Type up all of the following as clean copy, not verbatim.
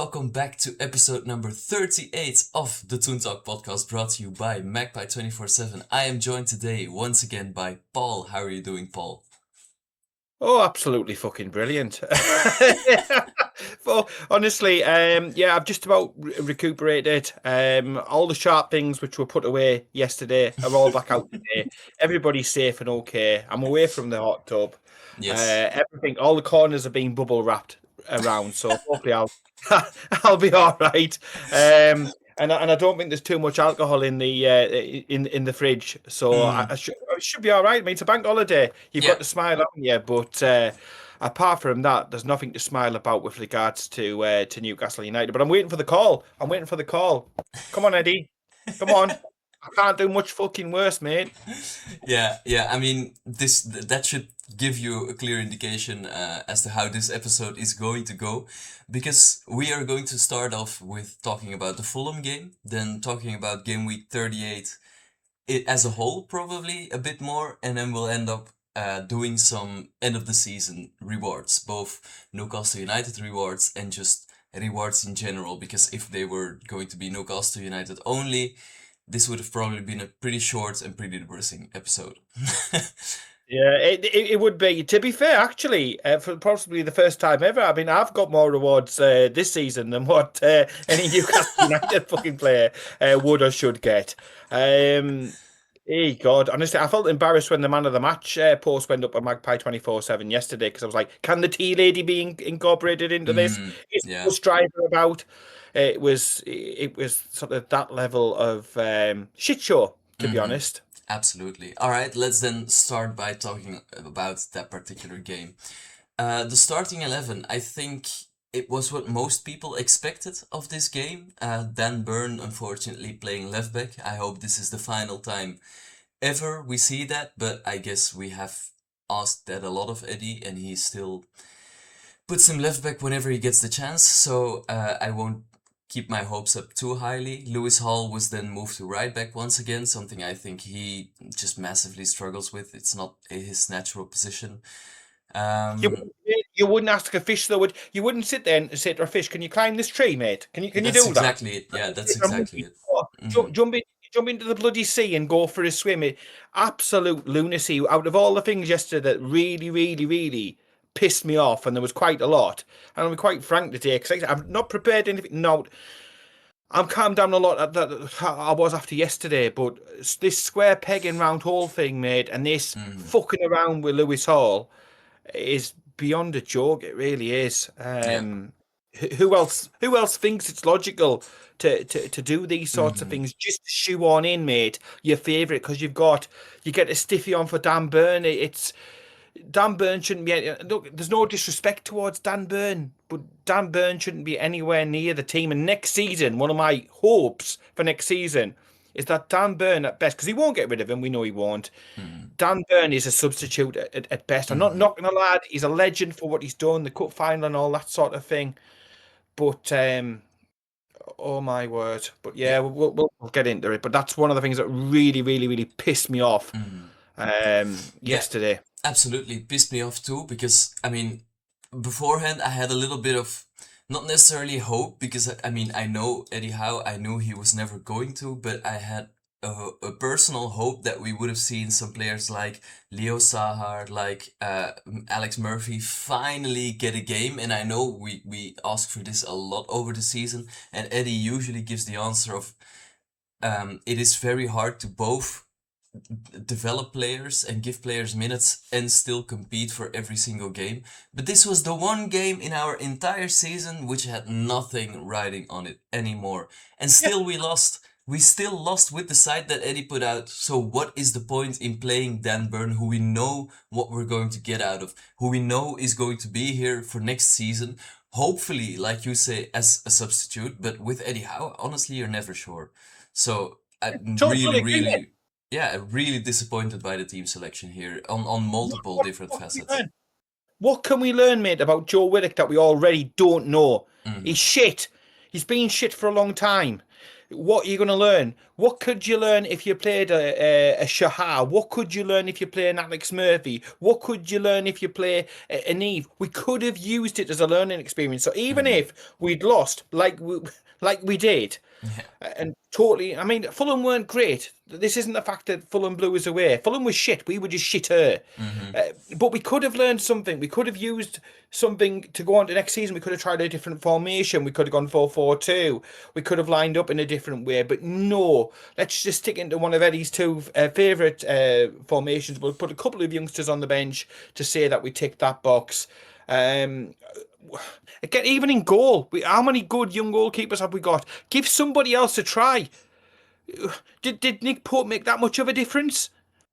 welcome back to episode number 38 of the toonTALK podcast, brought to you by Magpie 24/7. I am joined today once again by Paul. How are you doing, Paul? Oh, absolutely fucking brilliant. Well, honestly, I've just about recuperated. All the sharp things which were put away yesterday are all back out today. Everybody's safe and okay. I'm away from the hot tub. Yes. Everything, all the corners are being bubble wrapped around, so hopefully I'll be all right. And I don't think there's too much alcohol in the in the fridge, so I should be all right. I mean, it's a bank holiday. You've got to smile, haven't you? But apart from that, there's nothing to smile about with regards to Newcastle United. But I'm waiting for the call. Come on, Eddie. Come on. I can't do much fucking worse, mate. Yeah. I mean, that should give you a clear indication as to how this episode is going to go, because we are going to start off with talking about the Fulham game, then talking about game week 38 as a whole, probably a bit more, and then we'll end up doing some end of the season rewards, both Newcastle United rewards and just rewards in general, because if they were going to be Newcastle United only, this would have probably been a pretty short and pretty depressing episode. Yeah, it would be. To be fair, actually, for possibly the first time ever. I mean, I've got more rewards this season than what any Newcastle United fucking player would or should get. Hey God, honestly, I felt embarrassed when the man of the match post went up on Magpie 24/7 yesterday, because I was like, can the tea lady be incorporated into this? Is the bus driver about? It was sort of that level of shit show, to be honest. Absolutely. All right, let's then start by talking about that particular game. The starting 11, I think it was what most people expected of this game. Dan Burn, unfortunately, playing left back. I hope this is the final time ever we see that, but I guess we have asked that a lot of Eddie, and he still puts him left back whenever he gets the chance, so I won't keep my hopes up too highly. Lewis Hall was then moved to right back once again, something I think he just massively struggles with. It's not his natural position. You wouldn't ask a fish though, would you? Wouldn't sit there and say to a fish, "Can you climb this tree, mate? Can you do that?" That's exactly it. Yeah, that's exactly it. Jump into the bloody sea and go for a swim. Absolute lunacy. Out of all the things yesterday that really, really, really pissed me off, and there was quite a lot. And I'm quite frank today, because I'm not prepared anything. No, I'm calmed down a lot that I was after yesterday, but this square peg in round hole thing, mate, and this fucking around with Lewis Hall is beyond a joke. It really is. Who else thinks it's logical to do these sorts of things? Just shoe on in, mate, your favourite, because you get a stiffy on for Dan Burn. Dan Burn shouldn't be. Look, there's no disrespect towards Dan Burn, but Dan Burn shouldn't be anywhere near the team. And next season, one of my hopes for next season is that Dan Burn at best, because he won't get rid of him, we know he won't. Dan Burn is a substitute at best. I'm not knocking the lad. He's a legend for what he's done, the cup final and all that sort of thing. But oh my word! But yeah, we'll get into it. But that's one of the things that really, really, really pissed me off yesterday. Absolutely pissed me off too, because I mean, beforehand I had a little bit of not necessarily hope, because I mean, I know Eddie Howe, I knew he was never going to, but I had a personal hope that we would have seen some players like Leo Sahar, like Alex Murphy finally get a game. And I know we ask for this a lot over the season, and Eddie usually gives the answer of it is very hard to both develop players and give players minutes and still compete for every single game. But this was the one game in our entire season which had nothing riding on it anymore. And still we lost. We still lost with the side that Eddie put out. So what is the point in playing Dan Burn, who we know what we're going to get out of, who we know is going to be here for next season, hopefully, like you say, as a substitute, but with Eddie Howe, honestly, you're never sure. So I'm really disappointed by the team selection here on multiple different facets. What can we learn, mate, about Joe Willock that we already don't know? He's shit. He's been shit for a long time. What are you going to learn? What could you learn if you played a Shahar? What could you learn if you play an Alex Murphy? What could you learn if you play an Eve? We could have used it as a learning experience. So even Mm-hmm. if we'd lost, like we did, Yeah. and totally, I mean, Fulham weren't great. This isn't the fact that Fulham blew us away. Fulham was shit. We were just shitter. Mm-hmm. But we could have learned something. We could have used something to go on to next season. We could have tried a different formation. We could have gone 4-4-2. We could have lined up in a different way. But no, let's just stick into one of Eddie's two favourite formations. We'll put a couple of youngsters on the bench to say that we ticked that box. Um, Again, even in goal, how many good young goalkeepers have we got? Give somebody else a try. Did Nick Pope make that much of a difference?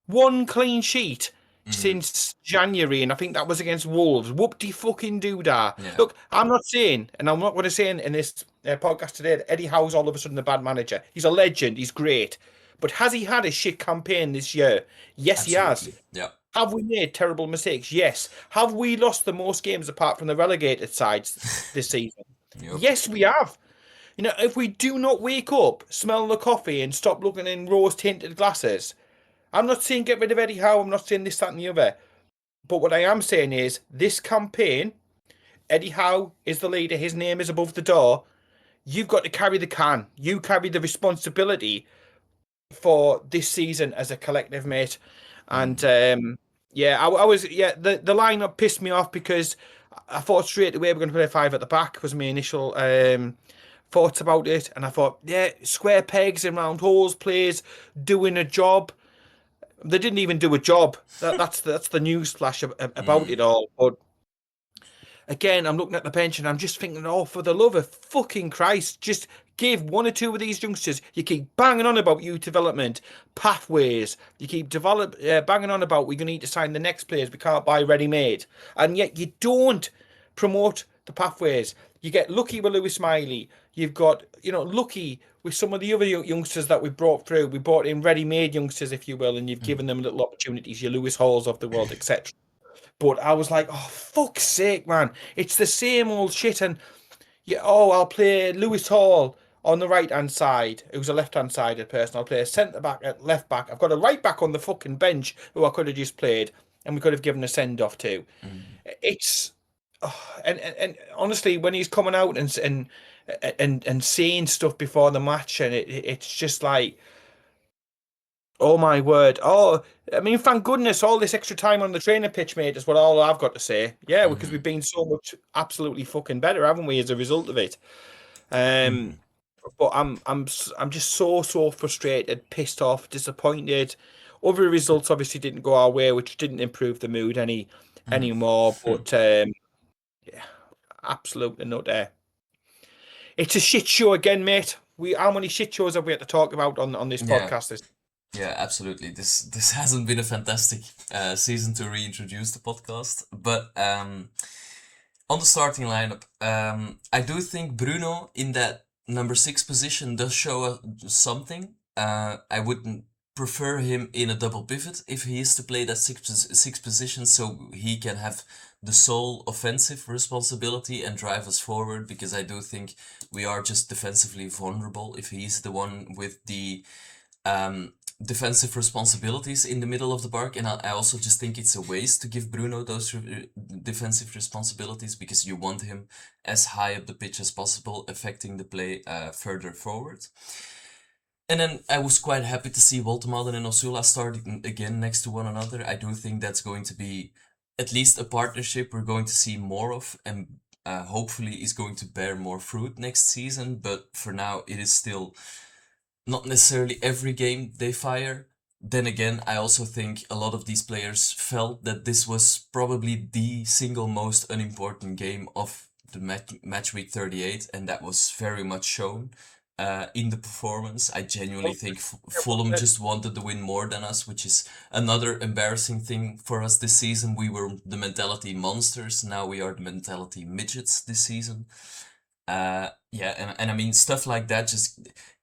One clean sheet Mm-hmm. since January, and I think that was against Wolves. Whoop de fucking do da. Yeah. Look, I'm not saying, and I'm not going to say in this podcast today that Eddie Howe's all of a sudden a bad manager. He's a legend. He's great. But has he had a shit campaign this year? Yes, he has. Absolutely. Yeah. Have we made terrible mistakes? Yes. Have we lost the most games apart from the relegated sides this season? Yep. Yes, we have. You know, if we do not wake up, smell the coffee, and stop looking in rose tinted glasses, I'm not saying get rid of Eddie Howe, I'm not saying this, that, and the other. But what I am saying is this campaign, Eddie Howe is the leader, his name is above the door. You've got to carry the can. You carry the responsibility for this season as a collective, mate. And Mm-hmm. yeah, I was the lineup pissed me off because I thought straight away we're going to play five at the back was my initial thoughts about it, and I thought yeah, square pegs and round holes players doing a job. They didn't even do a job. That's the news flash about Mm-hmm. it all. But again, I'm looking at the bench and I'm just thinking, oh, for the love of fucking Christ, just give one or two of these youngsters. You keep banging on about youth development, pathways. You keep banging on about we're going to need to sign the next players. We can't buy ready made. And yet you don't promote the pathways. You get lucky with Lewis Smiley. You've got, lucky with some of the other youngsters that we brought through. We brought in ready made youngsters, if you will, and you've given them little opportunities, your Lewis Halls of the world, etc. But I was like, oh fuck's sake, man! It's the same old shit. And yeah, oh, I'll play Lewis Hall on the right hand side, who's a left hand sided person. I'll play a centre back at left back. I've got a right back on the fucking bench who I could have just played, and we could have given a send off to. It's and honestly, when he's coming out and saying stuff before the match, and it's just like. Oh my word. Oh, I mean, thank goodness all this extra time on the training pitch, mate, is what all I've got to say. Yeah, because Mm-hmm. we've been so much absolutely fucking better, haven't we, as a result of it? Mm-hmm. Um, but I'm just so frustrated, pissed off, disappointed. Other results obviously didn't go our way, which didn't improve the mood anymore. Mm-hmm. But yeah, absolutely not there. It's a shit show again, mate. We how many shit shows have we had to talk about on this Yeah. podcast? Yeah, absolutely. This hasn't been a fantastic season to reintroduce the podcast, but on the starting lineup, I do think Bruno in that number six position does show something. I wouldn't prefer him in a double pivot if he is to play that six position, so he can have the sole offensive responsibility and drive us forward. Because I do think we are just defensively vulnerable if he's the one with the um, defensive responsibilities in the middle of the park. And I also just think it's a waste to give Bruno those defensive responsibilities because you want him as high up the pitch as possible, affecting the play further forward. And then I was quite happy to see Woltemade and Osula starting again next to one another. I do think that's going to be at least a partnership we're going to see more of, and hopefully is going to bear more fruit next season. But for now, it is still not necessarily every game they fire. Then again, I also think a lot of these players felt that this was probably the single most unimportant game of the match week 38, and that was very much shown in the performance. I genuinely think Fulham just wanted to win more than us, which is another embarrassing thing for us this season. We were the mentality monsters, now we are the mentality midgets this season. Yeah, and I mean, stuff like that just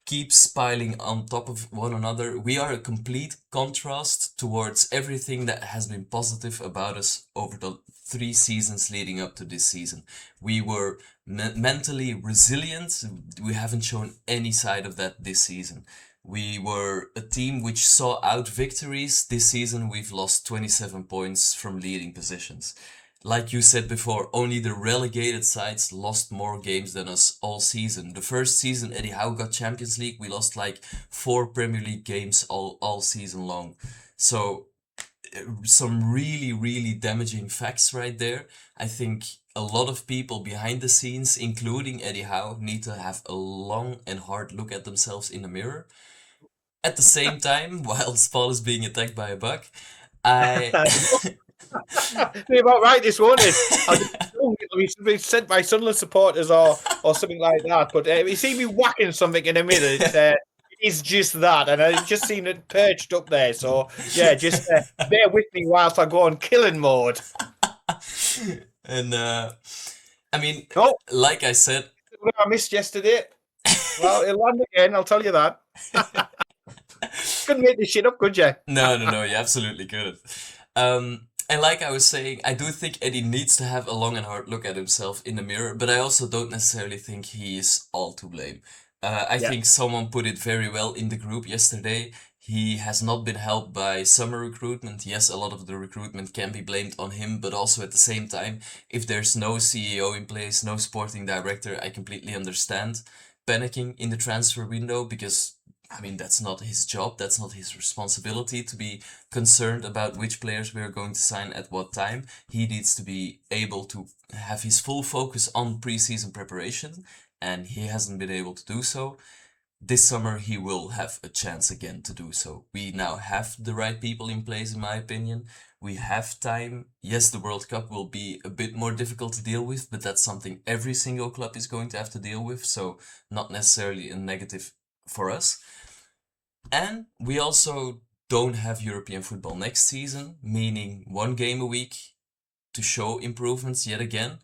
keeps piling on top of one another. We are a complete contrast towards everything that has been positive about us over the 3 seasons leading up to this season. We were mentally resilient. We haven't shown any side of that this season. We were a team which saw out victories. This season, we've lost 27 points from leading positions. Like you said before, only the relegated sides lost more games than us all season. The first season Eddie Howe got Champions League, we lost like 4 Premier League games all season long. So some really, really damaging facts right there. I think a lot of people behind the scenes, including Eddie Howe, need to have a long and hard look at themselves in the mirror. At the same time, whilst Paul is being attacked by a bug, I Be about right, this won't it? It'll be sent by Sunderland supporters or something like that. But you see me whacking something in a minute. It is just that, and I just seen it perched up there. So yeah, just bear with me whilst I go on killing mode. and I mean, Oh, like I said, what I missed yesterday. Well, it'll land again. I'll tell you that. Couldn't make this shit up, could you? no, you absolutely couldn't. And like I was saying, I do think Eddie needs to have a long and hard look at himself in the mirror, but I also don't necessarily think he is all to blame. I Yeah. think someone put it very well in the group yesterday. He has not been helped by summer recruitment. Yes, a lot of the recruitment can be blamed on him, but also at the same time, if there's no CEO in place, no sporting director, I completely understand panicking in the transfer window because I mean, that's not his job, that's not his responsibility to be concerned about which players we are going to sign at what time. He needs to be able to have his full focus on preseason preparation, and he hasn't been able to do so. This summer, he will have a chance again to do so. We now have the right people in place, in my opinion. We have time. Yes, the World Cup will be a bit more difficult to deal with, but that's something every single club is going to have to deal with, so not necessarily a negative for us. And we also don't have European football next season, meaning 1 game a week to show improvements yet again.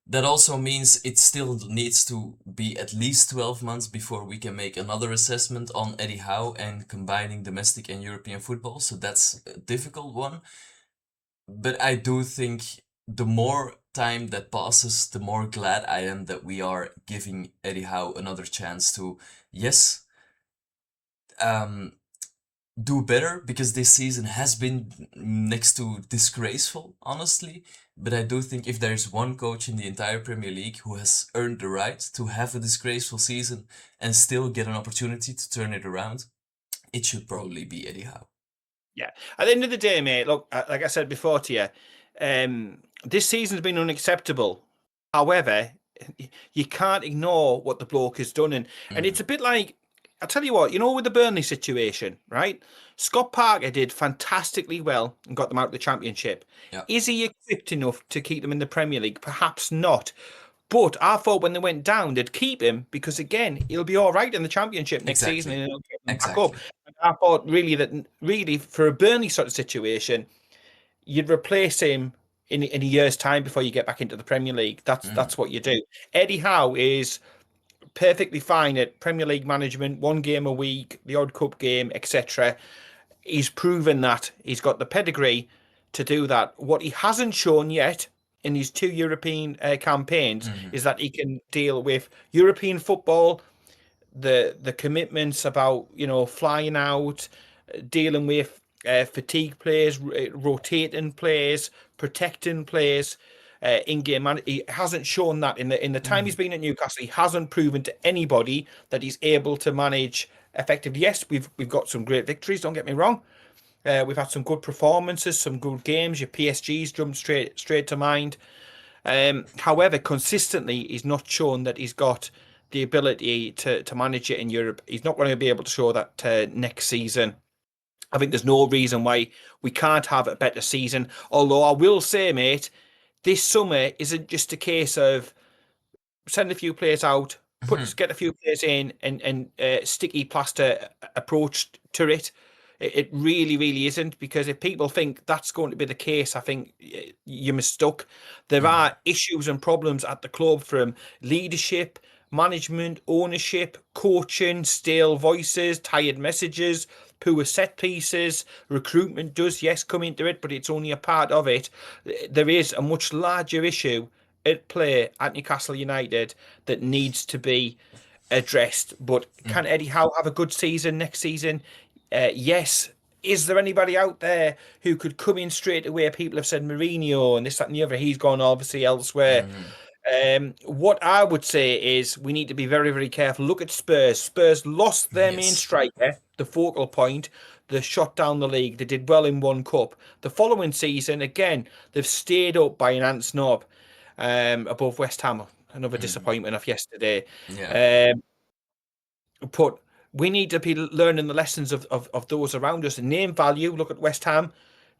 That also means it still needs to be at least 12 months before we can make another assessment on Eddie Howe and combining domestic and European football. So that's a difficult one. But I do think the more time that passes, the more glad I am that we are giving Eddie Howe another chance to, yes, do better, because this season has been next to disgraceful, honestly. But I do think if there's one coach in the entire Premier League who has earned the right to have a disgraceful season and still get an opportunity to turn it around, it should probably be Eddie Howe. Yeah. At the end of the day, mate, look, like I said before to you, this season's been unacceptable. However, you can't ignore what the bloke has done. And it's a bit like, I'll tell you what, with the Burnley situation, right? Scott Parker did fantastically well and got them out of the Championship. Yeah. Is he equipped enough to keep them in the Premier League? Perhaps not. But I thought when they went down, they'd keep him because, again, he'll be all right in the Championship next season and he'll get them back up. And I thought really for a Burnley sort of situation, you'd replace him in a year's time before you get back into the Premier League. That's what you do. Eddie Howe is perfectly fine at Premier League management, 1 game a week, the odd cup game, etc. He's proven that he's got the pedigree to do that. What he hasn't shown yet in his 2 European campaigns is that he can deal with European football, the commitments about flying out, dealing with fatigue players, rotating players, protecting players. In-game man, he hasn't shown that in the time he's been at Newcastle. He hasn't proven to anybody that he's able to manage effectively. Yes, we've got some great victories. Don't get me wrong. We've had some good performances, some good games. Your PSG's jumped straight to mind. However, consistently, he's not shown that he's got the ability to manage it in Europe. He's not going to be able to show that next season. I think there's no reason why we can't have a better season. Although I will say, mate, this summer isn't just a case of send a few players out, get a few players in, and sticky plaster approach to it. It really, really isn't, because if people think that's going to be the case, I think you're mistook. There are issues and problems at the club, from leadership, management, ownership, coaching, stale voices, tired messages, poor set pieces. Recruitment does, yes, come into it, but it's only a part of it. There is a much larger issue at play at Newcastle United that needs to be addressed. But can Mm. Eddie Howe have a good season next season? Yes. Is there anybody out there who could come in straight away? People have said Mourinho and this, that, and the other. He's gone obviously elsewhere. Mm-hmm. What I would say is we need to be very, very careful. Look at Spurs. Spurs lost their main Yes. striker, the focal point. They shot down the league. They did well in one cup. The following season, again, they've stayed up by an ant snob above West Ham. Another Mm-hmm. disappointment of yesterday. Yeah. Um, but we need to be learning the lessons of those around us. Name value, look at West Ham,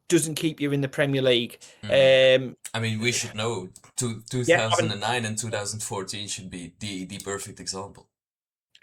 doesn't keep you in the Premier League. Mm-hmm. Um, I mean, we should know yeah, I mean, 2009 and 2014 should be the perfect example.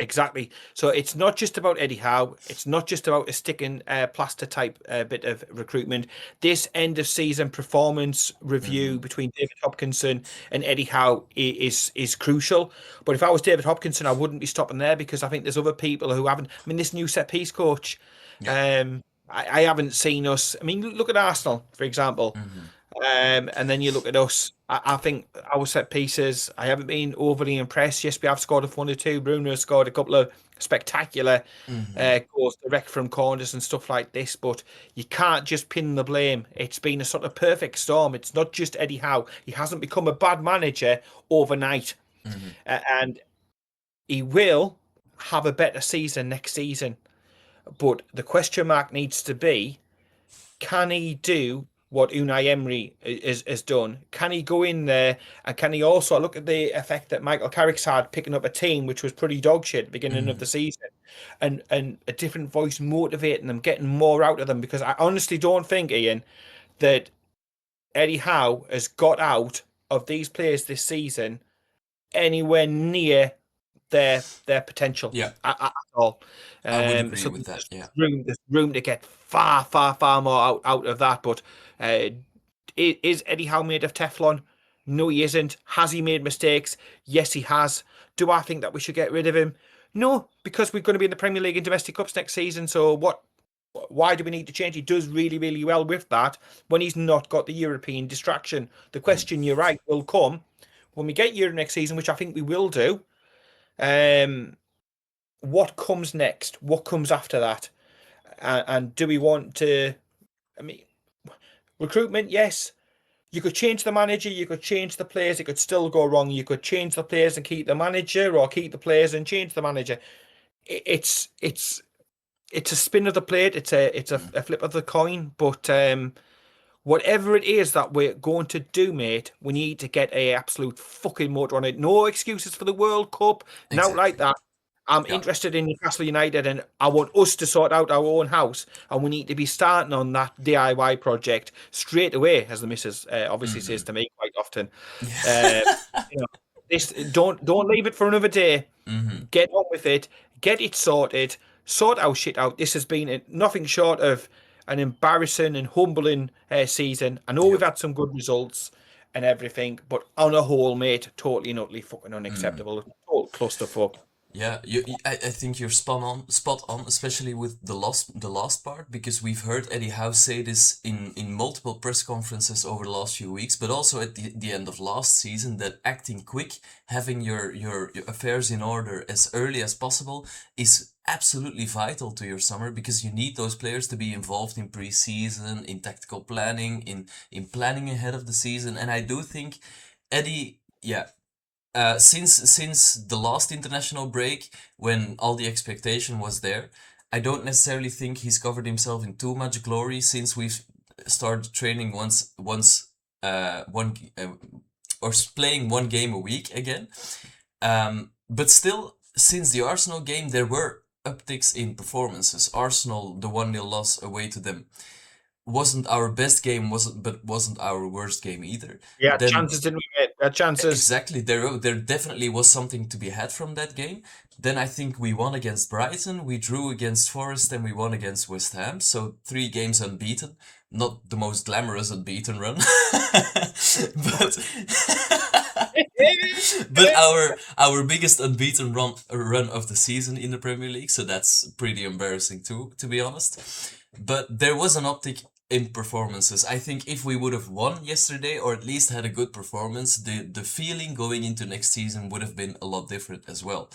exactly. So it's not just about Eddie Howe. It's not just about a stick and plaster type bit of recruitment. This end of season performance review Mm-hmm. between David Hopkinson and Eddie Howe is crucial. But if I was David Hopkinson, I wouldn't be stopping there because I think there's other people who haven't. I mean, this new set piece coach. Yeah. I haven't seen us. I mean, look at Arsenal, for example. Mm-hmm. And then you look at us. I think our set pieces, I haven't been overly impressed. Yes, we have scored a one or two. Bruno has scored a couple of spectacular Mm-hmm. goals direct from corners and stuff like this. But you can't just pin the blame. It's been a sort of perfect storm. It's not just Eddie Howe. He hasn't become a bad manager overnight. Mm-hmm. And he will have a better season next season. But the question mark needs to be, can he do what Unai Emery has done? Can he go in there and can he also look at the effect that Michael Carrick's had picking up a team which was pretty dog shit at the beginning of Mm-hmm. the season and a different voice motivating them, getting more out of them? Because I honestly don't think, Ian, that Eddie Howe has got out of these players this season anywhere near their potential Yeah, at all. I would agree So with that. Yeah. there's room to get far, far, far more out of that. But uh, is Eddie Howe made of Teflon? No, he isn't. Has he made mistakes? Yes, he has. Do I think that we should get rid of him? No, because we're going to be in the Premier League and domestic cups next season. So what? Why do we need to change? He does really, really well with that when he's not got the European distraction. The Mm. question, you're right, will come when we get Euro next season, which I think we will do. Um, what comes next? What comes after that? And do we want to? I mean, recruitment, yes. You could change the manager, you could change the players, it could still go wrong. You could change the players and keep the manager, or keep the players and change the manager. It's a spin of the plate. Mm. A flip of the coin. But whatever it is that we're going to do, mate, we need to get a absolute fucking motor on it. No excuses for the World Cup. Now like Exactly. that. I'm Yeah. interested in Newcastle United and I want us to sort out our own house. And we need to be starting on that DIY project straight away, as the missus obviously says Mm-hmm. to me quite often. Uh, Yeah. you know, this don't leave it for another day. Mm-hmm. Get on with it. Get it sorted. Sort our shit out. This has been nothing short of an embarrassing and humbling season. I know we've Yep. had some good results and everything, but on a whole, mate, totally and utterly fucking Mm. unacceptable. Total clusterfuck. Yeah, I think you're spot on, especially with the last part, because we've heard Eddie Howe say this in multiple press conferences over the last few weeks, but also at the end of last season, that acting quick, having your affairs in order as early as possible is absolutely vital to your summer, because you need those players to be involved in pre-season, in tactical planning, in planning ahead of the season, and I do think Eddie, yeah, since the last international break, when all the expectation was there, I don't necessarily think he's covered himself in too much glory since we've started training once one or playing one game a week again. But still, since the Arsenal game, there were upticks in performances. Arsenal, the 1-0 loss away to them, wasn't our best game, wasn't our worst game either. Yeah, Then chances didn't we, mate? Chances. exactly, there definitely was something to be had from that game. Then I think we won against Brighton, we drew against Forest, and we won against West Ham. So 3 games unbeaten. Not the most glamorous unbeaten run, but But our biggest unbeaten run of the season in the Premier League, so that's pretty embarrassing too, to be honest. But there was an uptick in performances. I think if we would have won yesterday, or at least had a good performance, the feeling going into next season would have been a lot different as well.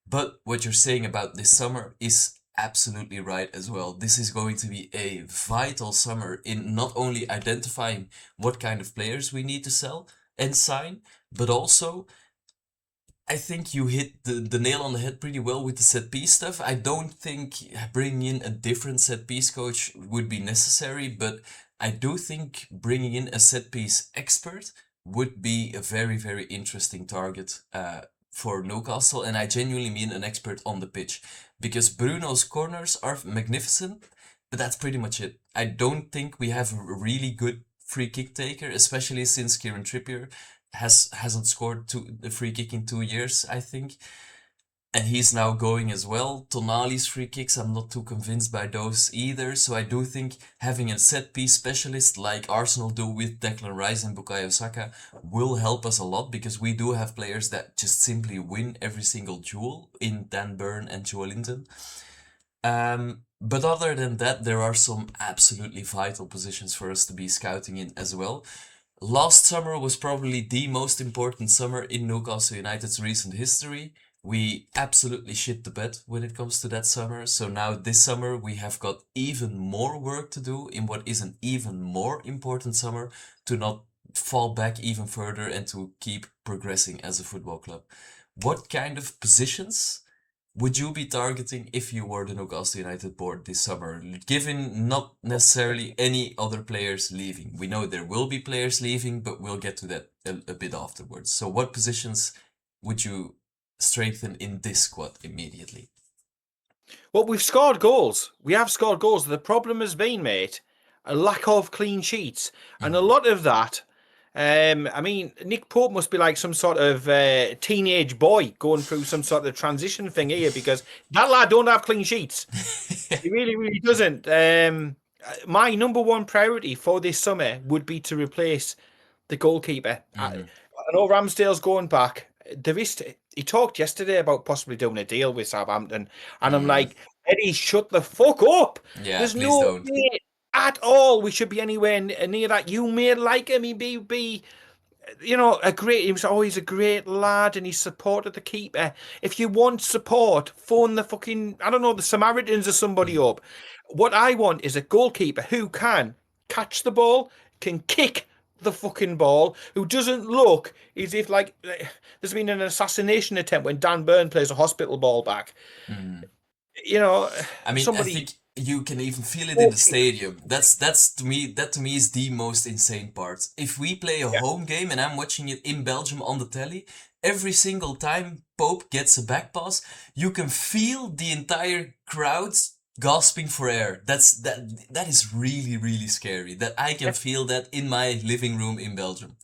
But what you're saying about this summer is absolutely right as well. This is going to be a vital summer in not only identifying what kind of players we need to sell and sign, but also I think you hit the nail on the head pretty well with the set piece stuff. I don't think bringing in a different set piece coach would be necessary, but I do think bringing in a set piece expert would be a very, very interesting target for Newcastle. And I genuinely mean an expert on the pitch because Bruno's corners are magnificent, but that's pretty much it. I don't think we have a really good free kick taker, especially since Kieran Trippier hasn't scored the free kick in 2 years, I think. And he's now going as well. Tonali's free kicks, I'm not too convinced by those either. So I do think having a set piece specialist like Arsenal do with Declan Rice and Bukayo Saka will help us a lot because we do have players that just simply win every single duel in Dan Burn and Joelinton. But other than that, there are some absolutely vital positions for us to be scouting in as well. Last summer was probably the most important summer in Newcastle United's recent history. We absolutely shit the bed when it comes to that summer. So now this summer we have got even more work to do in what is an even more important summer to not fall back even further and to keep progressing as a football club. What kind of positions would you be targeting if you were the Newcastle United board this summer, given not necessarily any other players leaving? We know there will be players leaving, but we'll get to that a bit afterwards. So what positions would you strengthen in this squad immediately? Well, we've scored goals. We have scored goals. The problem has been, mate, a lack of clean sheets. And a lot of that, I mean, Nick Pope must be like some sort of teenage boy going through some sort of transition thing here because that lad don't have clean sheets. He really, really doesn't. My number one priority for this summer would be to replace the goalkeeper. I know Ramsdale's going back. He talked yesterday about possibly doing a deal with Southampton, and I'm like, Eddie, shut the fuck up. Yeah, There's please no don't. way at all we should be anywhere near that. You may like him, be he was always a great lad and he supported the keeper. If you want support, phone the fucking, I don't know, the Samaritans or somebody up. What I want is a goalkeeper who can catch the ball, can kick the fucking ball, who doesn't look as if like there's been an assassination attempt when Dan Burn plays a hospital ball back. You know, I mean, I somebody. think you can even feel it in the stadium. That's to me is the most insane part. If we play a Yeah. home game and I'm watching it in Belgium on the telly, every single time Pope gets a back pass, you can feel the entire crowd gasping for air. That is really really scary. That I can feel that in my living room in Belgium.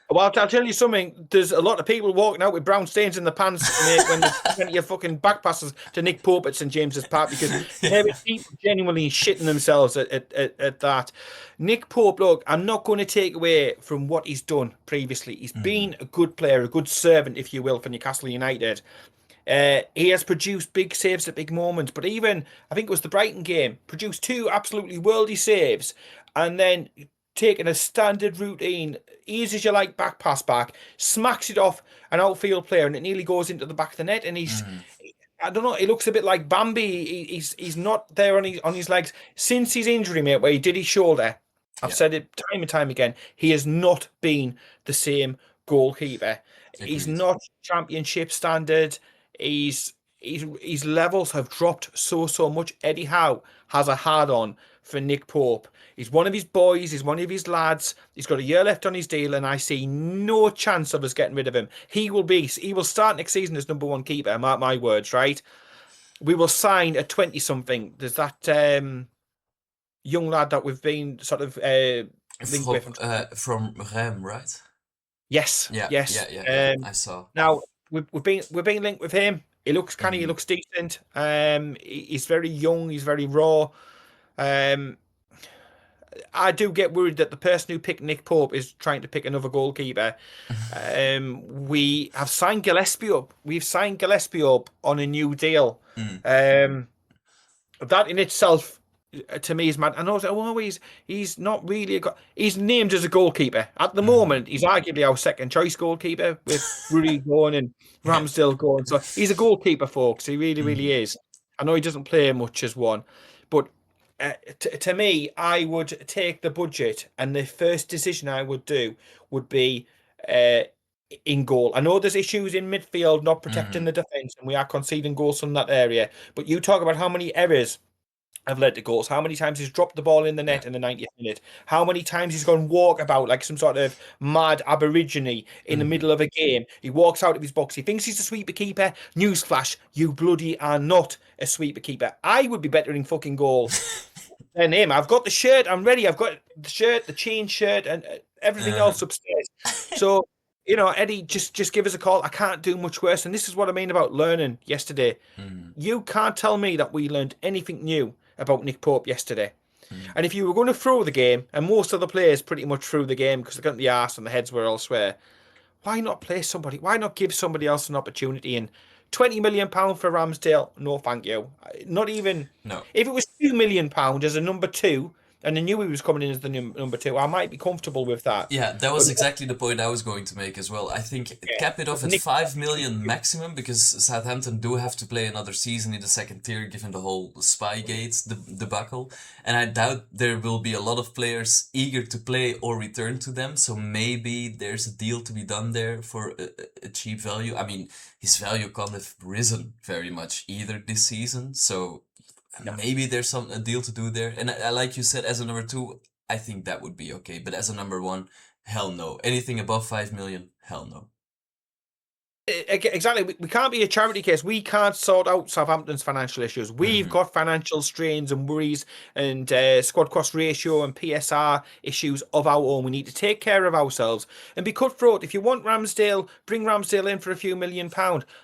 Well, I'll tell you something. There's a lot of people walking out with brown stains in the pants, mate, when there's plenty of fucking back passes to Nick Pope at St James's Park because there are people genuinely shitting themselves at that. Nick Pope, look, I'm not going to take away from what he's done previously. He's been a good player, a good servant, if you will, for Newcastle United. He has produced big saves at big moments, but even I think it was the Brighton game, produced two absolutely worldy saves, and then taking a standard routine, easy as you like back pass back, smacks it off an outfield player, and it nearly goes into the back of the net. And I don't know, he looks a bit like Bambi. He's not there on his legs since his injury, mate, where he did his shoulder. I've Yeah, said it time and time again. He has not been the same goalkeeper. He's agreed. not championship standard. His levels have dropped so much. Eddie Howe has a hard on for Nick Pope. He's one of his boys. He's one of his lads. He's got a year left on his deal, and I see no chance of us getting rid of him. He will start next season as number one keeper. Mark my words, right? We will sign a 20-something. There's that young lad that we've been sort of linked with. From Rem, right? Yes, Yeah, yes. yeah, yeah, yeah. I saw. Now we've been linked with him. He looks canny. He looks decent. He's very young. He's very raw. Um, I do get worried that the person who picked Nick Pope is trying to pick another goalkeeper. We have signed Gillespie up. We've signed Gillespie up on a new deal. Mm, Um, that in itself, to me, is mad. I know, oh, he's not really he's named as a goalkeeper at the mm. moment. He's arguably our second choice goalkeeper with Rudy going and Yeah. Ramsdale going. So he's a goalkeeper, folks. He really, really Mm, is. I know he doesn't play much as one, but to me, I would take the budget, and the first decision I would do would be uh, in goal. I know there's issues in midfield not protecting mm. the defence, and we are conceding goals from that area. But you talk about how many errors have led to goals, how many times he's dropped the ball in the Yeah. net in the 90th minute, how many times he's gone walkabout like some sort of mad aborigine in the Mm. middle of a game. He walks out of his box. He thinks he's a sweeper keeper. Newsflash, you bloody are not a sweeper keeper. I would be better in fucking goal than him. I've got the shirt. I'm ready. I've got the shirt, the chain shirt, and everything Uh, else upstairs. So, Eddie, just give us a call. I can't do much worse. And this is what I mean about learning yesterday. mm, You can't tell me that we learned anything new about Nick Pope yesterday. mm. And if you were going to throw the game, and most of the players pretty much threw the game because they got the arse and the heads were elsewhere, why not play somebody? Why not give somebody else an opportunity? And £20 million for Ramsdale? No, thank you. Not even No. if it was £2 million as a number two, and I knew he was coming in as the number two, I might be comfortable with that. Yeah, that But was exactly the point I was going to make as well. I think yeah, cap it but off at Nick, 5 million maximum because Southampton do have to play another season in the second tier given the whole Spygate debacle. And I doubt there will be a lot of players eager to play or return to them. So maybe there's a deal to be done there for a cheap value. I mean, his value can't have risen very much either this season. So no. maybe there's a deal to do there. And like you said, as a number two, I think that would be okay. But as a number one, hell no. Anything above 5 million, hell no. Exactly. We can't be a charity case. We can't sort out Southampton's financial issues. We've Mm-hmm. got financial strains and worries and squad cost ratio and PSR issues of our own. We need to take care of ourselves and be cutthroat. If you want Ramsdale, bring Ramsdale in for a few £1 million.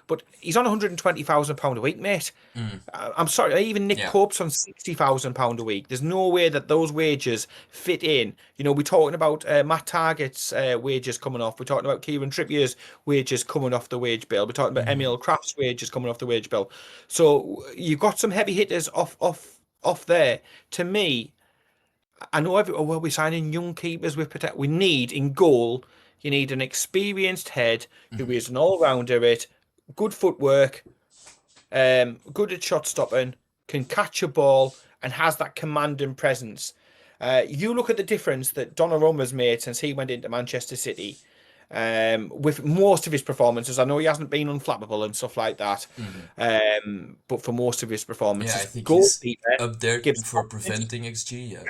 But he's on £120,000 a week, mate. Mm. I'm sorry, even Nick Yeah. Pope's on £60,000 a week. There's no way that those wages fit in. We're talking about Matt Targett's wages coming off. We're talking about Kieran Trippier's wages coming off the wage bill. We're talking about Mm-hmm. Emil Kraft's wages coming off the wage bill. So you've got some heavy hitters off there. To me, I know well, we're signing young keepers with protect. We need in goal. You need an experienced head who Mm-hmm. is an all-rounder. Good footwork, good at shot stopping, can catch a ball, and has that commanding presence. You look at the difference that Donnarumma's made since he went into Manchester City. With most of his performances, I know he hasn't been unflappable and stuff like that, Mm-hmm. but for most of his Yeah, I performances, think he's goalkeeper up there gives for confidence preventing XG. Yeah.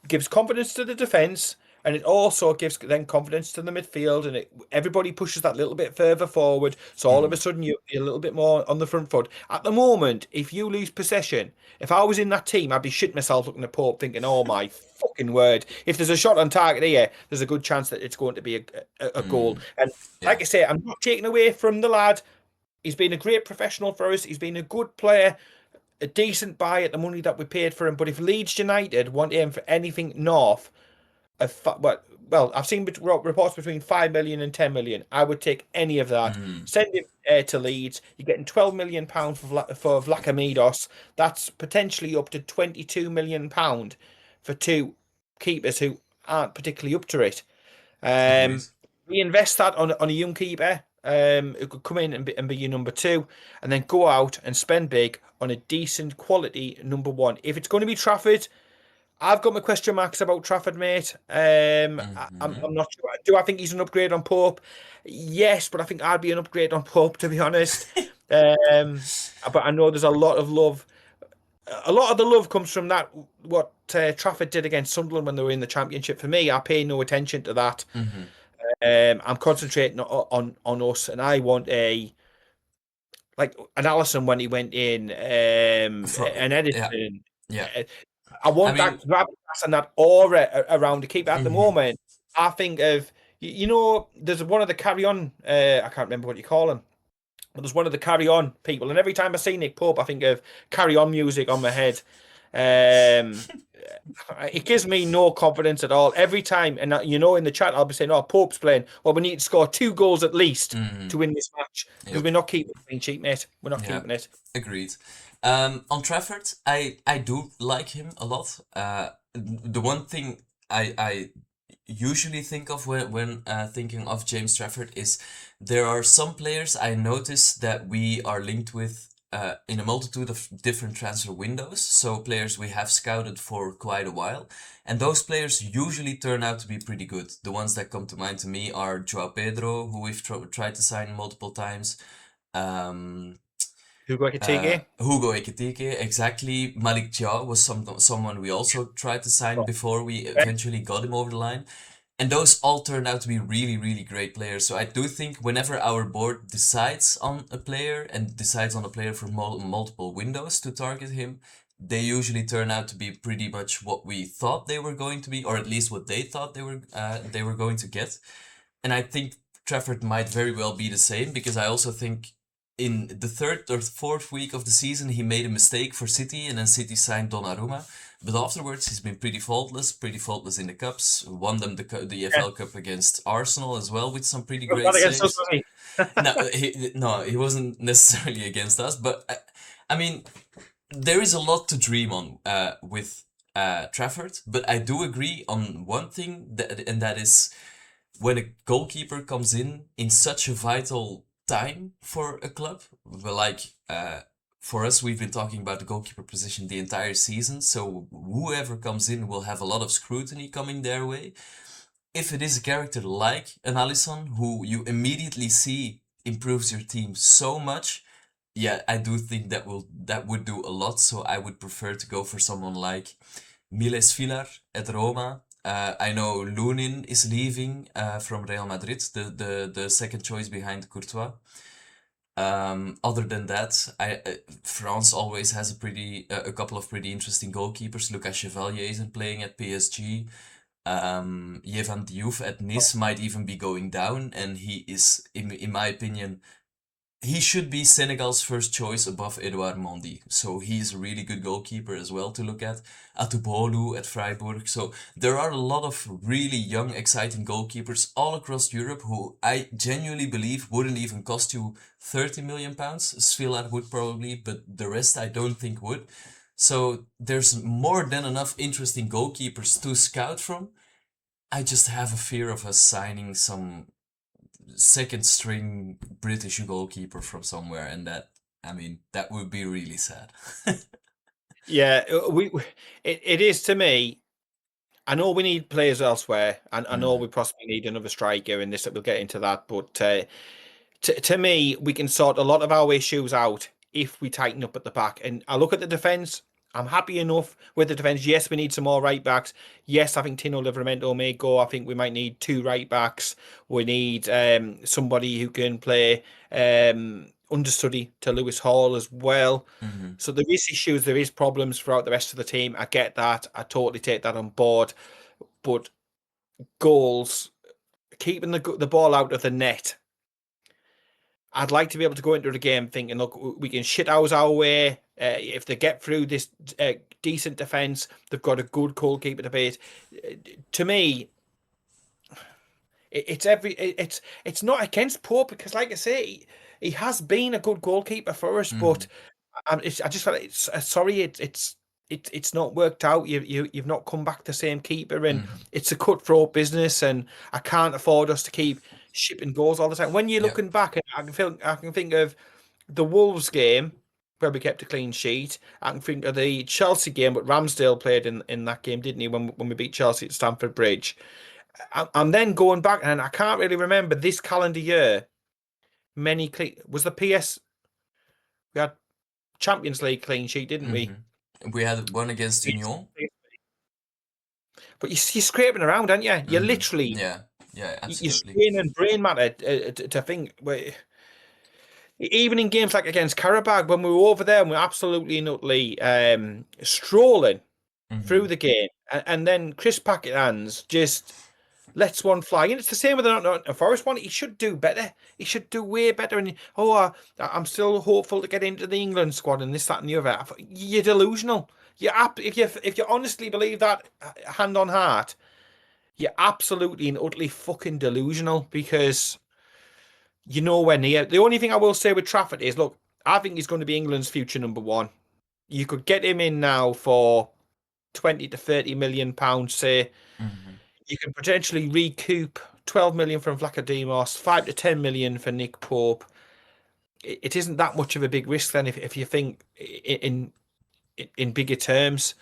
gives confidence to the defense, and it also gives then confidence to the midfield, and everybody pushes that little bit further forward. So all of a Mm-hmm. sudden you're a little bit more on the front foot. At the moment, if you lose possession, if I was in that team, I'd be shitting myself looking at Pope, thinking, "Oh my fucking word! If there's a shot on target here, there's a good chance that it's going to be a goal." Mm. And Yeah. like I say, I'm not taking away from the lad. He's been a great professional for us. He's been a good player, a decent buy at the money that we paid for him. But if Leeds United want him for anything north well, I've seen reports between 5 million and 10 million. I would take any of that. Mm. Send him to Leeds. You're getting £12 million for Vlachamidos. That's potentially up to £22 million for two keepers who aren't particularly up to it. Agreed. We invest that on a young keeper who could come in and be your number two, and then go out and spend big on a decent quality number one. If it's going to be Trafford, I've got my question marks about Trafford, mate. Mm-hmm. I'm not sure. Do I think he's an upgrade on Pope? Yes, but I think I'd be an upgrade on Pope, to be honest. But I know there's a lot of love. A lot of the love comes from that what Trafford did against Sunderland when they were in the Championship. For me, I pay no attention to that. Mm-hmm. I'm concentrating on us, and I want a like an Allison when he went in, an Yeah. Edison. Yeah. I I want that mean, gravitas and that aura around the keeper. At the mm-hmm. moment, I think of there's one of the carry on. I can't remember what you call him, but there's one of the carry on people, and every time I see Nick Pope, I think of carry on music on my head. It gives me no confidence at all. Every time, and in the chat, I'll be saying, "Oh, Pope's playing. Well, we need to score 2 goals at least Mm-hmm. to win this match because Yep. we're not keeping it clean sheet, mate. We're not Yeah. keeping it." Agreed. On Trafford, I do like him a lot. The one thing I usually think of when thinking of James Trafford is there are some players I notice that we are linked with in a multitude of different transfer windows. So players we have scouted for quite a while, and those players usually turn out to be pretty good. The ones that come to mind to me are Joao Pedro, who we've tried to sign multiple times. Um, Hugo Ekitike. Hugo Ekitike, exactly. Malik Jia was someone we also tried to sign before we eventually got him over the line. And those all turned out to be really, really great players. So I do think whenever our board decides on a player and decides on a player for multiple windows to target him, they usually turn out to be pretty much what we thought they were going to be, or at least what they thought they were going to get. And I think Trafford might very well be the same because I also think in the third or fourth week of the season he made a mistake for City and then City signed Donnarumma. But afterwards he's been pretty faultless in the cups. Won them the Yeah, EFL Cup against Arsenal as well with some pretty he was great not against us, saves. was he? No, he wasn't necessarily against us, but I mean there is a lot to dream on with Trafford. But I do agree on one thing and that is when a goalkeeper comes in such a vital time for a club, well, like for us, we've been talking about the goalkeeper position the entire season. So whoever comes in will have a lot of scrutiny coming their way. If it is a character like an Alisson, who you immediately see improves your team so much, yeah, I do think that would do a lot. So I would prefer to go for someone like Miles Villar at Roma. I know Lunin is leaving from Real Madrid, the second choice behind Courtois. Other than that, France always has a couple of pretty interesting goalkeepers. Lucas Chevalier isn't playing at PSG. Yevan Diouf at Nice might even be going down, and he is, in my opinion, he should be Senegal's first choice above Edouard Mendy. So he's a really good goalkeeper as well to look at. Atubolu at Freiburg. So there are a lot of really young, exciting goalkeepers all across Europe who I genuinely believe wouldn't even cost you £30 million. Svilar would probably, but the rest I don't think would. So there's more than enough interesting goalkeepers to scout from. I just have a fear of us signing some second string British goalkeeper from somewhere, and I mean, that would be really sad. Yeah, it is to me. I know we need players elsewhere, and I know Mm, we possibly need another striker in this. We'll get into that, but to me, we can sort a lot of our issues out if we tighten up at the back. And I look at the defence. I'm happy enough with the defence. Yes, we need some more right backs. Yes, I think Tino Livramento may go. I think we might need 2 right backs. We need somebody who can play understudy to Lewis Hall as well. mm-hmm. So there is issues, there is problems throughout the rest of the team. I get that. I totally take that on board. But goals, keeping the ball out of the net. I'd like to be able to go into the game thinking, look, we can shit ours our way. If they get through this decent defence, they've got a good goalkeeper debate. To me, it's not against Pope because, like I say, he has been a good goalkeeper for us. Mm-hmm. But I just felt it's sorry, it's not worked out. You've not come back the same keeper, and Mm-hmm. it's a cutthroat business, and I can't afford us to keep shipping goals all the time. When you're Yeah. looking back, I can think of the Wolves game where we kept a clean sheet. I can think of the Chelsea game, but Ramsdale played in that game, didn't he? When we beat Chelsea at Stamford Bridge. I'm then going back, and I can't really remember this calendar year. Many clean was the PS. We had Champions League clean sheet, didn't we? Mm-hmm. We had one against Union. But you're scraping around, aren't you? You're Mm-hmm. literally Yeah. Yeah. you're Absolutely. straining brain matter to think. Even in games like against Karabag, when we were over there and we were absolutely and utterly strolling Mm-hmm. through the game, and then Chris Packet hands just lets one fly. And it's the same with the Nottingham Forest one. He should do better. He should do way better. And I'm still hopeful to get into the England squad and this, that, and the other. You're delusional. If you honestly believe that, hand on heart, you're absolutely and utterly fucking delusional because you're nowhere near. The only thing I will say with Trafford is, look, I think he's going to be England's future number one. You could get him in now for 20 to 30 million pounds, say. Mm-hmm. You can potentially recoup 12 million from Vlachodimos, 5 to 10 million for Nick Pope. It isn't that much of a big risk then if you think in bigger terms.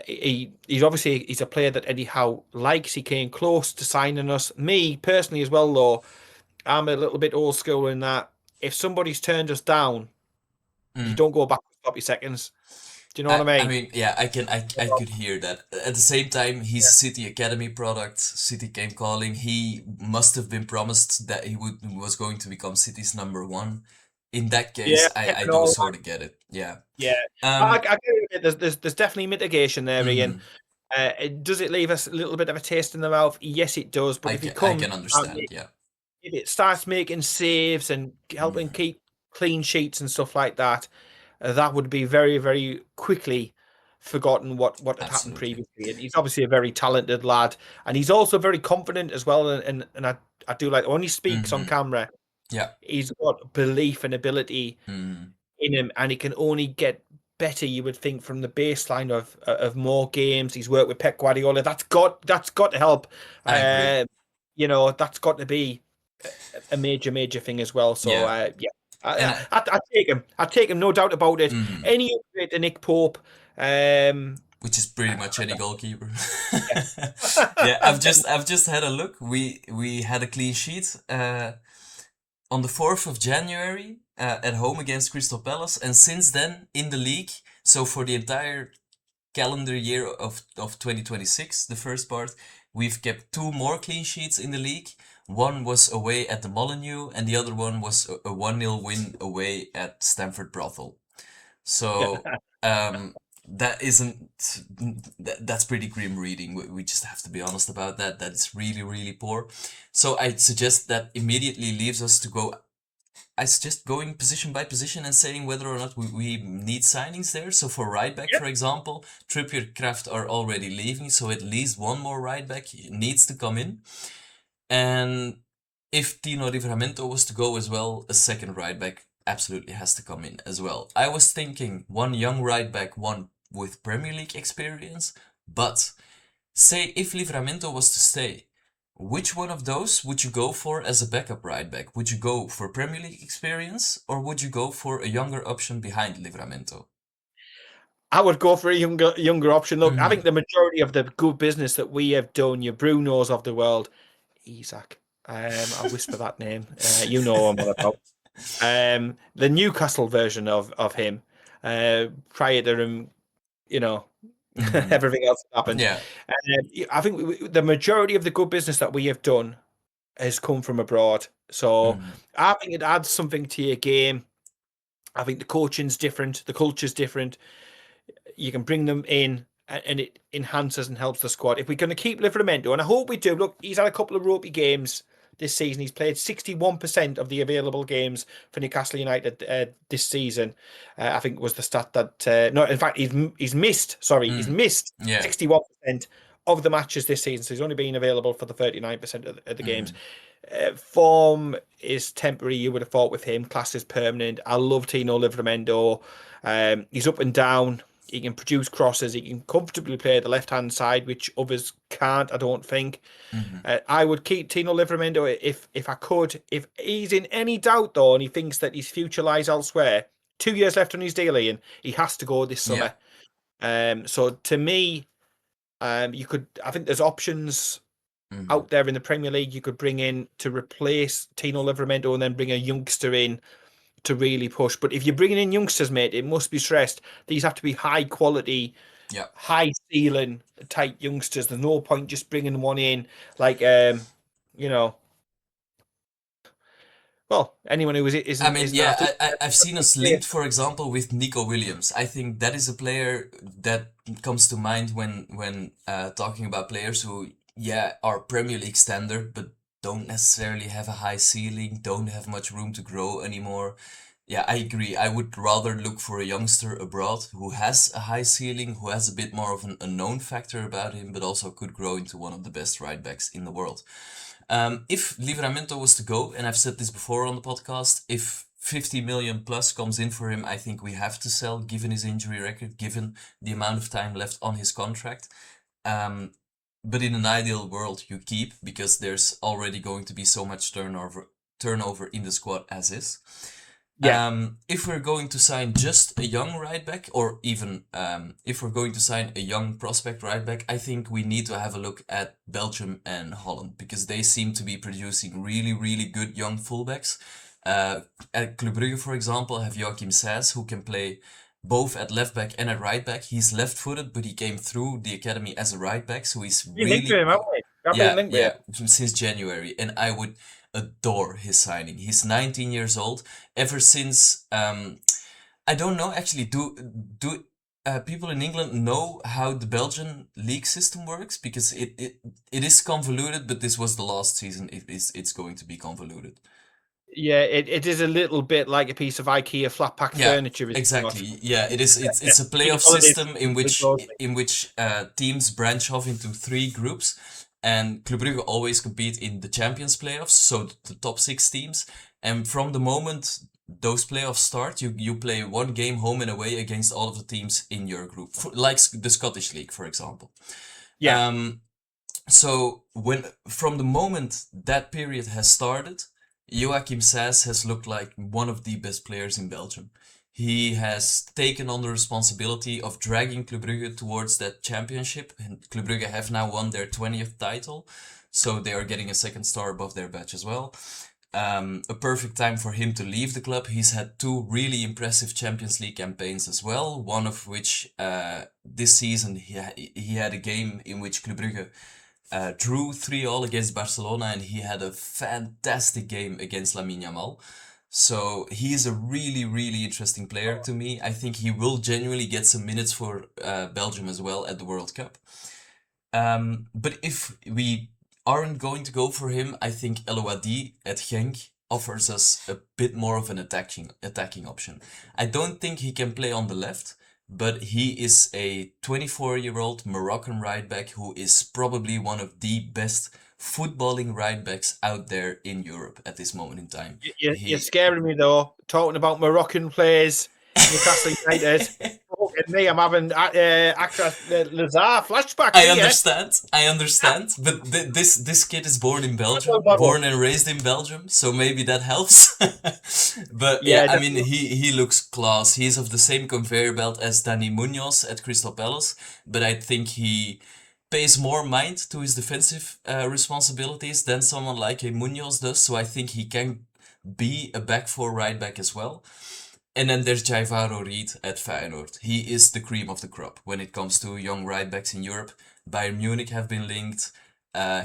He's a player that Eddie Howe likes. He came close to signing us. Me personally as well, though, I'm a little bit old school in that if somebody's turned us down, you don't go back for 30 seconds. Do you know what I I mean? mean, yeah, I could hear that. At the same time, he's a City Academy product. City came calling. He must have been promised that he was going to become City's number one. In that Yeah, case, yeah, I and do all sort of get it. Yeah. yeah. I Um. get it. There's definitely mitigation there, Ian. mhm. Does it leave us a little bit of a taste in the mouth? Yes, it does. But if he I comes, can understand. Yeah. if it starts making saves and helping hmm keep clean sheets and stuff like that, that would be very, very quickly forgotten what had happened Absolutely. previously. And he's obviously a very talented lad, and he's also very confident as well. And I do like when he speaks on hmm camera, Yeah. he's got belief and ability hmm in him, and he can only get better. You would think from the baseline of more games. He's worked with Pep Guardiola. That's got to help. I agree. Uh, that's got to be a major thing as well. So Yeah. yeah, And I take him. I take him, no doubt about it. mhm. Any upgrade to Nick Pope, um, Which is pretty much any goalkeeper. yeah. Yeah, I've just had a look. We had a clean sheet on the 4th of January at home against Crystal Palace, and since then in the league, so for the entire calendar year of 2026, the first part, we've kept two more clean sheets in the league. One was away at the Molineux, and the other one was a 1-0 win away at Stamford Brothel. So that isn't that's pretty grim reading. We just have to be honest about that. That's really, really poor. So I suggest that immediately leaves us to go. I suggest going position by position and saying whether or not we need signings there. So for right back, for example, Trippier, Kraft are already leaving, so at least one more right back needs to come in. And if Tino Livramento was to go as well, a second right back absolutely has to come in as well. I was thinking one young right back, one with Premier League experience, but say if Livramento was to stay, which one of those would you go for as a backup right back? Would you go for Premier League experience or would you go for a younger option behind Livramento? I would go for a younger option. Look, I think Mm-hmm. the majority of the good business that we have done, your Brunos of the world, Isaac. I'll whisper that name. You know what I'm on about. The Newcastle version of him, prior to him, you know, mm-hmm. everything else that happened. Yeah. I think the majority of the good business that we have done has come from abroad. So Mm-hmm. I think it adds something to your game. I think the coaching's different, the culture's different. You can bring them in and it enhances and helps the squad. If we're going to keep Livramento, and I hope we do, look, he's had a couple of ropey games this season. He's played 61% of the available games for Newcastle United this season. I think was the stat that no, in fact, he's missed. Sorry, he's Mm. missed Yeah. 61% of the matches this season. So he's only been available for the 39% of the games. Mm-hmm. Form is temporary, you would have thought with him. Class is permanent. I love Tino Livramento. He's up and down. He can produce crosses. He can comfortably play the left hand side, which others can't, I don't think. Mm-hmm. I would keep Tino Livramento if I could. If he's in any doubt, though, and he thinks that his future lies elsewhere, 2 years left on his deal, Ian, he has to go this Yeah. summer. So to me, you could. I think there's options Mm-hmm. out there in the Premier League you could bring in to replace Tino Livramento and then bring a youngster in to really push. But if you're bringing in youngsters, mate, it must be stressed. These have to be high quality, Yeah. high ceiling type youngsters. There's no point just bringing one in like, you know, well, anyone who I isn't mean, isn't yeah, athletic. I've seen us linked, for example, with Nico Williams. I think that is a player that comes to mind when talking about players who yeah, are Premier League standard, but don't necessarily have a high ceiling, don't have much room to grow anymore. Yeah, I agree. I would rather look for a youngster abroad who has a high ceiling, who has a bit more of an unknown factor about him, but also could grow into one of the best right backs in the world. If Livramento was to go, and I've said this before on the podcast, if 50 million plus comes in for him, I think we have to sell, given his injury record, given the amount of time left on his contract. Um, but in an ideal world, you keep because there's already going to be so much turnover in the squad as is. Yeah, If we're going to sign just a young right back, or even if we're going to sign a young prospect right back, I think we need to have a look at Belgium and Holland because they seem to be producing really, really good young fullbacks. At Club Brugge, for example, have Joachim Says, who can play both at left back and at right back. He's left-footed, but he came through the academy as a right back, so he's we linked with really him, haven't we? I've been yeah, linked with him. yeah, since January, and I would adore his signing. He's 19 years old. Ever since, I don't know actually. Do people in England know how the Belgian league system works? Because it is convoluted, but this was the last season. It's going to be convoluted. Yeah, it is a little bit like a piece of IKEA flat pack Yeah, furniture, is it not? exactly. Yeah, it is. It's a Big playoff holidays, system in big which holidays. teams branch off into three groups, and Club Brugge always compete in the Champions playoffs, so the top six teams. And from the moment those playoffs start, you play one game home and away against all of the teams in your group, like the Scottish League, for example. Yeah, Um, so when from the moment that period has started, Joachim Sass has looked like one of the best players in Belgium. He has taken on the responsibility of dragging Club Brugge towards that championship, and Club Brugge have now won their 20th title, so they are getting a second star above their badge as well. A perfect time for him to leave the club. He's had two really impressive Champions League campaigns as well. One of which this season he had a game in which Club Brugge drew 3-all against Barcelona, and he had a fantastic game against Lamine Yamal. So he is a really, really interesting player to me. I think he will genuinely get some minutes for Belgium as well at the World Cup. But if we aren't going to go for him, I think Elouadi at Genk offers us a bit more of an attacking option. I don't think he can play on the left, but he is a 24-year-old Moroccan right back who is probably one of the best footballing right backs out there in Europe at this moment in time. you're He scaring me though. Talking about Moroccan players, Newcastle United. Fucking me, I'm having Accra Lazar flashbacks here. I understand, but this kid is born in Bottle, Belgium, bottle. born and raised in Belgium, so maybe that helps. But yeah, Yeah, I mean, definitely. he looks class. He's of the same conveyor belt as Danny Munoz at Crystal Palace, but I think he pays more mind to his defensive responsibilities than someone like a Munoz does. So I think he can be a back four right back as well. And then there's Jaivaro Reed at Feyenoord. He is the cream of the crop when it comes to young right backs in Europe. Bayern Munich have been linked.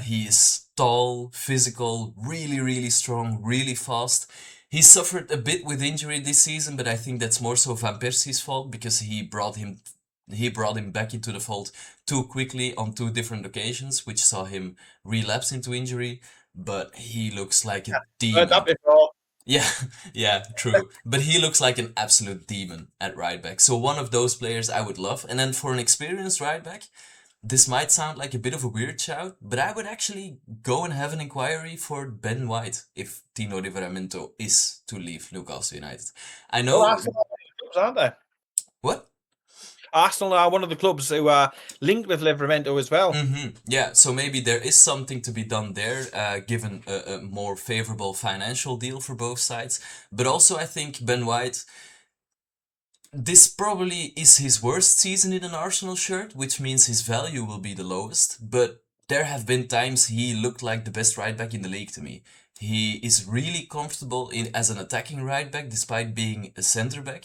He is tall, physical, really, really strong, really fast. He suffered a bit with injury this season, but I think that's more so Van Persie's fault because he brought him back into the fold too quickly on two different occasions, which saw him relapse into injury. But he looks like a Heard that demon. before. Yeah, yeah, true. But he looks like an absolute demon at right back. So one of those players I would love. And then for an experienced right back, this might sound like a bit of a weird shout, but I would actually go and have an inquiry for Ben White if Tino Livramento is to leave Newcastle United. I Well, know Arsenal are one of the clubs, aren't they? what? Arsenal are one of the clubs who are linked with Livramento as well. Yeah, so maybe there is something to be done there, given a more favorable financial deal for both sides. But also, I think Ben White, this probably is his worst season in an Arsenal shirt, which means his value will be the lowest. But there have been times he looked like the best right back in the league to me. He is really comfortable in as an attacking right back, despite being a centre back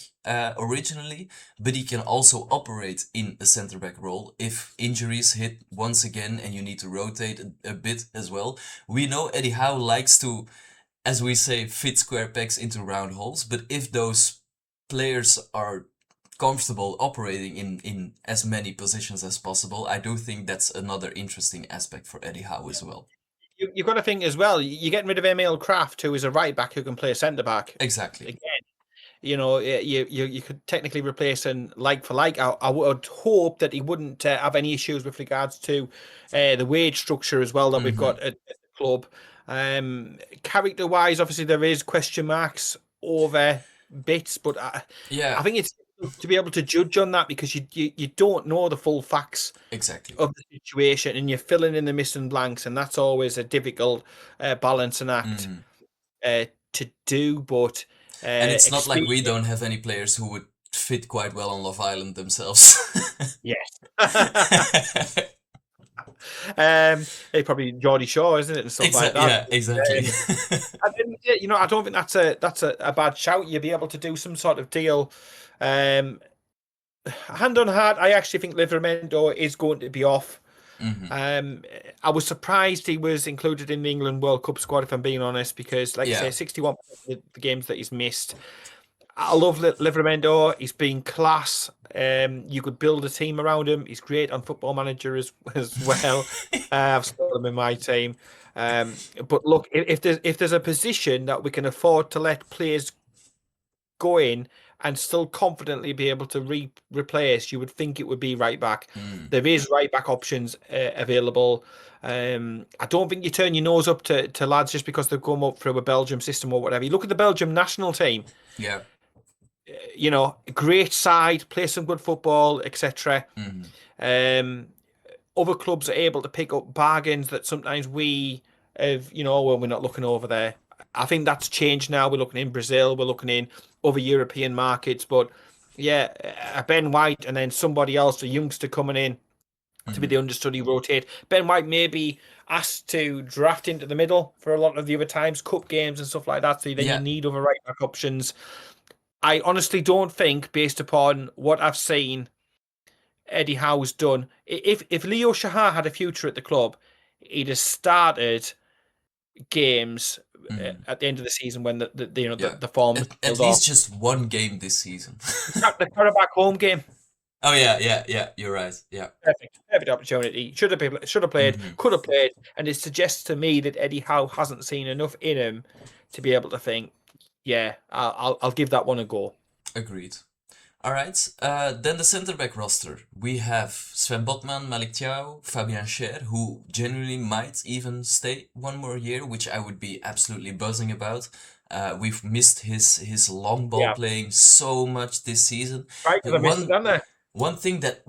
originally. But he can also operate in a centre back role if injuries hit once again and you need to rotate a bit as well. We know Eddie Howe likes to, as we say, fit square pegs into round holes. But if those players are comfortable operating in as many positions as possible. I do think that's another interesting aspect for Eddie Howe as well. You've got to think as well. You're getting rid of Emil Kraft, who is a right back who can play centre back. Exactly. Again, you could technically replace him like for like. I would hope that he wouldn't have any issues with regards to the wage structure as well that we've Hmm. got at the club. Character wise, obviously there is question marks over bits, but I Yeah, think it's to be able to judge on that because you don't know the full facts exactly. of the situation and you're filling in the missing blanks, and that's always a difficult balancing act Hmm. to do. But And it's not like we experience, don't have any players who would fit quite well on Love Island themselves. yes. It's probably Geordie Shaw, isn't it, and stuff like that. Yeah, exactly. I don't think that's a bad shout. You'll be able to do some sort of deal. Um, Hand on heart, I actually think Livramento is going to be off. Hmm. I was surprised he was included in the England World Cup squad, if I'm being honest, because, like I say, Yeah. 61% of the games that he's missed. I love Livramento. He's been class. You could build a team around him. He's great on Football Manager as well. I've still him in my team. But look, if there's a position that we can afford to let players go in and still confidently be able to replace, you would think it would be right back. Mm. There is right back options available. I don't think you turn your nose up to lads just because they've come up through a Belgium system or whatever. You look at the Belgium national team, Yeah. great side, play some good football, etc. Hmm. Um, Other clubs are able to pick up bargains that sometimes we have, when we're not looking over there. I think that's changed now. We're looking in Brazil, we're looking in other European markets, but yeah, a Ben White and then somebody else, a youngster coming in to be Hmm. the understudy, rotate. Ben White may be asked to draft into the middle for a lot of the other times, cup games and stuff like that. So then you Yeah. need other right back options. I honestly don't think, based upon what I've seen, Eddie Howe's done. If Leo Shahar had a future at the club, he'd have started games Hmm. at the end of the season when the Yeah. the form was At tailed off. least just one game this season. The Karabakh home game, Oh yeah, yeah, yeah. You're right. Yeah. perfect opportunity. Should have played, Hmm. could have played, and it suggests to me that Eddie Howe hasn't seen enough in him to be able to think, yeah, I'll give that one a go. Agreed. All right. Then the centre back roster. We have Sven Botman, Malik Thiaw, Fabian Schär, who genuinely might even stay one more year, which I would be absolutely buzzing about. We've missed his long ball Yeah, playing so much this season. right, The because I missed it, one didn't I? one thing that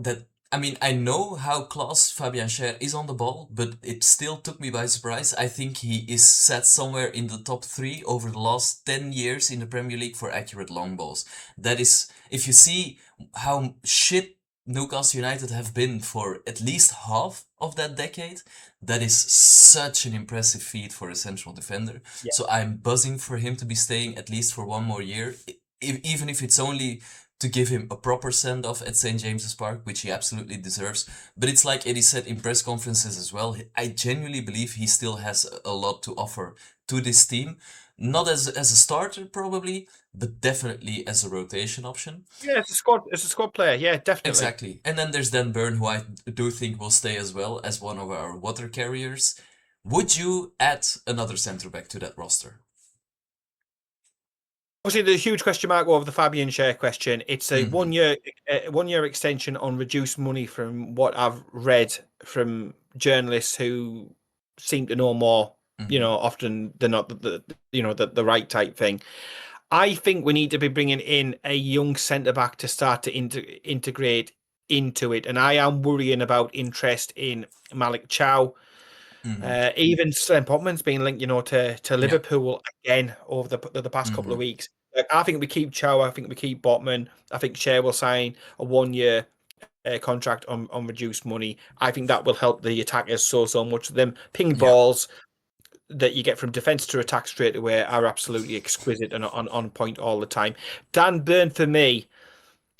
I mean, I know how class Fabian Schär is on the ball, but it still took me by surprise. I think he is set somewhere in the top three over the last 10 years in the Premier League for accurate long balls. That is, if you see how shit Newcastle United have been for at least half of that decade, that is such an impressive feat for a central defender. Yeah. So I'm buzzing for him to be staying at least for one more year, even if it's only to give him a proper send off at St. James's Park, which he absolutely deserves. But it's like Eddie said in press conferences as well. I genuinely believe he still has a lot to offer to this team. Not as a starter, probably, but definitely as a rotation option. Yeah, it's a squad player. Yeah, definitely. Exactly. And then there's Dan Burn, who I do think will stay as well as one of our water carriers. Would you add another centre back to that roster? Obviously, the huge question mark over the Fabian Schär question. It's a Mm-hmm. 1 year extension on reduced money, from what I've read from journalists who seem to know more. Mm-hmm. Often they're not the right type thing. I think we need to be bringing in a young centre back to start to integrate into it, and I am worrying about interest in Malik Chow. Mm-hmm. Even Sven Potman's been linked, to Yeah. Liverpool again over the past couple Mm-hmm. of weeks. Like, I think we keep Chow. I think we keep Botman. I think Shea will sign a 1 year contract on reduced money. I think that will help the attackers so much. Them ping Yeah. balls that you get from defense to attack straight away are absolutely exquisite and on point all the time. Dan Burn for me.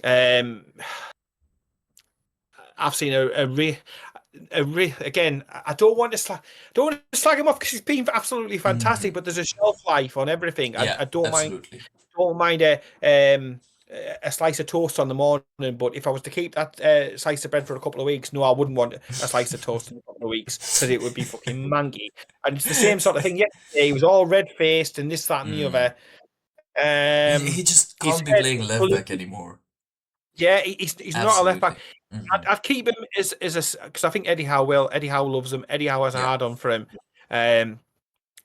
Um, I've seen again. I don't want to slag him off because he's been absolutely Mm-hmm. fantastic. But there's a shelf life on everything. I, Yeah. I don't mind Absolutely. don't mind a slice of toast on the morning, but if I was to keep that slice of bread for a couple of weeks, no, I wouldn't want a slice of toast in a couple of weeks because it would be fucking mangy. And it's the same sort of thing. Yesterday, he was all red faced and this, that, and the Mm. other. He just His can't be head, playing left back anymore. yeah, he's not a left back. Absolutely. Hmm. I'd keep him as a because I think Eddie Howe will. Eddie Howe loves him. Eddie Howe has a Yeah. hard on for him. Um,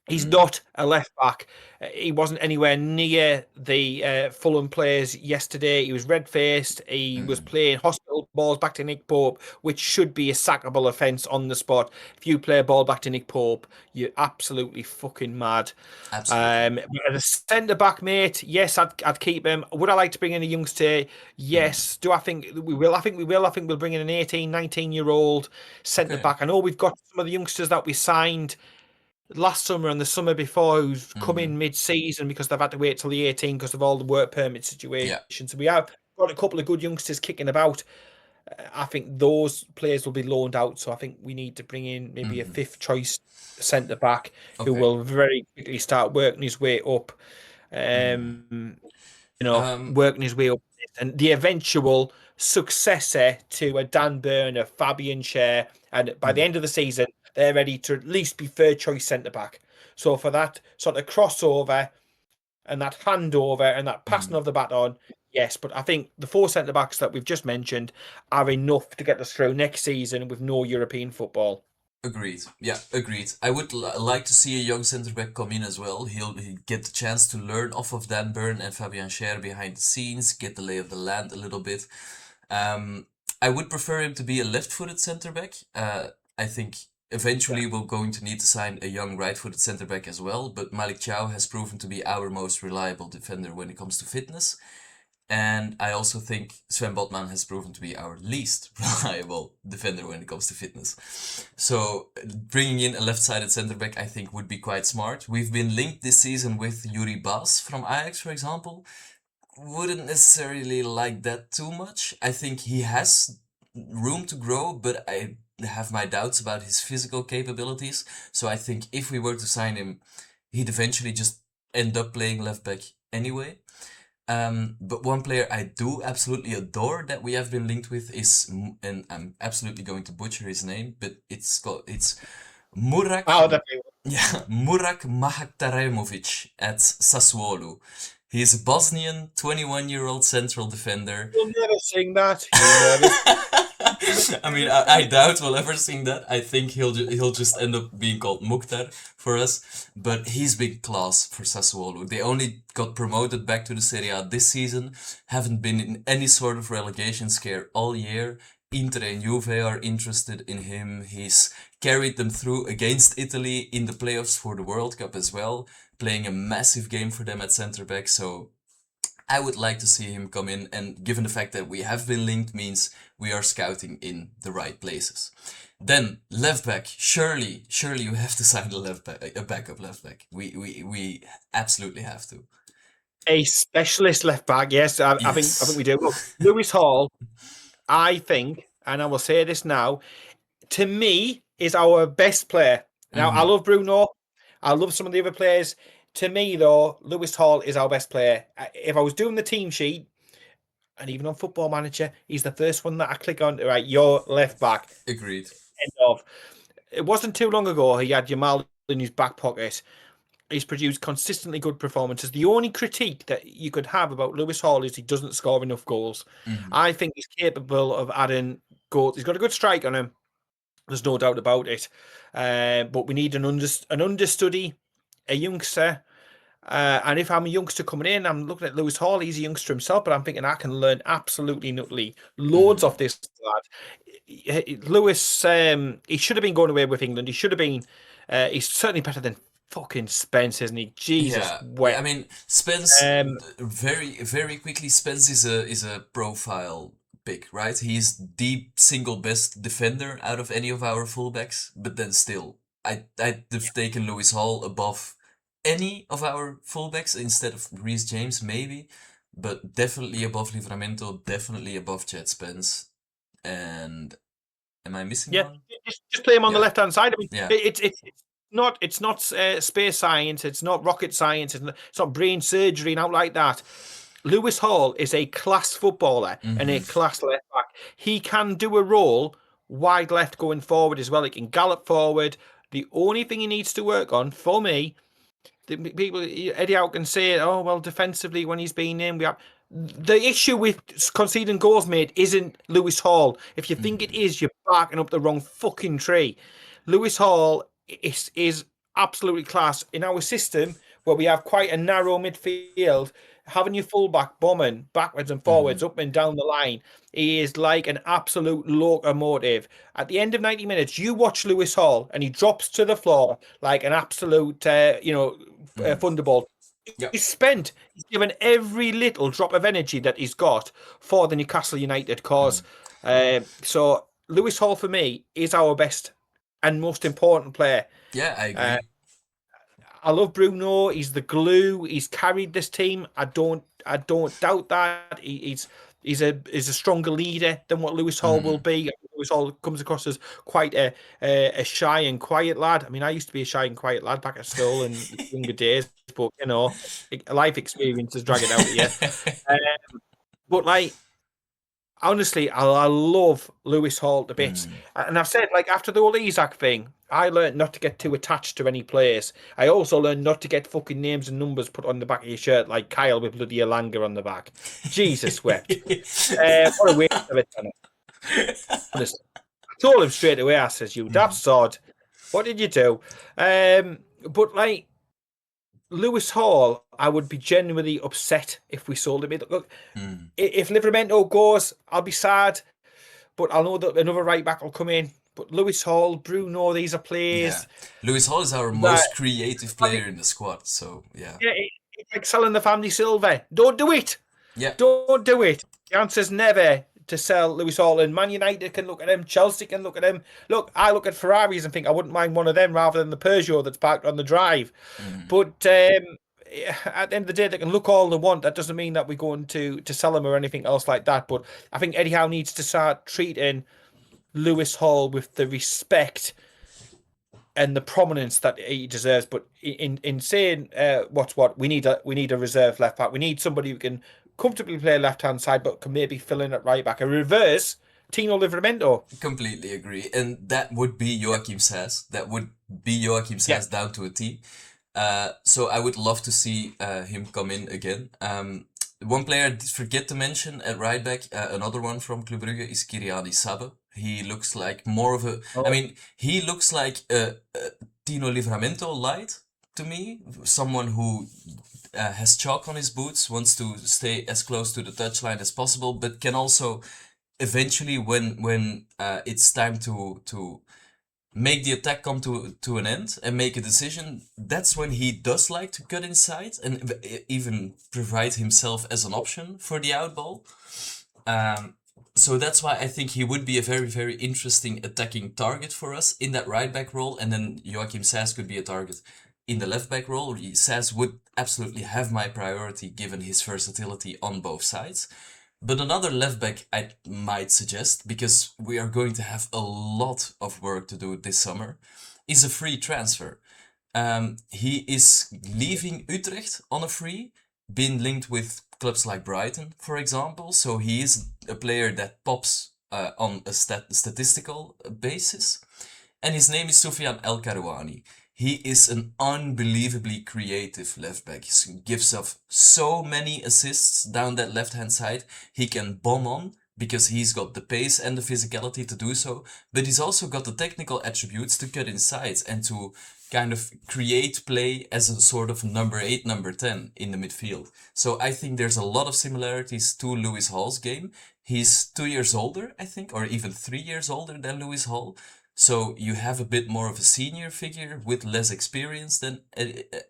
He's Mm. not a left back. He wasn't anywhere near the Fulham players yesterday. He was red faced. He was Mm. playing hospital balls back to Nick Pope, which should be a sackable offence on the spot. If you play a ball back to Nick Pope, you're absolutely fucking mad. Absolutely. As a centre back, mate, yes, I'd keep him. Would I like to bring in a youngster? Mm. Yes. Do I think we will? I think we will. I think we'll bring in an 18, 19-year-old centre Okay. back. I know we've got some of the youngsters that we signed last summer and the summer before who've come Mm. in mid-season because they've had to wait till the 18 because of all the work permit Yeah. situations. So we have got a couple of good youngsters kicking about. I think those players will be loaned out. So I think we need to bring in maybe a Hmm. fifth choice centre back who Okay. will very quickly start working his way up. Mm. Um, Um. working his way up, and the eventual successor to a Dan Burn, a Fabian Schär, and by the Mm. end of the season, they're ready to at least be third choice centre back. So for that sort of crossover and that handover and that passing Mm. of the baton, yes, but I think the four centre backs that we've just mentioned are enough to get us through next season with no European football. Agreed. Yeah, agreed. I would like to see a young centre back come in as well. He'll get the chance to learn off of Dan Burn and Fabian Schär behind the scenes, get the lay of the land a little bit. I would prefer him to be a left-footed centre back. I think Yeah. eventually we're going to need to sign a young right-footed centre back as well. But Malik Chow has proven to be our most reliable defender when it comes to fitness. And I also think Sven Botman has proven to be our least reliable defender when it comes to fitness. So bringing in a left-sided centre back, I think, would be quite smart. We've been linked this season with Yuri Bas from Ajax, for example. Wouldn't necessarily like that too much. I think he has room to grow, but I have my doubts about his physical capabilities. So I think if we were to sign him, he'd eventually just end up playing left back anyway. But one player I do absolutely adore that we have been linked with is, and I'm absolutely going to butcher his name, but it's Murak, Oh, definitely. yeah, Murak Mahaktaremovic at Sassuolo. He's a Bosnian 21-year-old central defender. You'll never sing that. You'll never. I mean, I doubt we'll ever sing that. I think he'll just end up being called Mukhtar for us. But he's big class for Sassuolo. They only got promoted back to the Serie A this season. Haven't been in any sort of relegation scare all year. Inter and Juve are interested in him. He's carried them through against Italy in the playoffs for the World Cup as well, playing a massive game for them at centre back. So I would like to see him come in, and given the fact that we have been linked means we are scouting in the right places. Then left back, surely you have to sign a left back, a backup left back. We absolutely have to. A specialist left back, yes, I think we Yes. do. Look, Lewis Hall, I think, and I will say this now, to me, is our best player. Now, I Mm-hmm. love Bruno. I love some of the other players. To me, though, Lewis Hall is our best player. If I was doing the team sheet, and even on Football Manager, he's the first one that I click on. Right, your left back. Agreed. End of. It wasn't too long ago he had Jamal in his back pocket. He's produced consistently good performances. The only critique that you could have about Lewis Hall is he doesn't score enough goals. Mm-hmm. I think he's capable of adding goals. He's got a good strike on him. There's no doubt about it. But we need an understudy, a youngster. And if I'm a youngster coming in, I'm looking at Lewis Hall. He's a youngster himself, but I'm thinking I can learn absolutely nutty loads Mm-hmm. off this lad. Lewis, he should have been going away with England. He should have been. He's certainly better than fucking Spence, isn't he? Jesus, Yeah. I wet. mean, Spence, Um, very quickly. Spence is a profile pick, right? He's the single best defender out of any of our fullbacks. But then still, I'd have taken Lewis Hall above any of our fullbacks instead of Reece James, maybe, but definitely above Livramento, definitely above Chad Spence. And am I missing yeah, one? just play him on the Yeah, left hand side. I mean, yeah. it's not space science. It's not rocket science. It's not brain surgery and out like that. Lewis Hall is a class footballer and a Mm-hmm. class left back. He can do a role wide left going forward as well. He can gallop forward. The only thing he needs to work on, for me, the people Eddie Howe can say, "Oh well, defensively when he's been in, we have." The issue with conceding goals, mate, isn't Lewis Hall. If you think it Mm-hmm. is, you're barking up the wrong fucking tree. Lewis Hall is absolutely class in our system where we have quite a narrow midfield. Having your fullback bombing backwards and Mm-hmm. forwards, up and down the line, he is like an absolute locomotive. At the end of 90 minutes, you watch Lewis Hall and he drops to the floor like an absolute, Mm-hmm. thunderbolt. Yeah. He's given every little drop of energy that he's got for the Newcastle United cause. Mm. So Lewis Hall for me is our best and most important player. Yeah, I Uh, agree. I love Bruno. He's the glue. He's carried this team. I don't doubt that. He's a stronger leader than what Lewis Hall will Mm-hmm. be. Lewis Hall comes across as quite a shy and quiet lad. I mean, I used to be a shy and quiet lad back at school in younger days, but life experiences drag it out of you. Uh, but like honestly, I love Lewis Hall to bits. Mm. And I've said, like, after the whole Isaac thing, I learned not to get too attached to any players. I also learned not to get fucking names and numbers put on the back of your shirt, like Kyle with bloody Alanga on the back. Jesus wept. What a waste of it, honestly. I told him straight away, I says, you daft Mm. sod. What did you do? But, like, Lewis Hall, I would be genuinely upset if we sold him. Look, Mm. if Livramento goes, I'll be sad. But I know that another right back will come in. But Lewis Hall, Bruno, these are Yeah. players Lewis Hall is our that most creative player in the squad, so yeah. yeah, it's like selling the family silver. Don't do it. Yeah. Don't do it. The answer's never to sell Lewis Hall. And Man United can look at him. Chelsea can look at him. Look, I look at Ferraris and think I wouldn't mind one of them rather than the Peugeot that's parked on the drive. Mm. But at the end of the day, they can look all they want. That doesn't mean that we're going to sell him or anything else like that. But I think Eddie Howe needs to start treating Lewis Hall with the respect and the prominence that he deserves. But in saying what's what, we need a reserve left back. We need somebody who can comfortably play left hand side, but can maybe fill in at right back. A reverse Tino Livramento. Completely agree. And that would be Joachim Sass. That would be Joachim Yeah. Sass down to a T. So I would love to see him come in again. One player I did forget to mention at right back, another one from Club Brugge, is Kyriani Sabbe. He looks like more of a. I Oh, mean, he looks like a Tino Livramento light to me. Someone who has chalk on his boots, wants to stay as close to the touchline as possible, but can also eventually, when it's time to make the attack come to an end and make a decision, that's when he does like to cut inside and even provide himself as an option for the outball. So that's why I think he would be a very, very interesting attacking target for us in that right back role, and then Joachim Sass could be a target in the left back role. Sass would absolutely have my priority given his versatility on both sides. But another left back I might suggest, because we are going to have a lot of work to do this summer, is a free transfer. He is leaving Utrecht on a free, been linked with clubs like Brighton, for example. So he is a player that pops on a statistical basis. And his name is Soufiane El Karouani. He is an unbelievably creative left back. He gives off so many assists down that left hand side. He can bomb on because he's got the pace and the physicality to do so, but he's also got the technical attributes to cut inside and to kind of create play as a sort of number 8, number 10 in the midfield. So I think there's a lot of similarities to Lewis Hall's game. He's 2 years older, I think, or even 3 years older than Lewis Hall. So you have a bit more of a senior figure with less experience than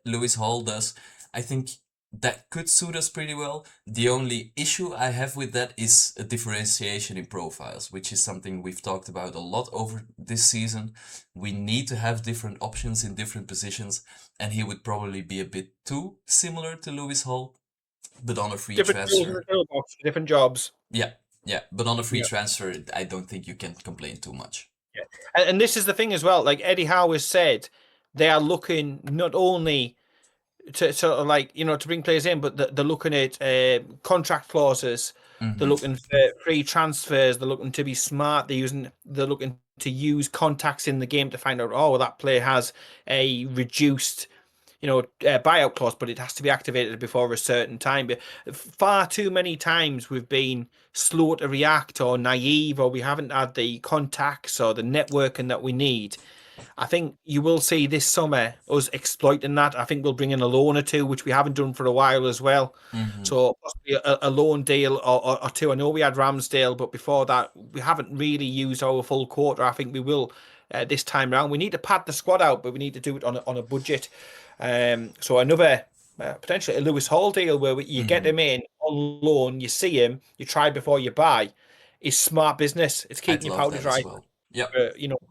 Lewis Hall does. I think that could suit us pretty well. The only issue I have with that is a differentiation in profiles, which is something we've talked about a lot over this season. We need to have different options in different positions, and he would probably be a bit too similar to Lewis Hall, but on a free different tools in the transfer. toolbox, different jobs. Yeah, yeah, but on a free Yeah. transfer, I don't think you can complain too much. Yeah. And this is the thing as well. Like Eddie Howe has said, they are looking not only to sort of like, to bring players in, but they're looking at contract clauses. They're Mm-hmm. looking for free transfers. They're looking to be smart. They're looking to use contacts in the game to find out, oh, well, that player has a reduced, buyout clause, but it has to be activated before a certain time. But far too many times we've been slow to react or naive, or we haven't had the contacts or the networking that we need. I think you will see this summer us exploiting that. I think we'll bring in a loan or two, which we haven't done for a while as well. Mm-hmm. So possibly a loan deal or two. I know we had Ramsdale, but before that, we haven't really used our full quarter. I think we will this time round. We need to pad the squad out, but we need to do it on a budget. So another potentially a Lewis Hall deal where you get Mm-hmm. him in on loan, you see him, you try before you buy. Is smart business. It's I'd keeping your love powder that as dry well. Yep.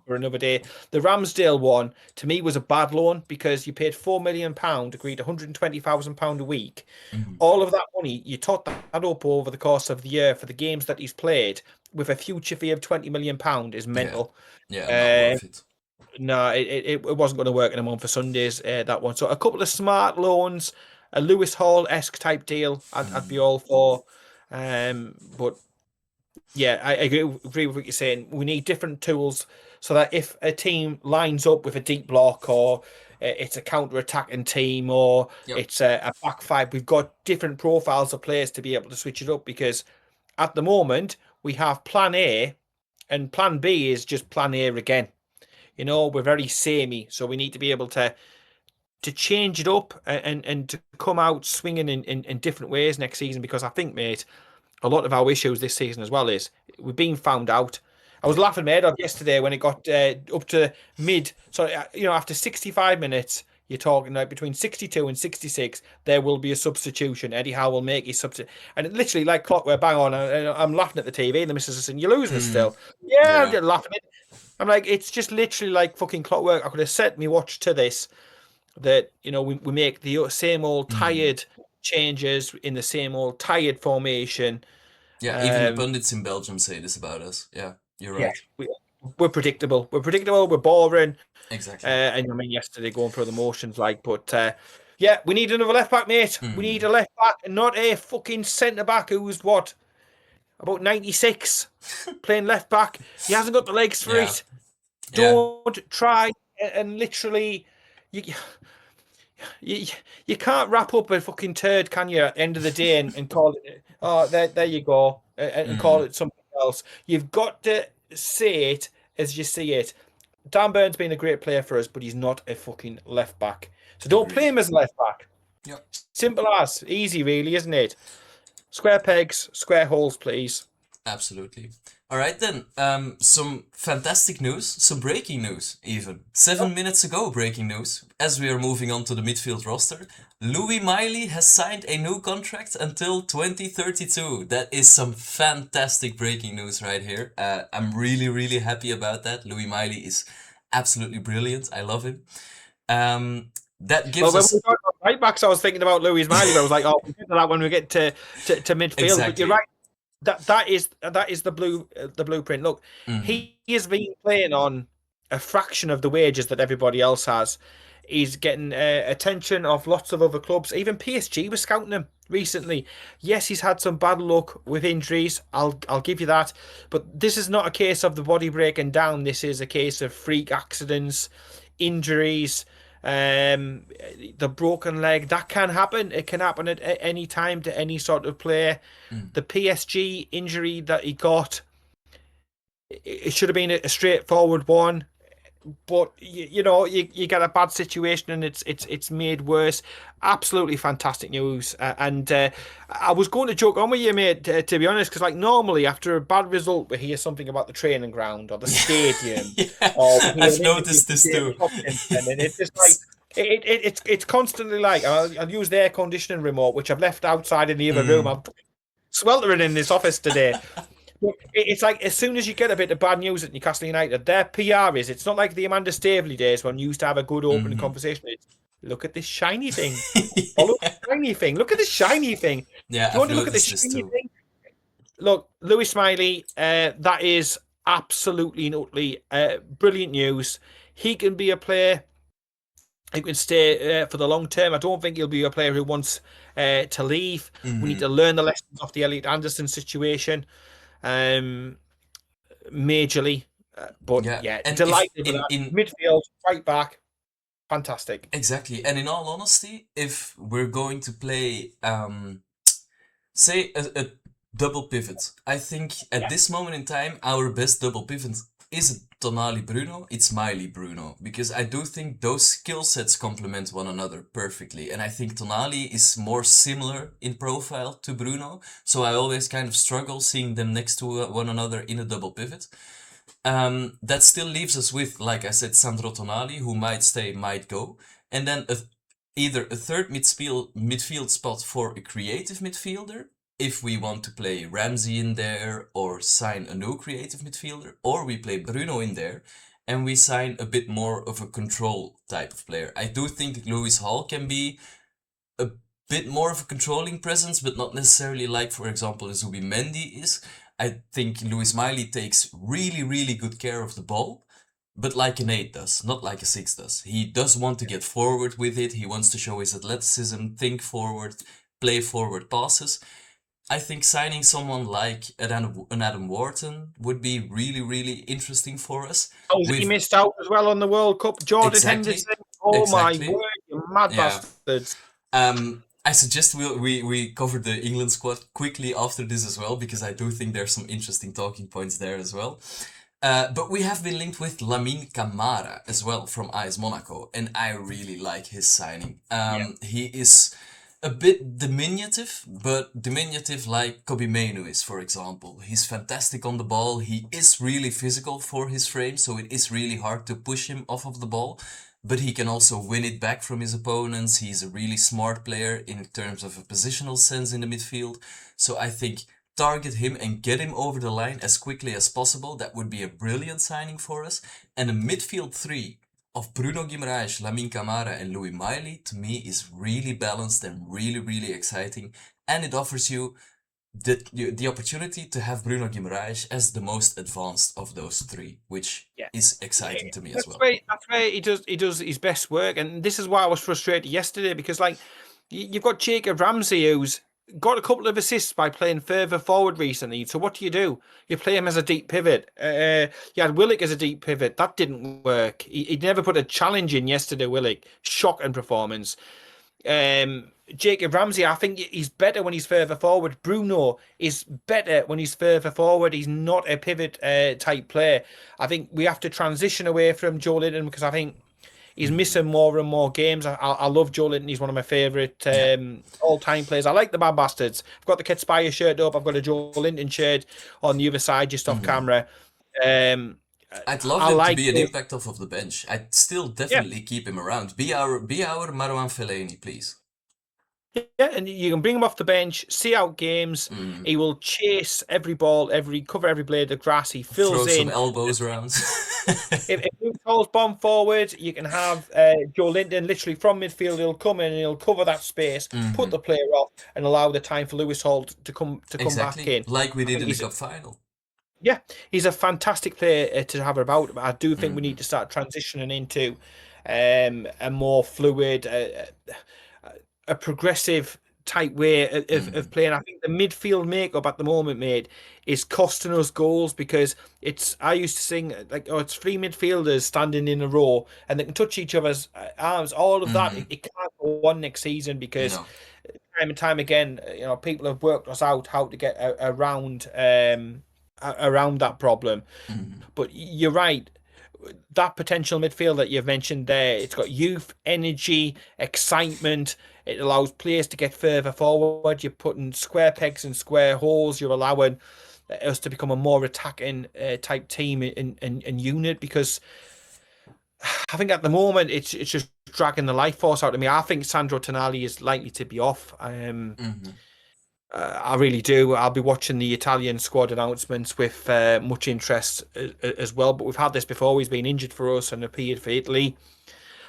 for another day. The Ramsdale one to me was a bad loan because you paid £4 million, agreed £120,000 a week. Mm-hmm. All of that money you tot that up over the course of the year for the games that he's played with a future fee of £20 million is Yeah. mental. Yeah, not Uh, worth it. no, it wasn't going to work in a month for Sundays. That one. So a couple of smart loans, a Lewis Hall esque type deal. I'd be Mm. all for. But yeah, I agree with what you're saying. We need different tools so that if a team lines up with a deep block or it's a counter-attacking team or Yep. it's a back five, we've got different profiles of players to be able to switch it up because at the moment we have plan A and plan B is just plan A again. We're very samey, so we need to be able to change it up and to come out swinging in different ways next season because I think, mate, a lot of our issues this season as well is we've been found out. I was Yeah. laughing my head off yesterday when it got up to mid. So, after 65 minutes, you're talking like between 62 and 66, there will be a substitution. Eddie Howe will make his substitute. And it literally, like clockwork, bang on. I'm laughing at the TV, and the missus is saying, "You're losing us Mm. still." Yeah, I'm Yeah. just laughing. I'm like, it's just literally like fucking clockwork. I could have set me watch to this that we make the same old Mm. tired changes in the same old tired formation. Yeah, even the Um, pundits in Belgium say this about us. Yeah, you're yeah, right. we're predictable. We're predictable. We're boring. Exactly. And I mean, yesterday going through the motions, but yeah, we need another left back, mate. We need Mm. a left back, and not a fucking centre back who's what about 96 playing left back. He hasn't got the legs for Yeah. it. Yeah. Don't try and literally. You, you you can't wrap up a fucking turd, can you? At the end of the day, and call it, oh, there you go, and call Mm. it something else. You've got to say it as you see it. Dan Burn's been a great player for us, but he's not a fucking left back. So don't play Agreed. him as a left back. Yep. Simple as, easy, really, isn't it? Square pegs, square holes, please. Absolutely. All right then. Some fantastic news, some breaking news even. 7 minutes ago, breaking news. As we are moving on to the midfield roster, Louis Miley has signed a new contract until 2032. That is some fantastic breaking news right here. I'm really, really happy about that. Louis Miley is absolutely brilliant. I love him. That Well, gives when we us got right backs, I was thinking about Louis Miley, but I was like, oh, we'll get to that when we get to midfield. But you're exactly. right. That is the blueprint. Look, Hmm. he has been playing on a fraction of the wages that everybody else has. He's getting attention of lots of other clubs. Even PSG was scouting him recently. Yes, he's had some bad luck with injuries. I'll give you that. But this is not a case of the body breaking down. This is a case of freak accidents, injuries, the broken leg. That can happen. It can happen at any time to any sort of player. Mm. The PSG injury that he got, it should have been a straightforward one, but you get a bad situation and it's made worse. Absolutely fantastic news, and I was going to joke on with you, mate, to be honest, because like normally after a bad result we hear something about the training ground or the stadium, Yeah, or we hear I've an interview noticed from this David too. Hopkinson, and it's just like it's constantly like I'll use the air conditioning remote, which I've left outside in the other room. Mm. I'm sweltering in this office today. It's like as soon as you get a bit of bad news at Newcastle United, their PR is it's not like the Amanda Staveley days when you used to have a good opening Hmm. conversation. It's look at this shiny thing. Follow the shiny thing. Look at this shiny thing. Do Yeah, you I've want to look at this noticed this shiny too. thing? Look, Louis Smiley, that is absolutely and utterly brilliant news. He can be a player He can stay for the long term. I don't think he'll be a player who wants to leave. We need Hmm. to learn the lessons of the Elliot Anderson situation, um, majorly. But Yeah, yeah, and if delighted with that. in Midfield, right back, fantastic. exactly, and in all honesty, if we're going to play say a double pivot. I think at Yeah, this moment in time, our best double pivot isn't Tonali Bruno, it's Miley Bruno. Because I do think those skill sets complement one another perfectly. And I think Tonali is more similar in profile to Bruno. So I always kind of struggle seeing them next to one another in a double pivot. That still leaves us with, like I said, Sandro Tonali, who might stay, might go. And then either a third midfield spot for a creative midfielder, if we want to play Ramsey in there or sign a new creative midfielder, or we play Bruno in there and we sign a bit more of a control type of player. I do think Lewis Hall can be a bit more of a controlling presence, but not necessarily like, for example, Zubimendi is. I think Lewis Miley takes really, really good care of the ball, but like an 8 does, not like a 6 does. He does want to get forward with it, he wants to show his athleticism, think forward, play forward passes. I think signing someone like an Adam Wharton would be really, really interesting for us. oh, he With missed out as well on the World Cup. Jordan exactly, Henderson. Oh my exactly, word, you mad yeah. bastards! I suggest we cover the England squad quickly after this as well, because I do think there's some interesting talking points there as well. But we have been linked with Lamine Camara as well from AS Monaco, and I really like his signing. Yeah, He is a bit diminutive, but diminutive like Kobe Mainu is, for example. He's fantastic on the ball. He is really physical for his frame, so it is really hard to push him off of the ball. But he can also win it back from his opponents. He's a really smart player in terms of a positional sense in the midfield. So I think target him and get him over the line as quickly as possible. That would be a brilliant signing for us. And a midfield three of Bruno Guimaraes, Lamine Camara, and Louis Miley to me is really balanced and really, really exciting. And it offers you the opportunity to have Bruno Guimaraes as the most advanced of those three, which yeah. is exciting to me as That's well. where he does his best work, and this is why I was frustrated yesterday because like you've got Jacob Ramsey who's got a couple of assists by playing further forward recently. So what do? You play him as a deep pivot. You had Willock as a deep pivot. That didn't work. He never put a challenge in yesterday. Willock, shocking performance. Jacob Ramsey, I think he's better when he's further forward. Bruno is better when he's further forward. He's not a pivot type player. I think we have to transition away from Joe Linton because I think he's Mhm. missing more and more games. I love Joe Linton. He's one of my favourite Yeah. all-time players. I like the Bad Bastards. I've got the Ketspire shirt up. I've got a Joe Linton shirt on the other side, just off Mhm. camera. Um, I'd love I him to like be an those. impact off of the bench. I'd still Yeah, definitely keep him around. Be our Marwan Fellaini, please. yeah, and you can bring him off the bench, see out games. Mm. He will chase every ball, cover every blade of grass. He Throw fills some in. elbows around. If Luke Hall's bomb forward, you can have Joe Linton literally from midfield. He'll come in and he'll cover that space, put Hmm. the player off, and allow the time for Lewis Hall to come back Exactly, in. like we I did think in the cup final. yeah, he's a fantastic player to have about. But I do think we need Hmm. to start transitioning into a more fluid, a progressive type way of Hmm. playing. I think the midfield makeup at the moment, mate, is costing us goals because it's. I used to sing like, oh, it's three midfielders standing in a row and they can touch each other's arms. All of that, Hmm. it can't go on next season because No. time and time again, people have worked us out how to get around that problem. Hmm. But you're right. That potential midfield that you've mentioned there, it's got youth, energy, excitement. It allows players to get further forward. You're putting square pegs in square holes. You're allowing us to become a more attacking type team and unit because I think at the moment it's just dragging the life force out of me. I think Sandro Tonali is likely to be off. Hmm. I really do. I'll be watching the Italian squad announcements with much interest as well. But we've had this before. He's been injured for us and appeared for Italy.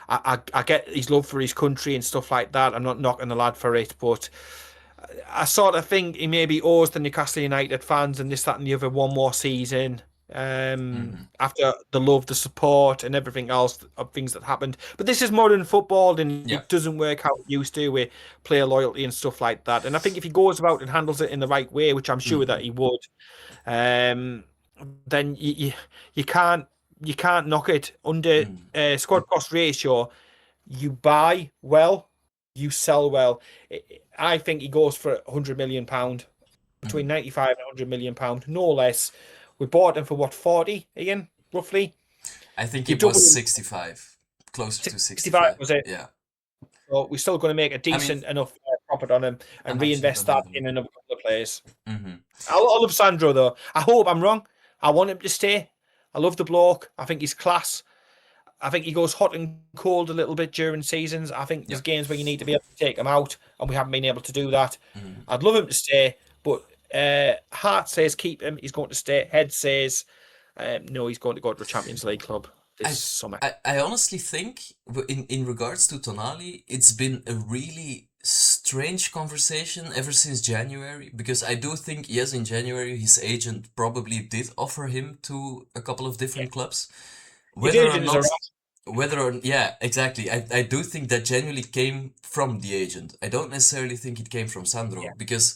I get his love for his country and stuff like that. I'm not knocking the lad for it, but I sort of think he maybe owes the Newcastle United fans and this, that, and the other one more season. after the love, the support, and everything else of things that happened. But this is modern football, and Yeah. it doesn't work how it used to with player loyalty and stuff like that. And I think if he goes about and handles it in the right way, which I'm sure that he would, um, then you can't you can't knock it under squad cost ratio. You buy well, you sell well. I think he goes for £100 million, between 95 and £100 million, no less. We bought him for what, 40, Ian, roughly? I think You it double was him, 65, closer to 65 65. was it? Yeah. So we're still going to make a I mean, decent enough profit on him and I'm actually reinvest gonna that have a in look. another couple of players. Hmm. I love Sandro though. I hope I'm wrong. I want him to stay. I love the bloke. I think he's class. I think he goes hot and cold a little bit during seasons. I think Yeah. there's games where you need to be able to take him out, and we haven't been able to do that. I'd love him to stay, but heart says keep him. He's going to stay. Head says no, he's going to go to a Champions League club this I, summer. I honestly think, in regards to Tonali, it's been a really strange conversation ever since January, because I do think, yes, in January his agent probably did offer him to a couple of Yeah. different clubs. His Whether or agent is a not, rat. yeah, exactly. I do think that genuinely came from the agent. I don't necessarily think it came from Sandro, Yeah. because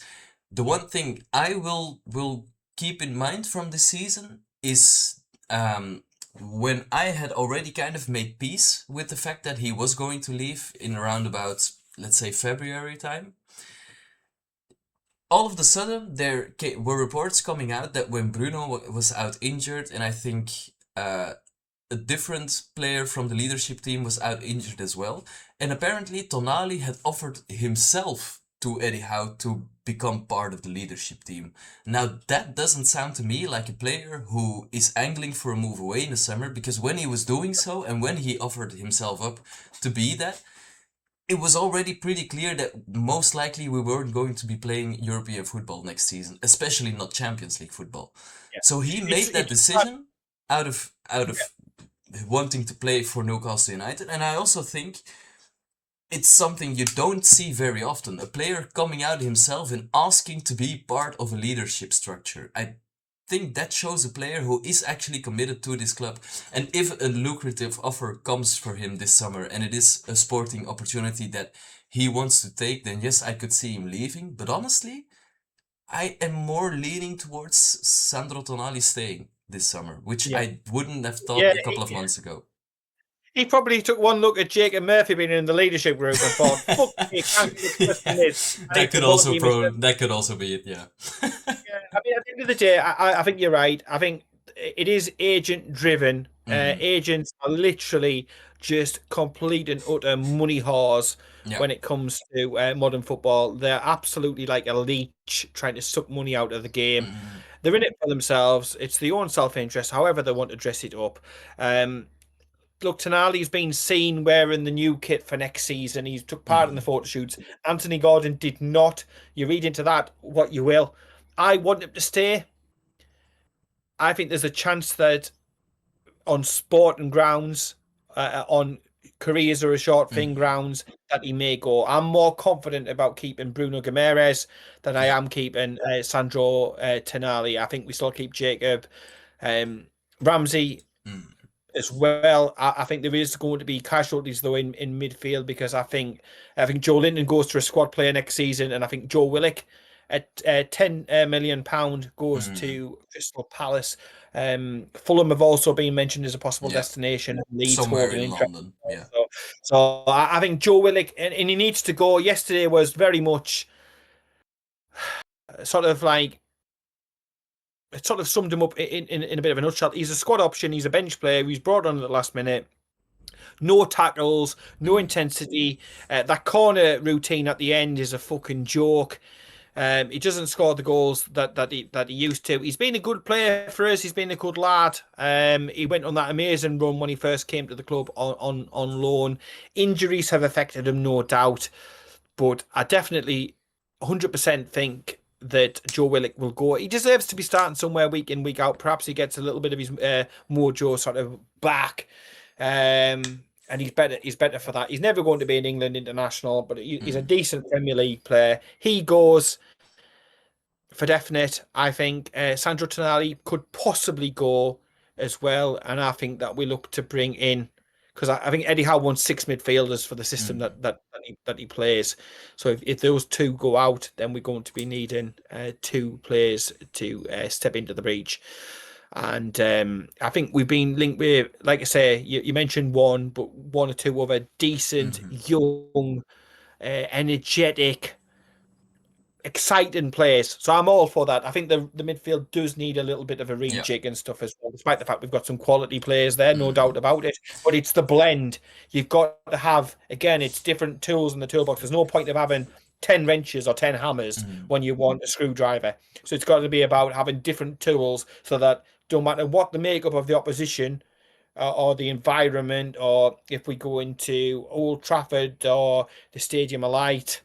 the one thing I will keep in mind from this season is, when I had already kind of made peace with the fact that he was going to leave in around about, let's say, February time. All of a sudden, there were reports coming out that when Bruno was out injured, and I think a different player from the leadership team was out injured as well. And apparently Tonali had offered himself to Eddie Howe to become part of the leadership team. Now that doesn't sound to me like a player who is angling for a move away in the summer, because when he was doing so and when he offered himself up to be that, it was already pretty clear that most likely we weren't going to be playing European football next season, especially not Champions League football. Yeah. So he It's made that it's decision out of wanting to play for Newcastle United. And I also think it's something you don't see very often. A player coming out himself and asking to be part of a leadership structure. I think that shows a player who is actually committed to this club. And if a lucrative offer comes for him this summer and it is a sporting opportunity that he wants to take, then yes, I could see him leaving. But honestly, I am more leaning towards Sandro Tonali staying this summer, which yeah. I wouldn't have thought Yeah, a couple of months ago. he probably took one look at Jacob Murphy being in the leadership group and thought, "Fuck, me, can't get worse than this. I need to body myself." That could also be it, yeah. Yeah, I mean, at the end of the day, I think you're right. I think it is agent driven. Agents are literally just complete and utter money whores Yeah. when it comes to modern football. They're absolutely like a leech trying to suck money out of the game. They're in it for themselves. It's their own self interest, however they want to dress it up. Look, Tonali's been seen wearing the new kit for next season. He's took part in the photo shoots. Anthony Gordon did not. You read into that what you will. I want him to stay. I think there's a chance that on sporting grounds, on careers or a short thing grounds, that he may go. I'm more confident about keeping Bruno Guimaraes than I Yeah. am keeping Sandro Tonali. I think we still keep Jacob Ramsey as well. I think there is going to be casualties though in midfield, because I think Joe Linton goes to a squad player next season, and I think Joe Willock at £10 million goes to Crystal Palace. Fulham have also been mentioned as a possible Yeah. destination. Leeds Somewhere hold an in interest. London. Yeah. So I think Joe Willock, and he needs to go. Yesterday was very much sort of like, it sort of summed him up in a bit of a nutshell. He's a squad option. He's a bench player. He's brought on at the last minute. No tackles, no intensity. That corner routine at the end is a fucking joke. He doesn't score the goals that he used to. He's been a good player for us. He's been a good lad. He went on that amazing run when he first came to the club on loan. Injuries have affected him, no doubt, but I definitely 100% think that Joe Willock will go. He deserves to be starting somewhere week in, week out. Perhaps he gets a little bit of his mojo sort of back. And he's better. He's better for that. He's never going to be an England international, but he's a decent Premier League player. He goes. for definite. I think Sandro Tonali could possibly go as well, and I think that we look to bring in, because I think Eddie Howe wants 6 midfielders for the system Mm, that he plays. So if those two go out, then we're going to be needing 2 players to step into the breach. And I think we've been linked with, like I say, you mentioned one, but one or two other decent, mm-hmm. young, energetic, exciting players. So I'm all for that. I think the midfield does need a little bit of a Yeah. rejig and stuff as well, despite the fact we've got some quality players there, no Mm, doubt about it. But it's the blend. You've got to have, again, it's different tools in the toolbox. There's no point of having 10 wrenches or 10 hammers mm, when you want a screwdriver. So it's got to be about having different tools so that don't matter what the makeup of the opposition or the environment, or if we go into Old Trafford or the Stadium of Light,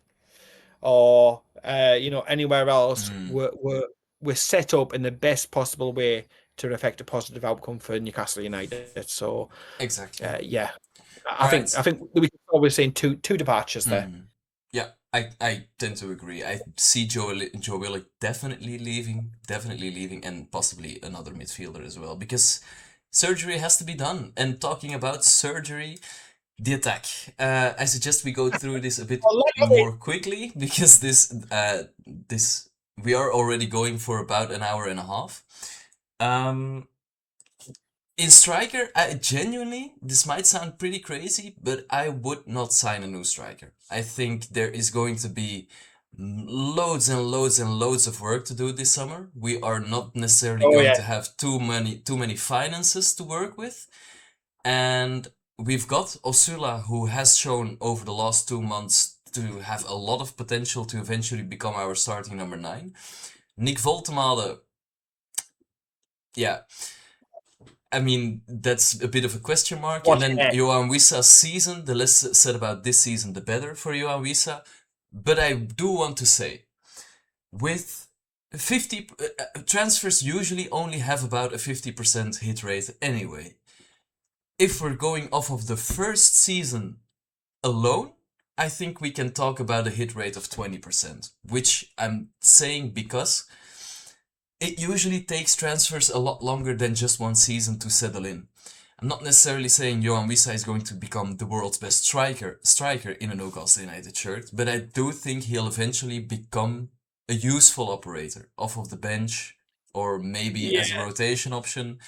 or anywhere else, mm. we're set up in the best possible way to affect a positive outcome for Newcastle United. So Exactly. yeah, I All think right. I think we can probably see two departures there. Mm. Yeah, I tend to agree. I see Joe Willock definitely leaving, and possibly another midfielder as well, because surgery has to be done. And talking about surgery, the attack. I suggest we go through this a bit more quickly because this we are already going for about an hour and a half. Um, in striker, I genuinely, this might sound pretty crazy, but I would not sign a new striker. I think there is going to be loads and loads and loads of work to do this summer. We are not necessarily Oh going yeah, to have too many finances to work with. And we've got Osula, who has shown over the last 2 months to have a lot of potential to eventually become our starting number 9. Nick Voltemade, yeah, I mean, that's a bit of a question mark. And what? then Johan Wissa's season, the less said about this season, the better for Johan Wissa. But I do want to say, with 50 transfers usually only have about a 50% hit rate anyway. If we're going off of the first season alone, I think we can talk about a hit rate of 20%, which I'm saying because it usually takes transfers a lot longer than just one season to settle in. I'm not necessarily saying Johan Wissa is going to become the world's best striker in a Newcastle United shirt, but I do think he'll eventually become a useful operator off of the bench, or maybe as a Yeah, rotation option.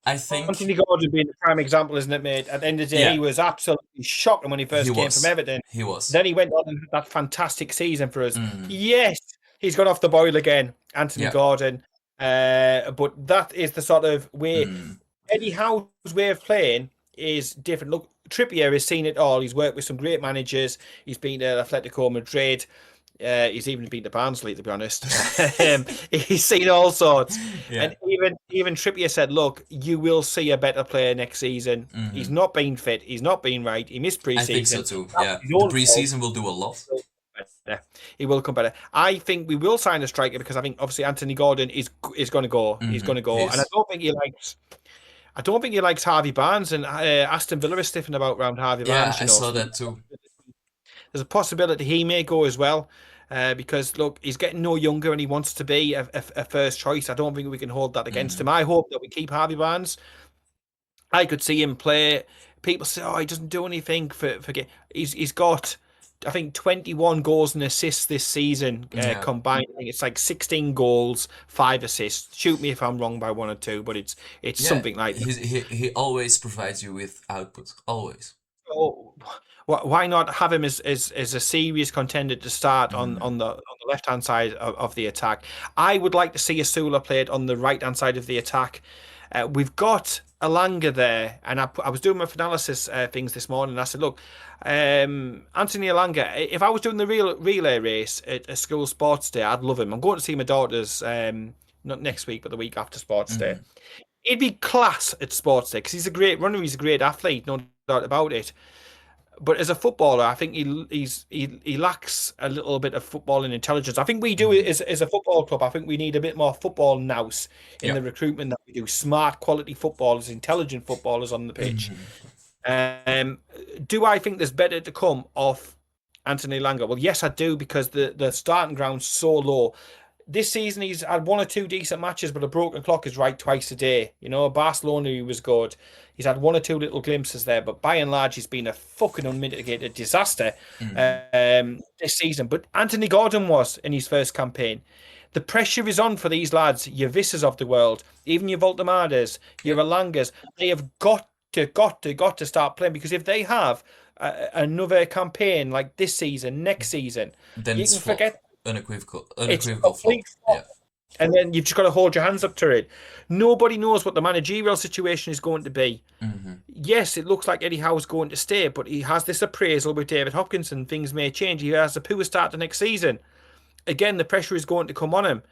I think, Anthony Gordon being the prime example, isn't it, mate? At the end of the day, yeah, he was absolutely shocking when he he first came from was. Everton. He was. Then he went on that fantastic season for us. Mm, Yes, he's got off the boil again, Anthony yeah. Gordon. But that is the sort of way Mm, Eddie Howe's way of playing is different. Look, Trippier has seen it all. He's worked with some great managers. He's been at Atletico Madrid. He's even been to Barnsley, to be honest. He's seen all sorts, yeah. and even Trippier said, "Look, you will see a better player next season. He's Mm, not been fit. He's not been right. He missed I think so pre-season. too. That was Yeah. his The own fault. preseason will do a lot. He will come better. I think we will sign a striker because I think obviously Anthony Gordon is going to go. He's going to He go, and I is. don't think he likes. I don't think he likes Harvey Barnes, and Aston Villa is stiffing about around Harvey Yeah, Barnes. I saw So that too. there's a possibility he may go as well. Because look, he's getting no younger and he wants to be a first choice. I don't think we can hold that against him. Mm, I hope that we keep Harvey Barnes. I could see him play. People say, "Oh, he doesn't do anything for." He's got, I think, 21 goals and assists this season yeah. combined. I think it's like 16 goals, 5 assists. Shoot me if I'm wrong by one or two, but it's Yeah, something like that. he always provides you with output. Always. So, why not have him as a serious contender to start Mm, on the left hand side of the attack? I would like to see Asula played on the right hand side of the attack. We've got Alanga there, and I was doing my analysis things this morning. And I said, look, Anthony Alanga. If I was doing the real relay race at a school sports day, I'd love him. I'm going to see my daughters not next week, but the week after sports day. mm, He'd be class at sports day because he's a great runner. He's a great athlete, no doubt about it. But as a footballer, I think he lacks a little bit of footballing intelligence. I think we do mm. as a football club. I think we need a bit more football nous in Yeah. the recruitment that we do. Smart, quality footballers, intelligent footballers on the pitch. Mm, Um, do I think there's better to come off Anthony Langer? Well, yes, I do because the starting ground's so low. This season he's had one or two decent matches, but a broken clock is right twice a day. You know, Barcelona he was good. He's had one or two little glimpses there, but by and large he's been a fucking unmitigated disaster Mm-hmm. this season. But Anthony Gordon was in his first campaign. The pressure is on for these lads, your Vissas of the world, even your Voltemadas, your Yep. Alangas. They have got to start playing, because if they have another campaign like this season, next season, Then you it's can flop. forget. It's a Unequivocal flop. complete flop. Yeah. And then you've just got to hold your hands up to it. Nobody knows what the managerial situation is going to be. Mm-hmm. Yes, it looks like Eddie Howe's going to stay, but he has this appraisal with David Hopkinson. Things may change. He has a poor start to next season. Again, the pressure is going to come on him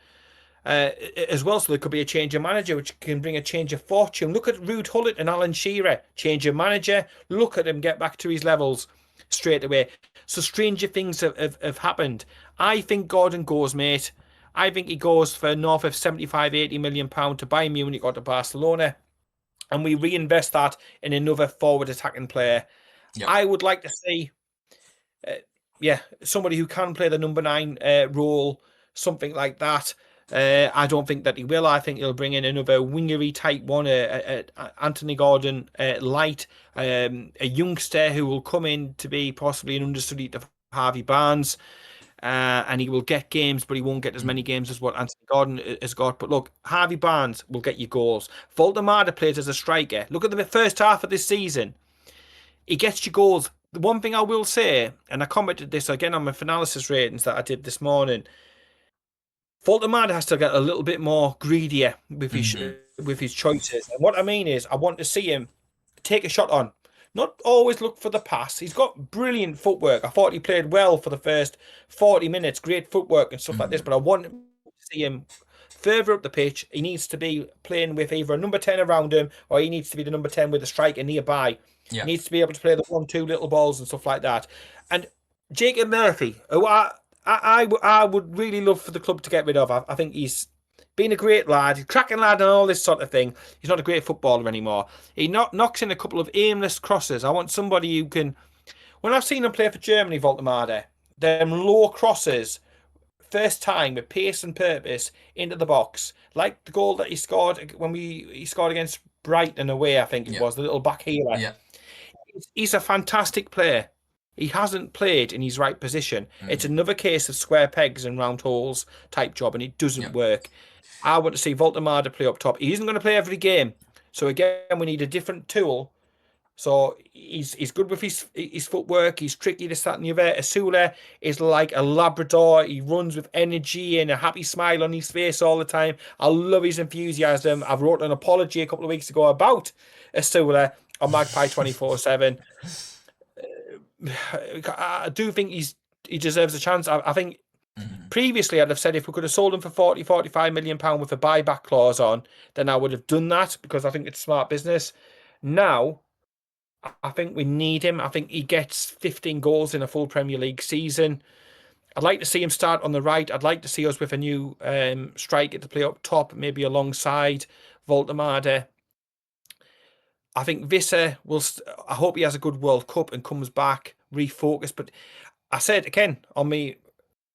as well. So there could be a change of manager, which can bring a change of fortune. Look at Ruud Hullet and Alan Shearer. Change of manager. Look at him get back to his levels straight away. So stranger things have happened. I think Gordon goes, mate. I think he goes for north of 75, 80 million pound to Bayern Munich or to Barcelona, and we reinvest that in another forward attacking player. Yep. I would like to see, uh, somebody who can play the number 9 role, something like that. I don't think that he will. I think he'll bring in another wingery type one, Anthony Gordon light, a youngster who will come in to be possibly an understudy to Harvey Barnes. And he will get games, but he won't get as many Mm-hmm. games as what Anthony Gordon has got. But look, Harvey Barnes will get you goals. Voldemada plays as a striker. Look at the first half of this season. He gets you goals. The one thing I will say, and I commented this again on my analysis ratings that I did this morning, Voldemada has to get a little bit more greedier Mm-hmm. with his choices. And what I mean is, I want to see him take a shot on. Not always look for the pass. He's got brilliant footwork. I thought he played well for the first 40 minutes, great footwork and stuff like this. Mm-hmm. But I want to see him further up the pitch. He needs to be playing with either a number 10 around him, or he needs to be the number 10 with a striker nearby. Yeah. He needs to be able to play the 1-2 little balls and stuff like that. And Jacob Murphy, who I would really love for the club to get rid of. I think he's been a great lad, cracking lad, and all this sort of thing. He's not a great footballer anymore. He knocks in a couple of aimless crosses. I want somebody who can. When I've seen him play for Germany, Voltemade, them low crosses, first time with pace and purpose into the box, like the goal that he scored when he scored against Brighton away. I think it Yeah. was the little back heeler. Yeah. He's a fantastic player. He hasn't played in his right position. It's Mm-hmm. another case of square pegs and round holes type job, and it Yeah. doesn't work. I want to see Voltemade play up top. He isn't going to play every game, so again, we need a different tool. So he's good with his footwork. He's tricky, this, that, and the other. Asula is like a Labrador. He runs with energy and a happy smile on his face all the time. I love his enthusiasm. I've wrote an apology a couple of weeks ago about Asula on Magpie 24/7. I do think he deserves a chance. I think Mm-hmm. previously I'd have said if we could have sold him for 40, 45 million pound with a buyback clause on, then I would have done that, because I think it's smart business. Now I think we need him. I think he gets 15 goals in a full Premier League season. I'd like to see him start on the right. I'd like to see us with a new striker to play up top, maybe alongside Voltemade. I think Visser will. I hope he has a good World Cup and comes back refocused. But I said again on me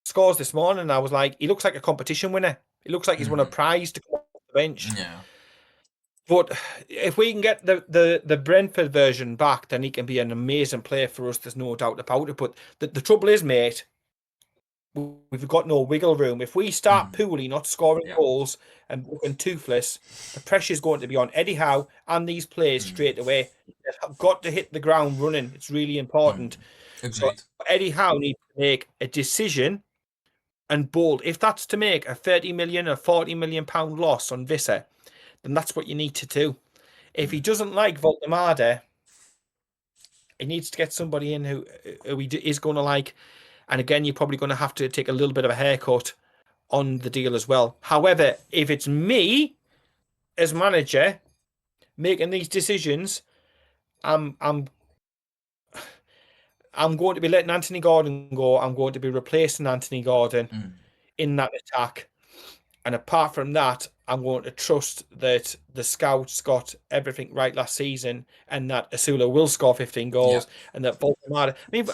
scores this morning, I was like, he looks like a competition winner. He looks like he's won a Mm-hmm. prize to come off the bench. Yeah. But if we can get the Brentford version back, then he can be an amazing player for us. There's no doubt about it. But the trouble is, mate, we've got no wiggle room. If we start Mm-hmm. poorly, not scoring Yeah. goals and looking toothless, the pressure's going to be on Eddie Howe and these players Mm-hmm. straight away. They've got to hit the ground running. It's really important. Mm-hmm. So Agreed. Eddie Howe needs to make a decision, and bold. If that's to make a 30 million or 40 million pound loss on Visser, then that's what you need to do. If he Mm-hmm. doesn't like Voltemade, he needs to get somebody in who he is going to like. And again, you're probably going to have to take a little bit of a haircut on the deal as well. However, if it's me as manager making these decisions, I'm I'm I'm going to be letting Anthony Gordon go. I'm going to be replacing Anthony Gordon Mm-hmm. in that attack. And apart from that, I'm going to trust that the scouts got everything right last season, and that Asula will score 15 Yeah. goals, and that Voldemade. I mean,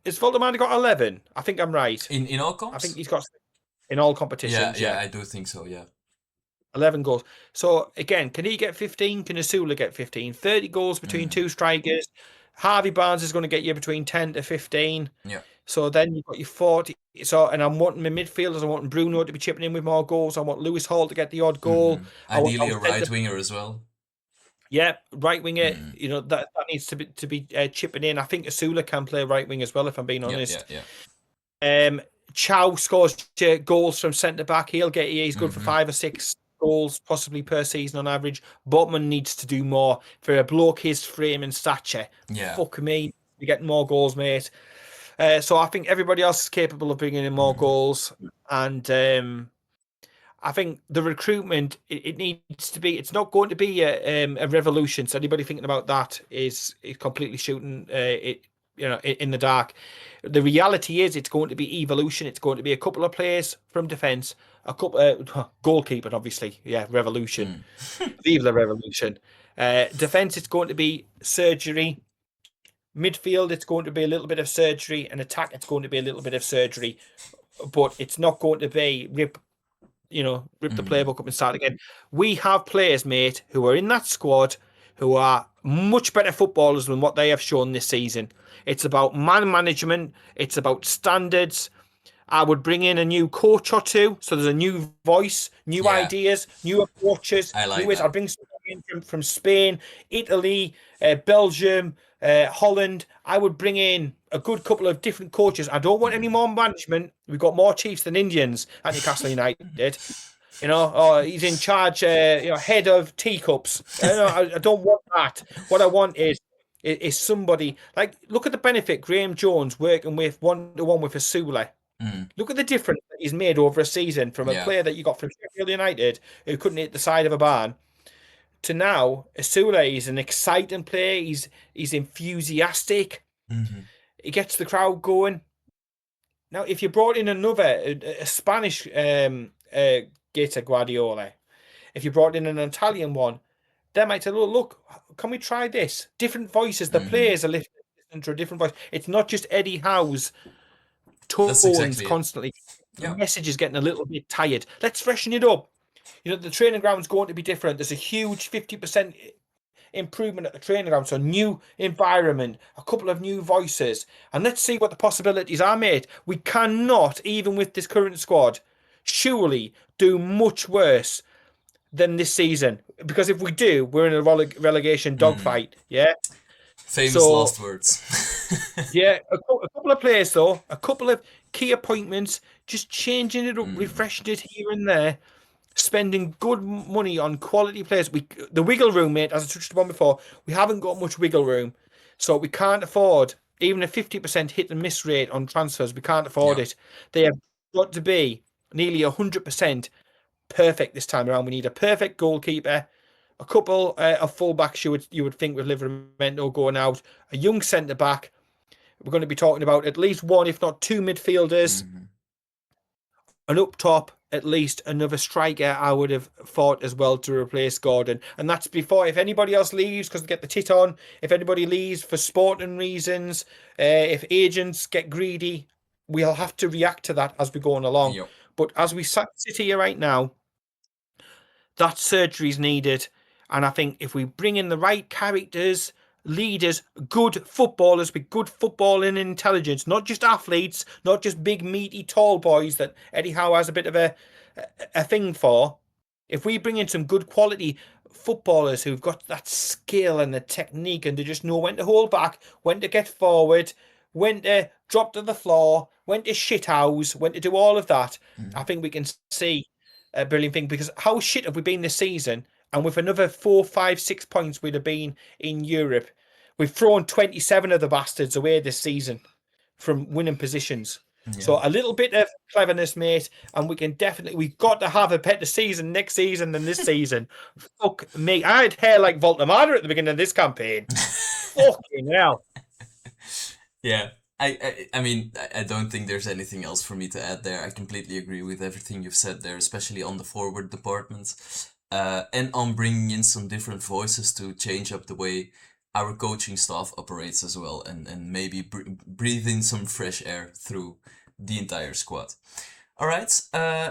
is Voldemade got 11? I think I'm right. In I think outcomes? he's got. in all Yeah, competitions. yeah, Yeah, I do think so. Yeah. 11 goals. So again, can he get 15? Can Asula get 15? 30 goals between Mm, two strikers. Harvey Barnes is going to get you between 10 to 15. yeah. So then you've got your 40. So, and I'm wanting my midfielders. I want Bruno to be chipping in with more goals. I want Lewis Hall to get the odd goal. I want Ideally, our a right centre. winger as well. Yeah, right winger. Mm, That needs to be chipping in. I think Asula can play right wing as well, if I'm being yeah, yeah, honest. yeah. Um, Chow scores goals from centre back. He's good for Mm-hmm. 5 or 6 goals possibly per season on average. Botman needs to do more for a bloke his frame and stature. Yeah. Fuck me, you're getting more goals, mate. So I think everybody else is capable of bringing in more Mm, goals, and I think the recruitment it needs to be. It's not going to be a revolution. So anybody thinking about that is completely shooting it, in the dark. The reality is, it's going to be evolution. It's going to be a couple of players from defence, a couple goalkeeper, obviously. Yeah, revolution. mm, Vive the revolution. Defence, it's going to be surgery. Midfield, it's going to be a little bit of surgery, and attack, it's going to be a little bit of surgery. But it's not going to be rip the mm, playbook up and start again. We have players, mate, who are in that squad who are much better footballers than what they have shown this season. It's about man management, it's about standards. I would bring in a new coach or two, so there's a new voice, new yeah, ideas, new approaches, I new like ways. I'll that. bring somebody in from Spain, Italy, Belgium, Holland. I would bring in a good couple of different coaches. I don't want any Mm. more management. We've got more chiefs than Indians at Newcastle United. Or he's in charge, head of teacups. I don't want that. What I want is somebody like, look at the benefit Graham Jones working with one-to-one with Asula. Mm, Look at the difference that he's made over a season from a yeah. player that you got from Sheffield United who couldn't hit the side of a barn to now Asula. He's an exciting player. He's enthusiastic. Mm-hmm. He gets the crowd going. Now, if you brought in another a Spanish Gator Guardiola, if you brought in an Italian one, they might say, look, can we try this? Different voices. The Mm-hmm. players are listening to a different voice. It's not just Eddie Howe's That's tones exactly it. constantly. The Yeah. message is getting a little bit tired. Let's freshen it up. The training ground's going to be different. There's a huge 50% improvement at the training ground. So new environment, a couple of new voices, and let's see what the possibilities are, mate. We cannot, even with this current squad, surely do much worse than this season. Because if we do, we're in a relegation Mm. dogfight. Yeah. Famous So last words. yeah, a couple of players though, a couple of key appointments, just changing it up, Mm. refreshing it here and there, spending good money on quality players. The wiggle room, mate, as I touched upon before, we haven't got much wiggle room, so we can't afford even a 50% hit and miss rate on transfers. We can't afford Yeah. it. They have got to be nearly 100% perfect this time around. We need a perfect goalkeeper, a couple of fullbacks you would think with Livermento going out, a young centre back. We're going to be talking about at least one, if not two midfielders, Mm-hmm. and up top, at least another striker. I would have thought as well to replace Gordon, and that's before if anybody else leaves because they get the tit on. If anybody leaves for sporting reasons, if agents get greedy, we'll have to react to that as we're going along. Yep. But as we sit here right now, that surgery is needed. And I think if we bring in the right characters, leaders, good footballers with good footballing intelligence, not just athletes, not just big, meaty, tall boys that Eddie Howe has a bit of a thing for. If we bring in some good quality footballers who've got that skill and the technique and they just know when to hold back, when to get forward, when to drop to the floor, when to shithouse, when to do all of that, I Mm. think we can see a brilliant thing. Because how shit have we been this season? And with another 4, 5, 6 points, we'd have been in Europe. We've thrown 27 of the bastards away this season from winning positions. Yeah. So a little bit of cleverness, mate, and we've got to have a better season next season than this season. Fuck me. I had hair like Voltamada at the beginning of this campaign. Fucking hell. Yeah. I mean, I don't think there's anything else for me to add there. I completely agree with everything you've said there, especially on the forward department. And on bringing in some different voices to change up the way our coaching staff operates as well, and maybe breathe in some fresh air through the entire squad. All right,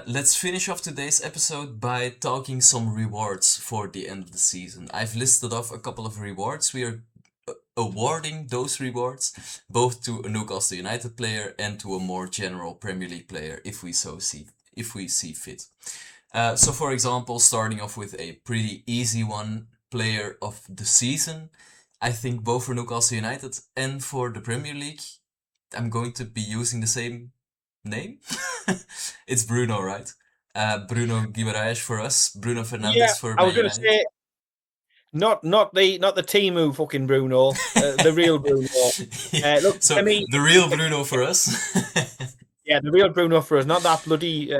let's finish off today's episode by talking some rewards for the end of the season. I've listed off a couple of rewards. We are awarding those rewards both to a Newcastle United player and to a more general Premier League player if we see fit. So for example, starting off with a pretty easy one, player of the season. I think both for Newcastle United and for the Premier League, I'm going to be using the same name. It's Bruno, right? Bruno Guimaraes for us, Bruno Yeah, Fernandes for I Man was going to United. say not the Timu fucking Bruno, the real Bruno. Look, So to me, the real Bruno for us. yeah, the real Bruno for us, not that bloody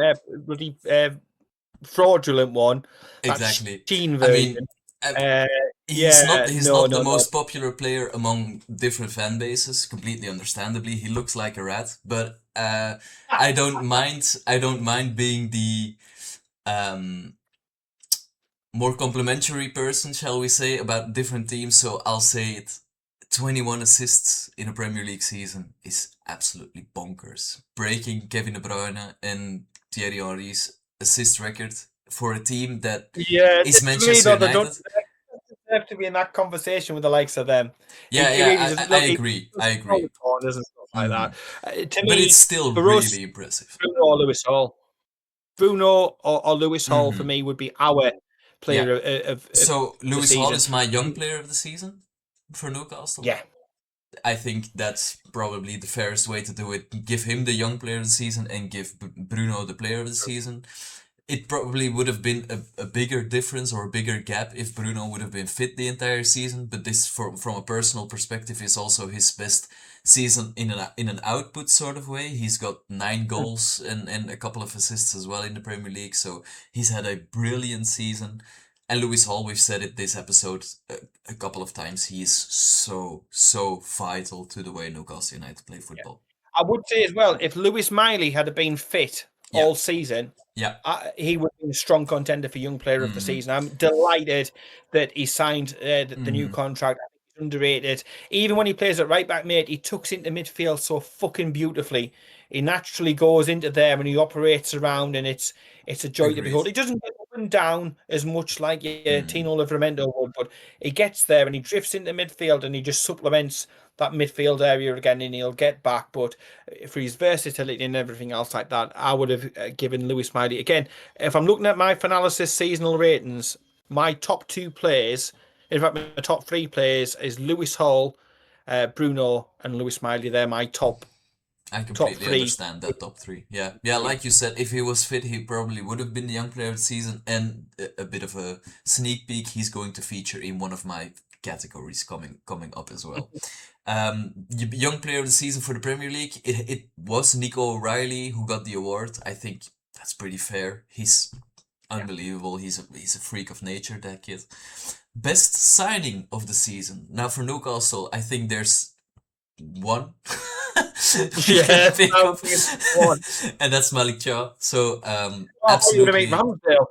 fraudulent one, that Exactly. Sheen I mean, version. uh, Uh, he's not yeah, he's no, not the no, no. most popular player among different fan bases, completely understandably. He looks like a rat, but I don't mind being the um more complimentary person, shall we say, about different teams. So I'll say it. 21 assists in a Premier League season is absolutely bonkers. Breaking Kevin De Bruyne and Thierry Henry's assist record for a team that Yeah, is to me, Manchester though, they don't United. deserve to be in that conversation with the likes of them. Yeah, He really yeah, doesn't I look. He agree. I does throw the agree. corners and stuff like Hmm. that. To But it's me, still for us, really impressive. Bruno or Lewis Hall. Bruno or Lewis Hall for Hmm. me would be our Yeah. player of So the Lewis Hall season. is my young player of the season for Newcastle. Yeah, I think that's probably the fairest way to do it. Give him the young player of the season and give Bruno the player of the season. It probably would have been a bigger difference or a bigger gap if Bruno would have been fit the entire season. But this, from a personal perspective, is also his best season in an output sort of way. He's got 9 goals and a couple of assists as well in the Premier League. So he's had a brilliant season. And Lewis Hall, we've said it this episode a couple of times. He is so vital to the way Newcastle United play yeah. football. I would say as well, if Lewis Miley had been fit Yeah, all season, yeah. he would be a strong contender for Young Player of the Mm-hmm. Season. I'm delighted that he signed the new Mm-hmm. contract. I think he's underrated. Even when he plays at right back, mate, he tucks into midfield so fucking beautifully. He naturally goes into there and he operates around, and it's a joy to Agreed. behold. He doesn't get up and down as much like Mm. Tino Livramento would, but he gets there and he drifts into midfield and he just supplements that midfield area again, and he'll get back. But for his versatility and everything else like that, I would have given Lewis Miley again. If I'm looking at my Finalysis seasonal ratings, my top two players, in fact, my top three players is Lewis Hall, Bruno, and Lewis Miley. They're my I top completely three. understand that top three. Yeah, yeah. Like you said, if he was fit, he probably would have been the young player of the season. And a bit of a sneak peek, he's going to feature in one of my categories coming up as well. Young player of the season for the Premier League. It was Nico O'Reilly who got the award. I think that's pretty fair. He's unbelievable. He's a freak of nature, that kid. Best signing of the season. Now for Newcastle, I think there's one we can Yeah, pick I up, was thinking one. and that's Malik Chow. So Oh, I thought you were going to make absolutely. Ramsdale.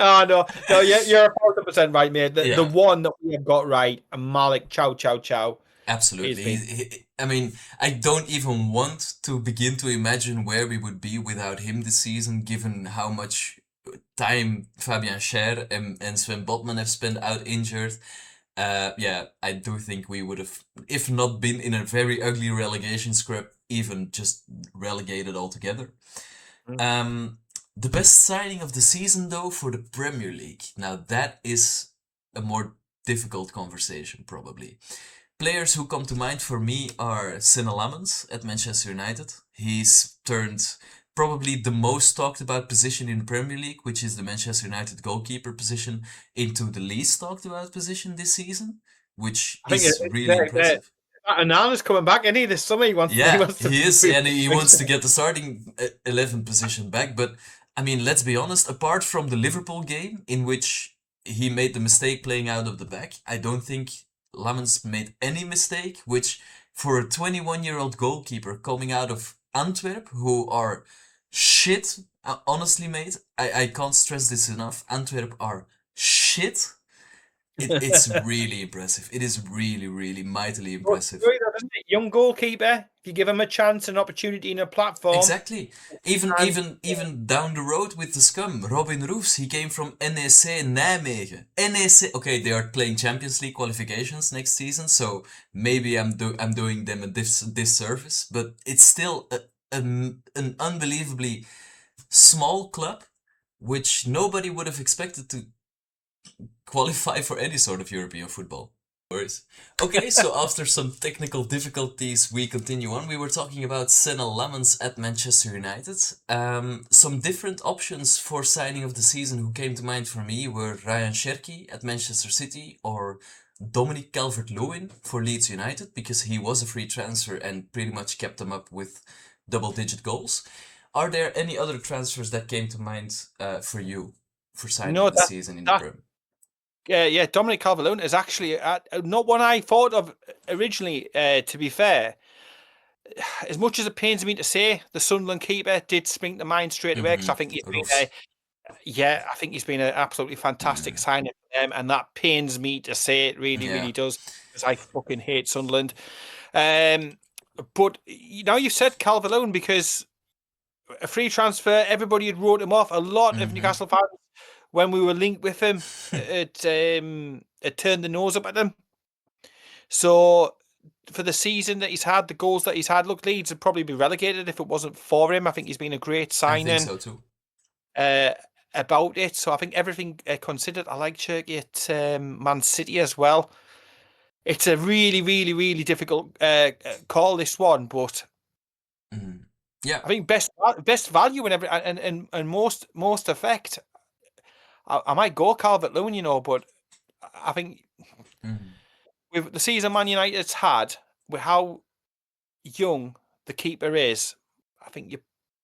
Oh no, no, you're 100% right, mate. The Yeah, one that we have got right, Malik Chow Chow Chow, is absolutely. been. I mean, I don't even want to begin to imagine where we would be without him this season, given how much time Fabian Schär and Sven Botman have spent out injured. Yeah, I do think we would have, if not been in a very ugly relegation scrap, even just relegated altogether. Um, the best signing of the season, though, for the Premier League. Now, that is a more difficult conversation, probably. Players who come to mind for me are Senne Lammens at Manchester United. He's turned probably the most talked about position in the Premier League, which is the Manchester United goalkeeper position, into the least talked about position this season, which I think is really impressive. Anana's coming back, isn't he? This summer, he wants he Yeah, wants to he is, be. and he wants to get the starting 11 position back. But I mean, let's be honest. Apart from the Liverpool game, in which he made the mistake playing out of the back, I don't think Lammens made any mistake. Which, for a 21-year-old goalkeeper coming out of Antwerp, who are shit, honestly, mate, I can't stress this enough. Antwerp are shit. It's really impressive. It is really, really mightily Well, impressive. doesn't it? Young goalkeeper. If you give him a chance, an opportunity, and a platform, Exactly. Even and even even down the road with the scum, Robin Roefs, he came from NEC Nijmegen. NEC, okay, they are playing Champions League qualifications next season, so maybe I'm doing them a disservice, but it's still an unbelievably small club, which nobody would have expected to qualify for any sort of European football. Worries. Okay, so after some technical difficulties, we continue on. We were talking about Senna Lemons at Manchester United. Some different options for signing of the season who came to mind for me were Ryan Cherki at Manchester City or Dominic Calvert-Lewin for Leeds United because he was a free transfer and pretty much kept them up with double-digit goals. Are there any other transfers that came to mind for you for signing no, of the season in the that Prem? yeah, Dominic Calvert-Lewin is actually not one I thought of originally. To be fair, as much as it pains me to say, the Sunderland keeper did spring to mind straight away because I think he's been Roofs. I think he's been an absolutely fantastic signing for them, and that pains me to say it. Really, Yeah. really does, because I fucking hate Sunderland. But now you've said Calvert-Lewin because a free transfer, everybody had wrote him off. A lot of Newcastle fans, when we were linked with him, it turned the nose up at him. So for the season that he's had, the goals that he's had, look, Leeds would probably be relegated if it wasn't for him. I think he's been a great I think signing so too. about it. So I think everything considered, I like Cherky at Man City as well. It's a really, really, really difficult call, this one, but Yeah. I think best value and and most effect. I might go Calvert-Lewin, but I think with the season Man United's had, with how young the keeper is, I think you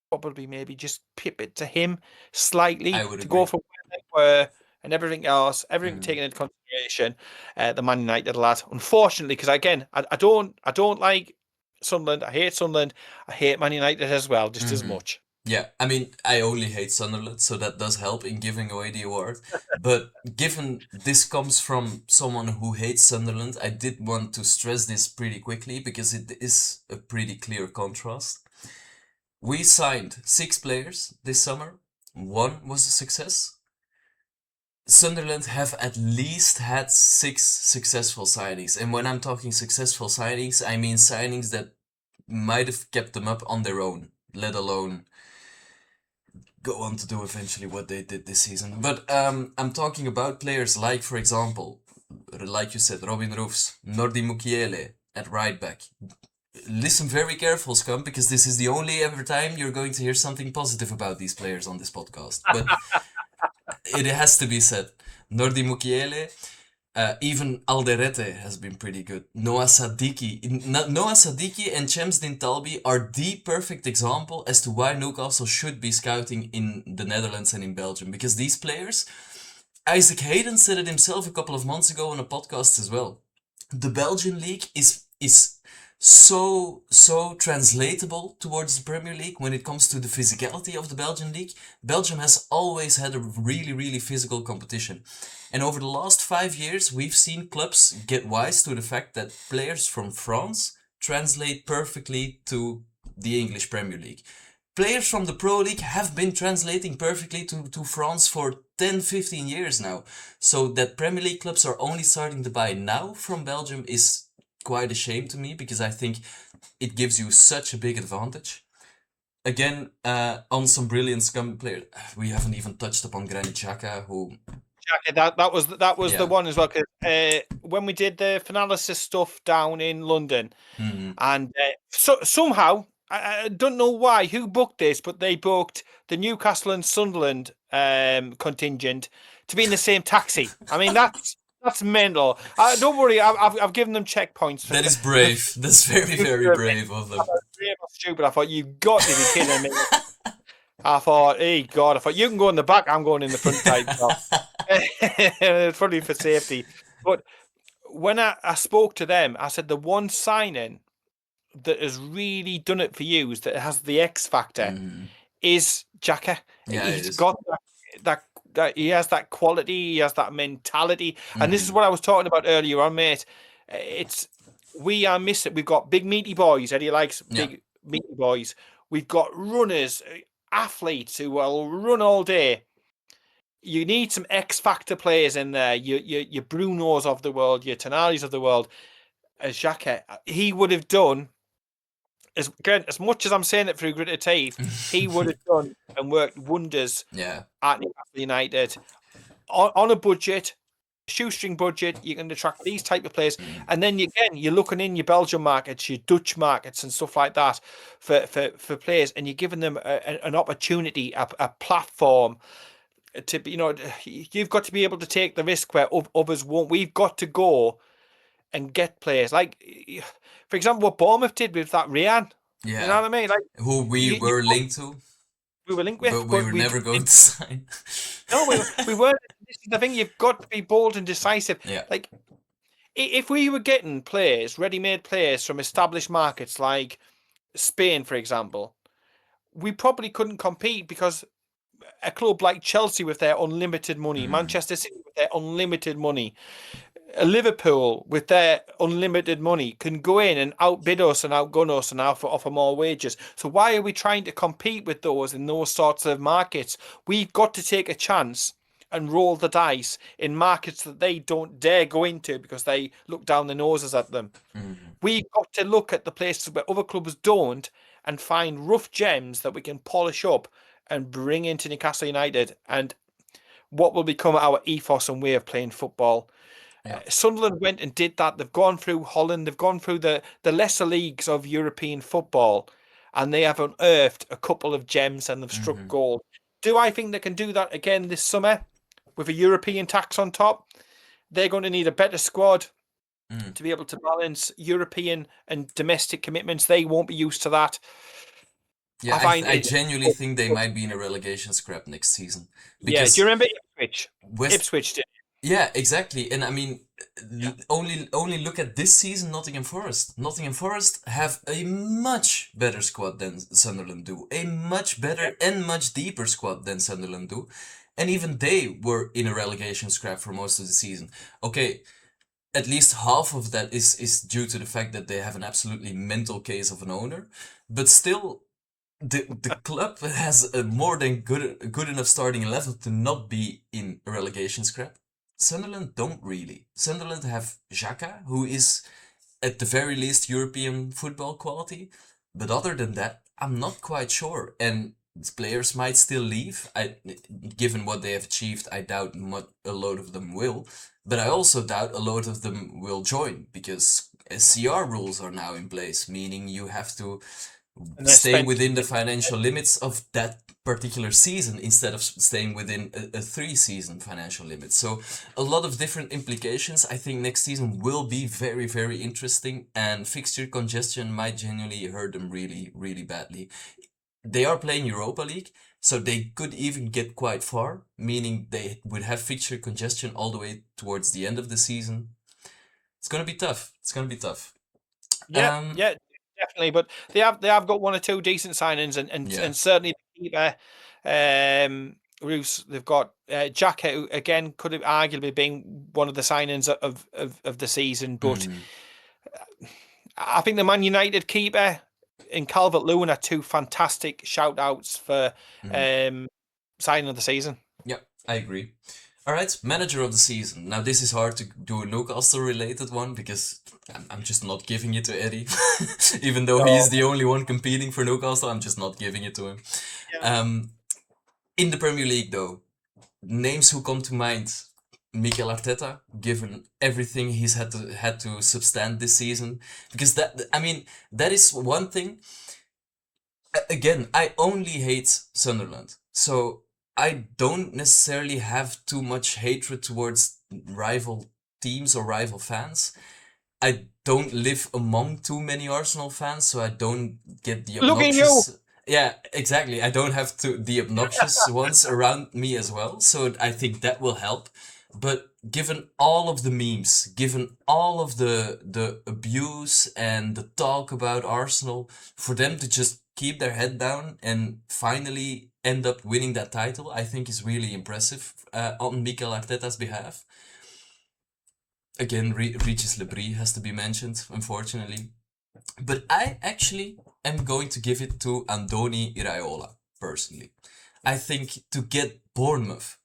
probably maybe just pip it to him I slightly would to go agree. from where they were and everything else, everything taken into consideration. The Man United lad, unfortunately, because again, I don't like Sunderland. I hate Sunderland. I hate Man United as well, just as much. Yeah, I mean, I only hate Sunderland, so that does help in giving away the award. But given this comes from someone who hates Sunderland, I did want to stress this pretty quickly because it is a pretty clear contrast. We signed 6 players this summer. One was a success. Sunderland have at least had 6 successful signings. And when I'm talking successful signings, I mean signings that might have kept them up on their own, let alone go on to do eventually what they did this season. But I'm talking about players like, for example, like you said, Robin Roofs, Nordi Mukiele at right back. Listen very careful, Scum, because this is the only ever time you're going to hear something positive about these players on this podcast. But it has to be said. Nordi Mukiele, even Alderete has been pretty good. Noah Sadiki and Chemsdin Talbi are the perfect example as to why Newcastle should be scouting in the Netherlands and in Belgium. Because these players, Isaac Hayden said it himself a couple of months ago on a podcast as well. The Belgian league is so translatable towards the Premier League when it comes to the physicality of the Belgian league. Belgium has always had a really physical competition. And over the last 5 years, we've seen clubs get wise to the fact that players from France translate perfectly to the English Premier League. Players from the Pro League have been translating perfectly to France for 10-15 years now. So that Premier League clubs are only starting to buy now from Belgium is quite a shame to me because I think it gives you such a big advantage. Again, on some brilliant scum players, we haven't even touched upon Granit Xhaka, who That was the yeah, one as well. Because when we did the Finalysis stuff down in London, and somehow I don't know why who booked this, but they booked the Newcastle and Sunderland contingent to be in the same taxi. I mean that's mental. Don't worry, I've given them checkpoints for that is brave. That's very brave of them. stupid. I thought you got to be kidding me. I thought, hey God, I thought you can go in the back, I'm going in the front type. It's probably for safety. But when I spoke to them, I said the one signing that has really done it for you, is that it has the X factor, is Xhaka. Yeah, it He's is. got that that quality, he has that mentality, and this is Mm-hmm. what I was talking about earlier on, mate. It's we are missing. We've got big meaty boys. Eddie likes Yeah. big meaty boys. We've got runners, athletes who will run all day. You need some X factor players in there. Your Brunos of the world, your Tenaris of the world. As Xhaka, he would have done as much as I'm saying it through gritted teeth. He would have done and worked wonders Yeah. at Newcastle United on a budget, shoestring budget. You can attract these type of players, Mm. and then you're looking in your Belgian markets, your Dutch markets, and stuff like that for players, and you're giving them an opportunity, a platform to be. You've got to be able to take the risk where others won't. We've got to go and get players like, for example, what Bournemouth did with that Rian. You know Yeah. what I mean? Like Who we you were linked to, we were linked but with, we but were we never going didn't. to sign. No, we weren't. This is the thing. You've got to be bold and decisive. Yeah. Like if we were getting players, ready-made players from established markets like Spain, for example, we probably couldn't compete because a club like Chelsea with their unlimited money, Mm. Manchester City with their unlimited money, Liverpool with their unlimited money can go in and outbid us and outgun us and offer more wages. So why are we trying to compete with those in those sorts of markets? We've got to take a chance and roll the dice in markets that they don't dare go into because they look down their noses at them. Mm. We've got to look at the places where other clubs don't and find rough gems that we can polish up and bring into Newcastle United and what will become our ethos and way of playing football. Yeah. Sunderland went and did that. They've gone through Holland. They've gone through the lesser leagues of European football, and they have unearthed a couple of gems and they've struck Mm-hmm. gold. Do I think they can do that again this summer with a European tax on top? They're going to need a better squad Mm. to be able to balance European and domestic commitments. They won't be used to that. Yeah, I find I it. genuinely think they might be in a relegation scrap next season Yeah. Do you because remember Ipswich? West. Ipswich did. Yeah, exactly. And I mean, Yeah. only look at this season. Nottingham Forest. Nottingham Forest have a much better squad than Sunderland do. A much Yeah. better and much deeper squad than Sunderland do. And even they were in a relegation scrap for most of the season. Okay, at least half of that is due to the fact that they have an absolutely mental case of an owner, but still the club has a more than good enough starting level to not be in a relegation scrap. Sunderland don't really. Sunderland have Xhaka, who is at the very least European football quality, but other than that, I'm not quite sure. And players might still leave. Given what they have achieved, I doubt a load of them will. But I also doubt a lot of them will join because SCR rules are now in place, meaning you have to And they stay spent. within the financial limits of that particular season instead of staying within a 3 season financial limit. So a lot of different implications. I think next season will be very, very interesting, and fixture congestion might genuinely hurt them really, really badly. They are playing Europa League, so they could even get quite far, meaning they would have fixture congestion all the way towards the end of the season. It's gonna be tough. It's gonna be tough. Yeah, Um, yeah, definitely. But they have got one or two decent signings, and yeah. certainly the keeper. Roos, they've got Jack, who again could have arguably been one of the signings of the season, but Mm, I think the Man United keeper and Calvert Lewin are two fantastic shout outs for mm. um, signing of the season. Yeah, I agree. All right, manager of the season. Now this is hard to do a Newcastle related one because I'm just not giving it to Eddie, even though he is No, the only one competing for Newcastle. I'm just not giving it to him. yeah. Um, in the Premier League though, names who come to mind: Mikel Arteta, given everything he's had to substand this season, because that I mean that is one thing. Again, I only hate Sunderland, so I don't necessarily have too much hatred towards rival teams or rival fans. I don't live among too many Arsenal fans, so I don't get the Look at you. obnoxious. Yeah, exactly. I don't have the obnoxious ones around me as well, so I think that will help. But given all of the memes, given all of the abuse and the talk about Arsenal, for them to just keep their head down and finally end up winning that title, I think is really impressive on Mikel Arteta's behalf. Again, Regis Lebris has to be mentioned, unfortunately. But I actually am going to give it to Andoni Iraola, personally. I think to get Bournemouth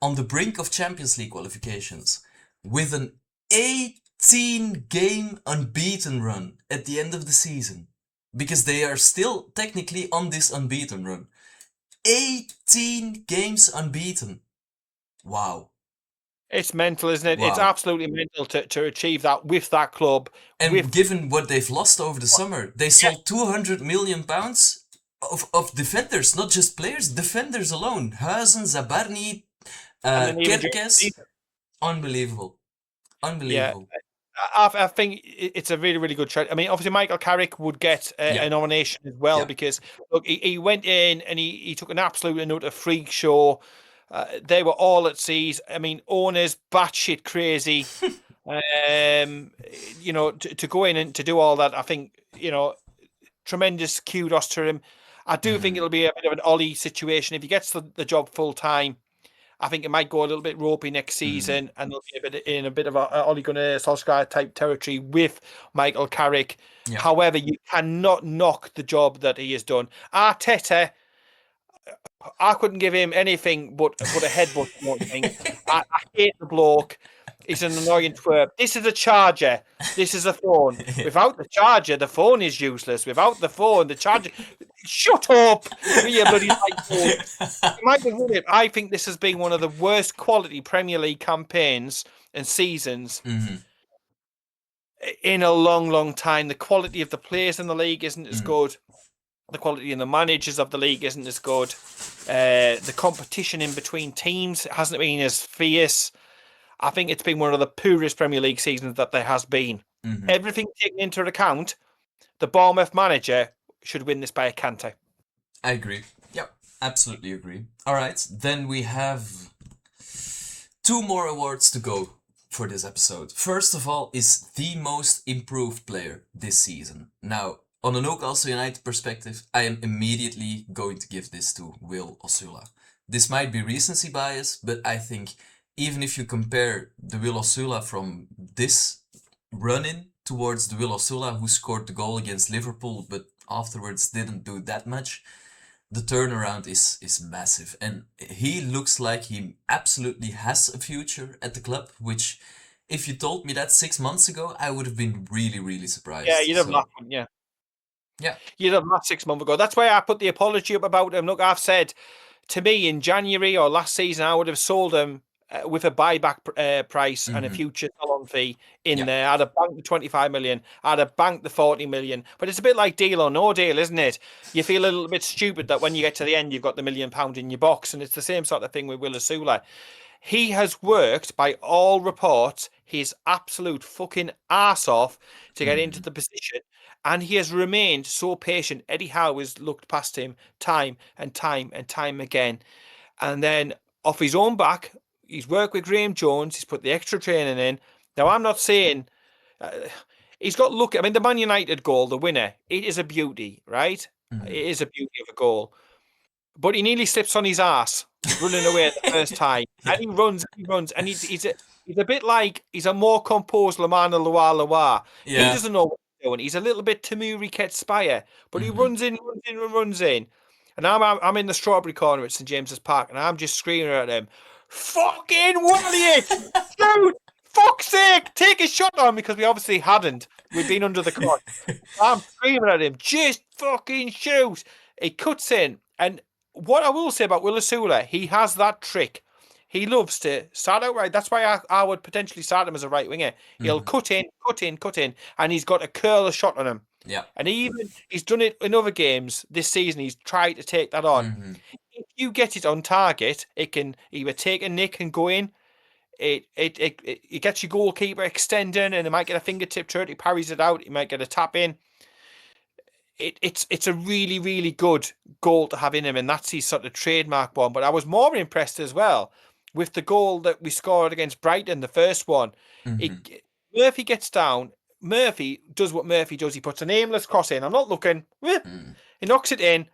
on the brink of Champions League qualifications with an 18-game unbeaten run at the end of the season, because they are still technically on this unbeaten run. 18 games unbeaten. Wow. It's mental, isn't it? Wow. It's absolutely mental to achieve that with that club. And given what they've lost over the summer, they sold £200 million of defenders, not just players, defenders alone. Huizen, Zabarni, Kerkez. Unbelievable. Unbelievable. Yeah. I think it's a really, really good trade. I mean, obviously, Michael Carrick would get a nomination as well because look, he went in and he took an absolute and utter freak show. They were all at seas. I mean, owners batshit crazy. To go in and to do all that, I think tremendous kudos to him. I do think it'll be a bit of an Ollie situation if he gets the job full time. I think it might go a little bit ropey next season, and they'll be a bit of a Ole Gunnar Solskjaer type territory with Michael Carrick. Yeah. However, you cannot knock the job that he has done. Arteta, I couldn't give him anything but a headbutt. I hate the bloke. He's an annoying twerp. This is a charger. This is a phone. Without the charger, the phone is useless. Without the phone, the charger. Shut up! You bloody I think this has been one of the worst quality Premier League campaigns and seasons in a long, long time. The quality of the players in the league isn't as good. The quality in the managers of the league isn't as good. The competition in between teams hasn't been as fierce. I think it's been one of the poorest Premier League seasons that there has been. Everything taken into account, the Bournemouth manager should win this by a canter. I agree. Yep, absolutely agree. All right, then we have 2 more awards to go for this episode. First of all is the most improved player this season. Now, on a Newcastle United perspective, I am immediately going to give this to Will Osula. This might be recency bias, but I think even if you compare the Will Osula from this run-in towards the Will Osula who scored the goal against Liverpool but afterwards didn't do that much, the turnaround is massive. And he looks like he absolutely has a future at the club, which if you told me that 6 months ago, I would have been really, really surprised. Yeah, you'd have laughed, yeah. Yeah. You'd have laughed 6 months ago. That's why I put the apology up about him. Look, I've said, to me, in January or last season, I would have sold him with a buyback price and a future sell-on fee in there. I'd have banked the 25 million. I'd have banked the 40 million. But it's a bit like deal or no deal, isn't it? You feel a little bit stupid that when you get to the end, you've got the £1 million in your box. And it's the same sort of thing with Will Osula. He has worked, by all reports, his absolute fucking arse off to get into the position. And he has remained so patient. Eddie Howe has looked past him time and time and time again. And then off his own back, he's worked with Graham Jones. He's put the extra training in. Now, I'm not saying he's got luck. I mean, the Man United goal, the winner, it is a beauty, right? It is a beauty of a goal. But he nearly slips on his ass running away the first time. And he runs, and he's a bit like, he's a more composed Lamana Loa. He doesn't know what he's doing. He's a little bit Tamuri Ketspire, but he runs in. And I'm in the strawberry corner at St James's Park, and I'm just screaming at him, "Fucking Williot! Dude, fuck's sake, take a shot on," because we obviously hadn't. We'd been under the court. I'm screaming at him, "Just fucking shoot!" He cuts in, and what I will say about Will Osula, he has that trick. He loves to start out right. That's why I would potentially start him as a right winger. He'll cut in, and he's got a curler shot on him. Yeah. And he's done it in other games this season. He's tried to take that on. If you get it on target, it can either take a nick and go in. It gets your goalkeeper extending, and it might get a fingertip to it. He parries it out. He might get a tap in. It's a really, really good goal to have in him, and that's his sort of trademark one. But I was more impressed as well with the goal that we scored against Brighton, the first one. Murphy gets down. Murphy does what Murphy does. He puts an aimless cross in. I'm not looking. He knocks it in.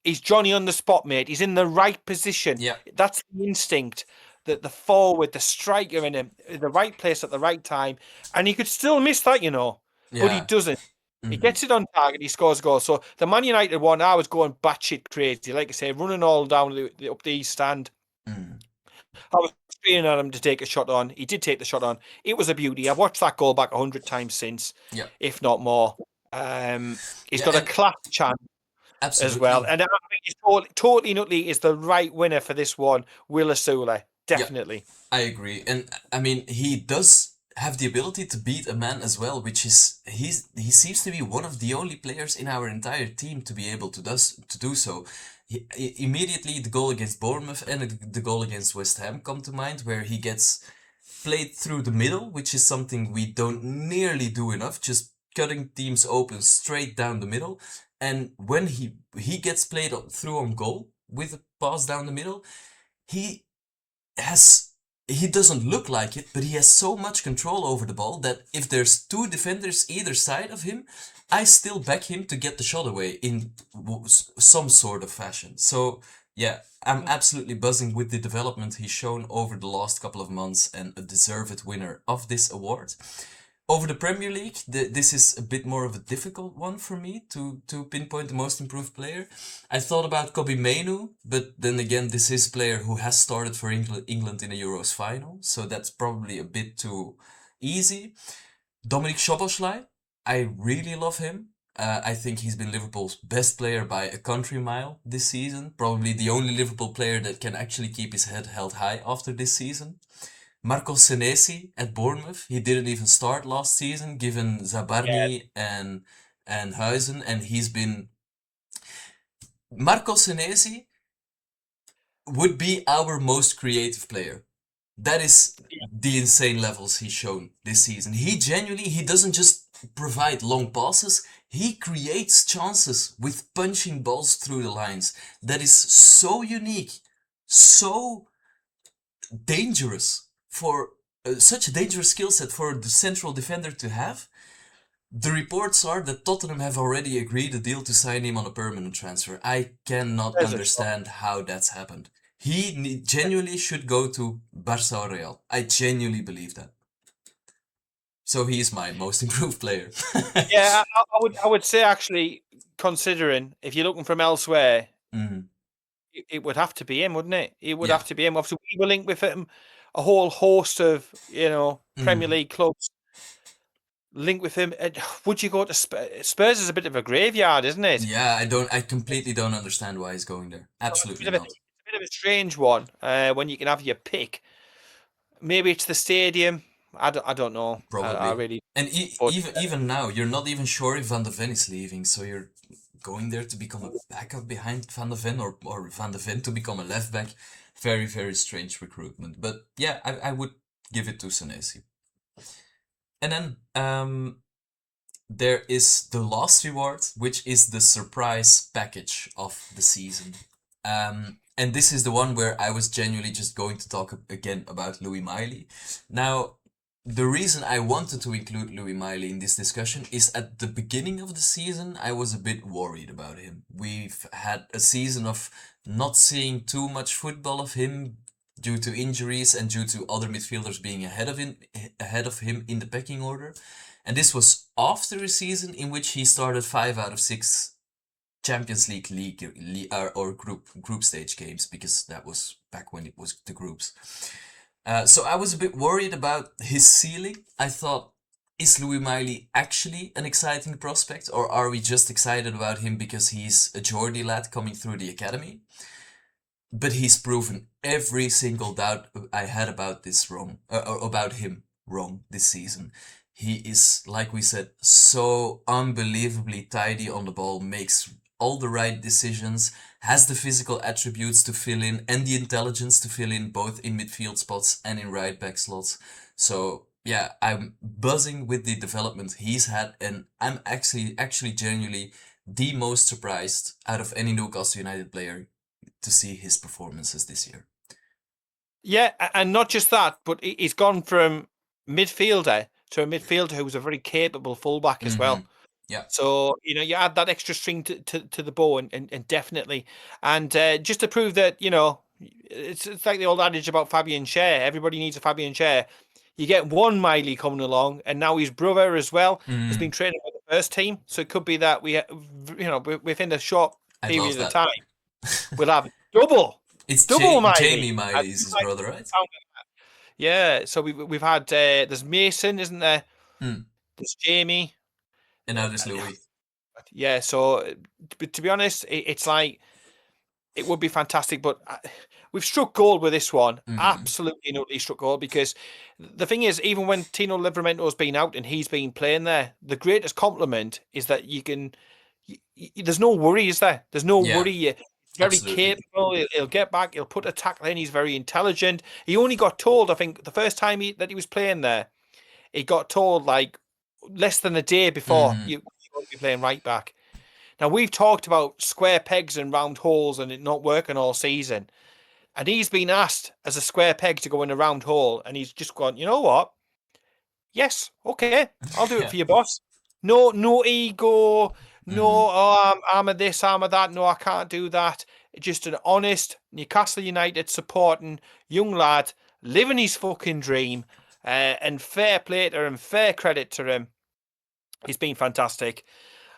he's Johnny on the spot, mate. He's in the right position. Yeah, That's the instinct. That the forward, the striker in him, in the right place at the right time. And he could still miss that, but he yeah. doesn't. He Hmm. gets it on target, he scores a goal. So the Man United one, I was going batshit crazy. Like I say, running all down up the east stand. Hmm. I was screaming at him to take a shot on. He did take the shot on. It was a beauty. I've watched that goal back 100 times since, Yeah, if not more. He's yeah, got a and class chance as well. absolutely. And I think he's totally nutty is the right winner for this one, Will Asula. Yeah, Definitely. I agree. And I mean, he does have the ability to beat a man as well, which is he seems to be one of the only players in our entire team to be able to do so. Immediately, the goal against Bournemouth and the goal against West Ham come to mind, where he gets played through the middle, which is something we don't nearly do enough, just cutting teams open straight down the middle. And when he gets played through on goal with a pass down the middle, he has he doesn't look like it, but he has so much control over the ball that if there's two defenders either side of him, I still back him to get the shot away in some sort of fashion. So yeah, I'm absolutely buzzing with the development he's shown over the last couple of months and a deserved winner of this award. Over the Premier League, this is a bit more of a difficult one for me to pinpoint the most improved player. I thought about Kobe Mainu, but then again, this is a player who has started for England in a Euros final, so that's probably a bit too easy. Dominic Szoboszlai, I really love him. I think he's been Liverpool's best player by a country mile this season. Probably the only Liverpool player that can actually keep his head held high after this season. Marco Senesi at Bournemouth. He didn't even start last season, given Yeah. Zabarni and Huizen, and he's been. Marco Senesi would be our most creative player. That is the insane levels he's shown this season. He doesn't just provide long passes, he creates chances with punching balls through the lines. That is so unique, so dangerous for such a dangerous skill set for the central defender to have. The reports are that Tottenham have already agreed a deal to sign him on a permanent transfer. I cannot There's a shot. understand how that's happened. He genuinely should go to Barca or Real. I genuinely believe that. So he is my most improved player. Yeah, I would say actually, considering if you're looking from elsewhere, Mm, it would have to be him, wouldn't it? It would yeah. have to be him. Obviously, we were linked with him, a whole host of Premier Mm, League clubs linked with him. Would you go to Spurs? Spurs is a bit of a graveyard, isn't it? yeah, I completely don't understand why he's going there. Absolutely It's not. a bit of a strange one when you can have your pick. Maybe it's the stadium. I don't know. I Probably. really. And But even now, you're not even sure if Van de Ven is leaving, so you're going there to become a backup behind Van de Ven or Van de Ven to become a left back. Very, very strange recruitment. But yeah, I would give it to Senesi. And then there is the last reward, which is the surprise package of the season. And this is the one where I was genuinely just going to talk again about Louis Miley. Now, the reason I wanted to include Louis Miley in this discussion is at the beginning of the season, I was a bit worried about him. We've had a season of not seeing too much football of him due to injuries and due to other midfielders being ahead of him in the pecking order. And this was after a season in which he started 5 out of 6 Champions League or group stage games, because that was back when it was the groups. So I was a bit worried about his ceiling. I thought, is Louis Miley actually an exciting prospect, or are we just excited about him because he's a Geordie lad coming through the academy? But he's proven every single doubt I had about this wrong, or about him wrong this season. He is, like we said, so unbelievably tidy on the ball, makes all the right decisions, has the physical attributes to fill in and the intelligence to fill in both in midfield spots and in right back slots. So yeah, I'm buzzing with the development he's had, and I'm actually genuinely the most surprised out of any Newcastle United player to see his performances this year. yeah, and not just that, but he's gone from midfielder to a midfielder who's a very capable fullback as Mm-hmm. well. Yeah. So, you add that extra string to the bow and definitely. And just to prove that, it's like the old adage about Fabian Schär. Everybody needs a Fabian Schär. You get one Miley coming along, and now his brother as well has been Mm, training with the first team. So it could be that within a short I'd love period of that. time, we'll have double Jamie Miley. Miley is his brother, right? Yeah. So we've had there's Mason, isn't there? Mm. There's Jamie. And now there's Louis. Yeah. So, to be honest, it's like it would be fantastic, but we've struck gold with this one. Mm. Absolutely, and utterly struck gold because the thing is, even when Tino Livramento's been out and he's been playing there, the greatest compliment is that you can. There's no worry, is there? There's no Yeah, worry. He's very absolutely. capable. He'll get back. He'll put a tackle in. He's very intelligent. He only got told, I think, the first time that he was playing there, he got told like less than a day before Mm. you won't be playing right back. Now we've talked about square pegs and round holes and it not working all season. And he's been asked as a square peg to go in a round hole, and he's just gone, you know what? Yes, okay, I'll do it Yeah. for you, boss. No ego, no, Mm. oh, I'm a this, I'm a that. No, I can't do that. Just an honest Newcastle United supporting young lad living his fucking dream. And fair play to him, fair credit to him. He's been fantastic.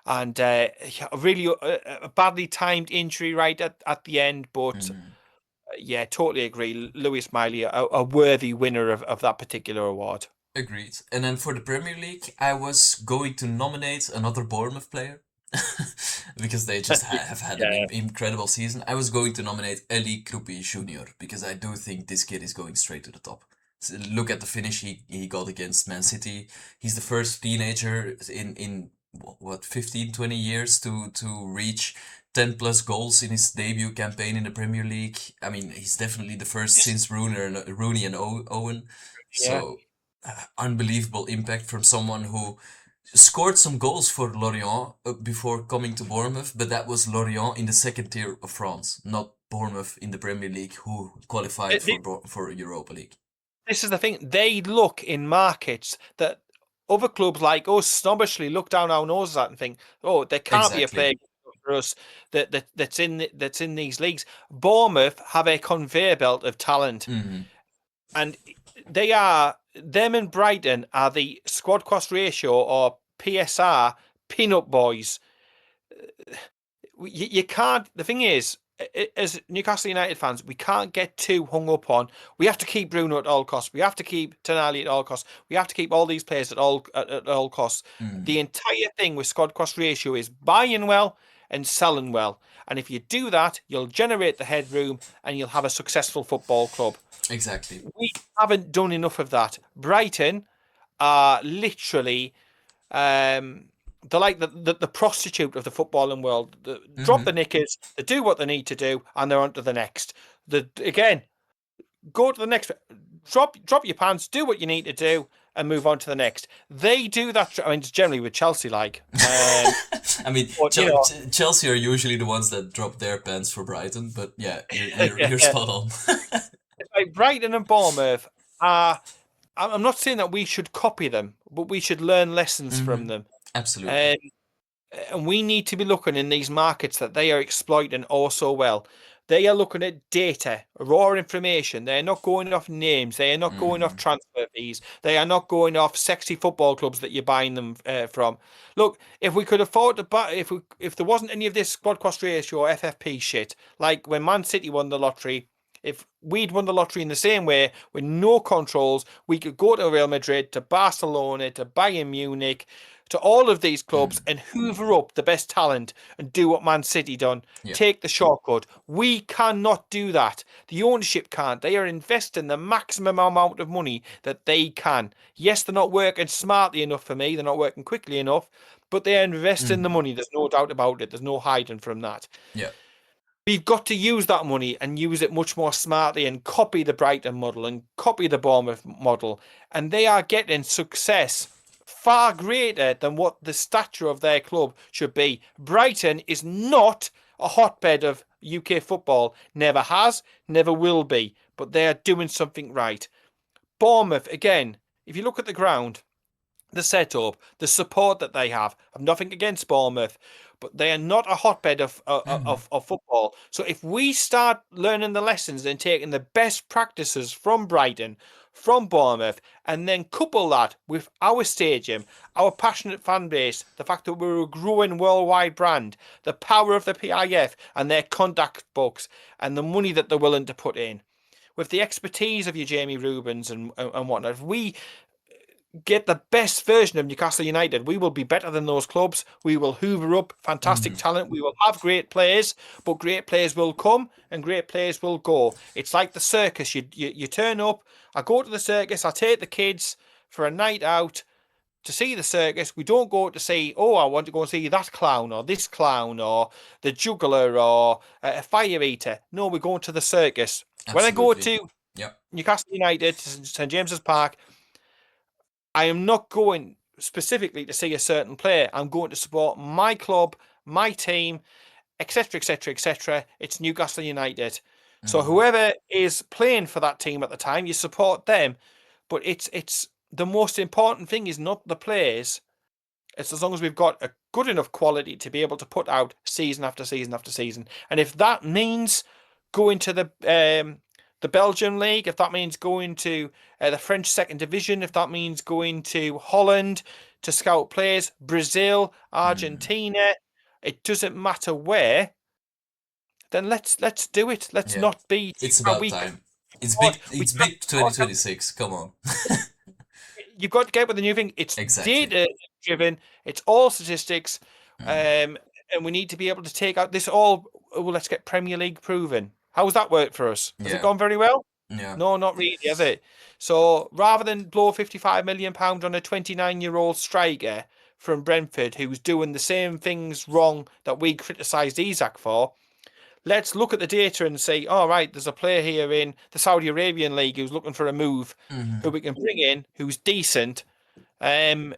And yeah, really a badly timed injury right at the end, but Mm. yeah, totally agree. Lewis Miley, a worthy winner of that particular award. Agreed. And then for the Premier League, I was going to nominate another Bournemouth player because they just have had an Yeah, incredible season. I was going to nominate Eli Krupi Jr. because I do think this kid is going straight to the top. So look at the finish he got against Man City. He's the first teenager in what 15 20 years to reach 10 plus goals in his debut campaign in the Premier League. I mean, he's definitely the first just since Rooney and Owen. yeah. So unbelievable impact from someone who scored some goals for Lorient before coming to Bournemouth, but that was Lorient in the second tier of France, not Bournemouth in the Premier League, who qualified Th- for Europa League. This is the thing. They look in markets that other clubs like us snobbishly look down our noses at and think, "Oh, there can't be a Exactly. player for us that's in these leagues." Bournemouth have a conveyor belt of talent, Hmm. and them and Brighton are the squad cost ratio or PSR pin-up boys. You can't. The thing is, as Newcastle United fans, we can't get too hung up on. We have to keep Bruno at all costs. We have to keep Tonali at all costs. We have to keep all these players at all costs. Hmm. The entire thing with squad cost ratio is buying well and selling well. And if you do that, you'll generate the headroom and you'll have a successful football club. Exactly. We haven't done enough of that. Brighton are literally um, they're like the prostitute of the footballing world. They drop the Hmm. knickers, they do what they need to do, and they're on to the next. Again, go to the next. Drop your pants, do what you need to do, and move on to the next. They do that. I mean, it's generally with Chelsea, like, I mean, but Chelsea are usually the ones that drop their pants for Brighton, but yeah, you're yeah, spot on. like Brighton and Bournemouth are. I'm not saying that we should copy them, but we should learn lessons Hmm. from them. Absolutely. Um, and we need to be looking in these markets that they are exploiting also well. They are looking at data, raw information. They are not going off names. They are not going off Hmm. transfer fees. They are not going off sexy football clubs that you're buying them from. Look, if we could afford to buy, if there wasn't any of this squad cost ratio or FFP shit, like when Man City won the lottery, if we'd won the lottery in the same way with no controls, we could go to Real Madrid, to Barcelona, to Bayern Munich, to all of these clubs Mm. and hoover up the best talent and do what Man City done. Yeah. Take the shortcut. We cannot do that. The ownership can't. They are investing the maximum amount of money that they can. Yes, they're not working smartly enough for me. They're not working quickly enough, but they are investing the Hmm. money. There's no doubt about it. There's no hiding from that. Yeah. We've got to use that money and use it much more smartly and copy the Brighton model and copy the Bournemouth model. And they are getting success far greater than what the stature of their club should be. Brighton is not a hotbed of UK football, never has, never will be, but they are doing something right. Bournemouth, again, if you look at the ground, the setup, the support that they have. I've nothing against Bournemouth, but they are not a hotbed Mm-hmm. of football. So if we start learning the lessons and taking the best practices from Brighton, from Bournemouth, and then couple that with our stadium, our passionate fan base, the fact that we're a growing worldwide brand, the power of the PIF and their contact books, and the money that they're willing to put in, with the expertise of your Jamie Rubens and whatnot, if we get the best version of Newcastle United, we will be better than those clubs. We will hoover up fantastic Mm-hmm. talent. We will have great players, but great players will come and great players will go. It's like the circus. You turn up. I go to the circus. I take the kids for a night out to see the circus. We don't go to see, oh, I want to go and see that clown or this clown or the juggler or a fire eater. No, we're going to the circus. When I go Absolutely. to Yeah. Newcastle United, to St James's Park, I am not going specifically to see a certain player. I'm going to support my club, my team, etc., etc., etc. It's Newcastle United. So Mm-hmm. whoever is playing for that team at the time, you support them. But it's the most important thing is not the players. It's as long as we've got a good enough quality to be able to put out season after season after season. And if that means going to the Belgian league, if that means going to the French second division, if that means going to Holland to scout players, Brazil, Mm-hmm. Argentina, it doesn't matter where. Then let's do it. Let's Yeah. not be It's a about week. time. It's We big. It's big. 2026. Come on. you've got to get with the new thing. It's Exactly. data driven. It's all statistics, Mm. um, and we need to be able to take out this all. Oh, well, let's get Premier League proven. How's that worked for us? Has it Yeah. gone very well? Yeah. No, not really, has it? So rather than blow £55 million on a 29-year-old striker from Brentford who's doing the same things wrong that we criticised Isak for, let's look at the data and say, all right, there's a player here in the Saudi Arabian league who's looking for a move, who Mm-hmm. we can bring in, who's decent, and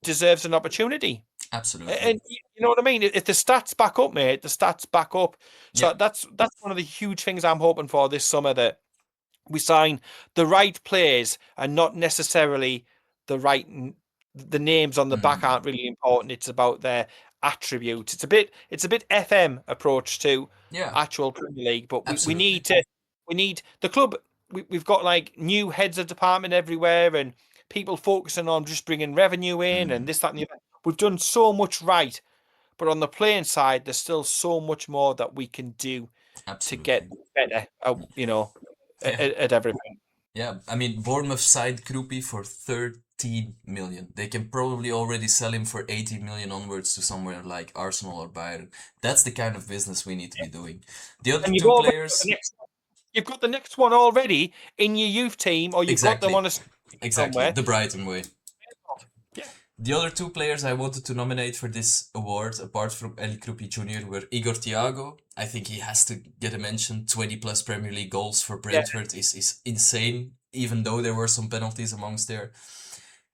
deserves an opportunity. Absolutely. And you know what I mean? If the stats back up, mate, the stats back up. Yeah. So that's one of the huge things I'm hoping for this summer, that we sign the right players and not necessarily the right the names on the back Mm. aren't really important. It's about their attributes. It's a bit FM approach to Yeah. actual Premier League, but we Absolutely. need to we need the club. We've got like new heads of department everywhere and people focusing on just bringing revenue in and Mm. this, that, and the other. We've done so much right, but on the playing side, there's still so much more that we can do to get Absolutely. better. Yeah. At everything. Yeah. I mean, Bournemouth signed Krupi for 13 million. They can probably already sell him for 80 million onwards to somewhere like Arsenal or Bayern. That's the kind of business we need to be doing. The other And you've two already got the players, next. You've got the next one already in your youth team, or you've got them exactly. on a Exactly. somewhere. The Brighton way. Yeah, The other two players I wanted to nominate for this award, apart from El Krupi Jr., were Igor Thiago. I think he has to get a mention. 20 plus Premier League goals for yeah, Brentford is insane, even though there were some penalties amongst there.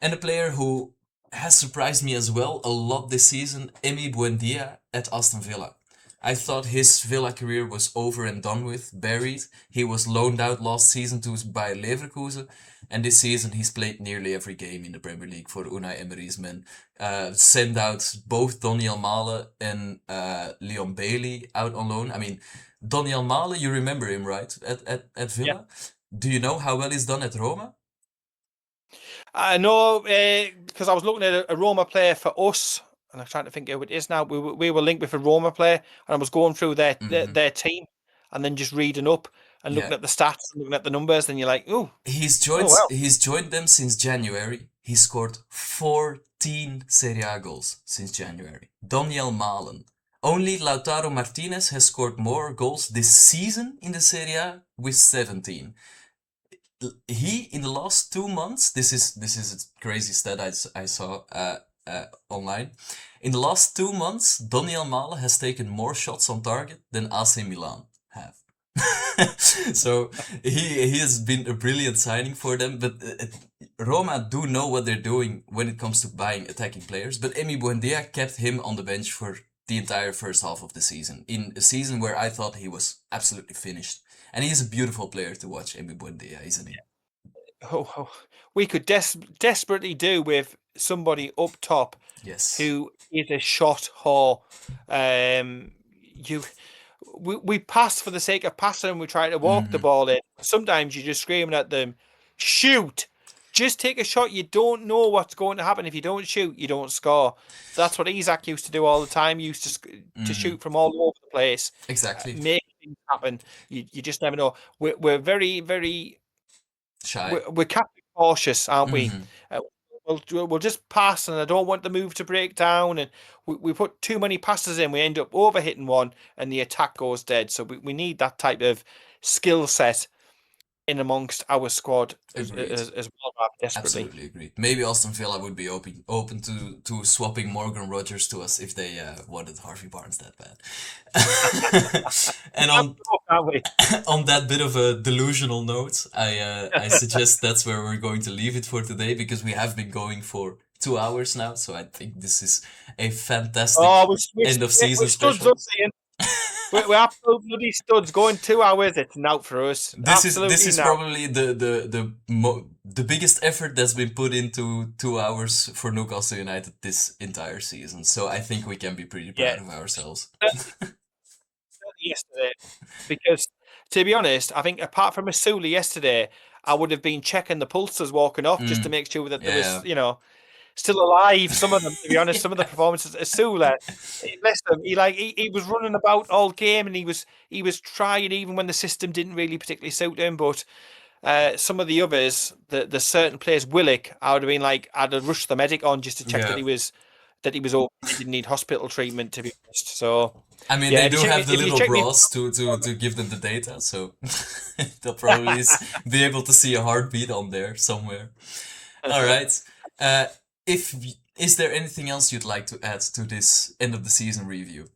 And a player who has surprised me as well a lot this season, Emi Buendia at Aston Villa. I thought his Villa career was over and done with, buried. He was loaned out last season to by Leverkusen, and this season he's played nearly every game in the Premier League for Unai Emery's men. Sent out both Daniel Male and Leon Bailey out on loan. I mean, Daniel Male, you remember him, right? At yeah. Villa? Do you know how well he's done at Roma? I know because I was looking at a Roma player for us, and I'm trying to think who it is now. We were linked with a Roma player, and I was going through their their, Mm-hmm. their team, and then just reading up and looking Yeah. at the stats and looking at the numbers, and you're like, oh well, He's joined them since January. He scored 14 Serie A goals since January. Daniel Malen. Only Lautaro Martinez has scored more goals this season in the Serie A with 17. He in the last 2 months, this is a crazy stat I saw online. In the last 2 months, Daniel Malen has taken more shots on target than AC Milan have. So he has been a brilliant signing for them, but Roma do know what they're doing when it comes to buying attacking players. But Emi Buendia kept him on the bench for the entire first half of the season, in a season where I thought he was absolutely finished. And he's a beautiful player to watch, Emi Buendia, isn't he? we could desperately do with somebody up top Yes. who is a shot whore. You we pass for the sake of passing and we try to walk the Hmm. ball in. Sometimes you're just screaming at them, shoot! Just take a shot. You don't know what's going to happen. If you don't shoot, you don't score. That's what Isaac used to do all the time. He used to Hmm. shoot from all over the place, Exactly. make things happen. You just never know. We're very, very Shy. we're captain cautious, aren't we? Hmm. Uh, we'll just pass, and I don't want the move to break down. And we put too many passes in, we end up over hitting one, and the attack goes dead. So we need that type of skill set in amongst our squad Agreed. as well, Rob, desperately. Absolutely agreed. Maybe Aston Villa would be open to swapping Morgan Rogers to us if they wanted Harvey Barnes that bad. And on Aren't we? on that bit of a delusional note, I suggest that's where we're going to leave it for today because we have been going for 2 hours now. So I think this is a fantastic Oh, end of season we studs special. up, Ian. We're absolute bloody studs. Going 2 hours, it's an out for us. This Absolutely is now. probably the biggest effort that's been put into 2 hours for Newcastle United this entire season. So I think we can be pretty Yeah, proud of ourselves. yesterday, because to be honest, I think apart from Asuli yesterday, I would have been checking the pulses walking off just to Mm, make sure that there was, yeah. still alive. Some of them, to be honest, some of the Yeah. performances. Asula, bless him, he was running about all game and he was trying even when the system didn't really particularly suit him. But some of the others, the certain players, Willick, I would have been like, I'd have rushed the medic on just to check that Yeah. he was okay. He didn't need hospital treatment, to be honest. So I mean, yeah, they if you do check have me, the if you little check me. bras to give them the data, so they'll probably be able to see a heartbeat on there somewhere. All right. Uh, if is there anything else you'd like to add to this end of the season review?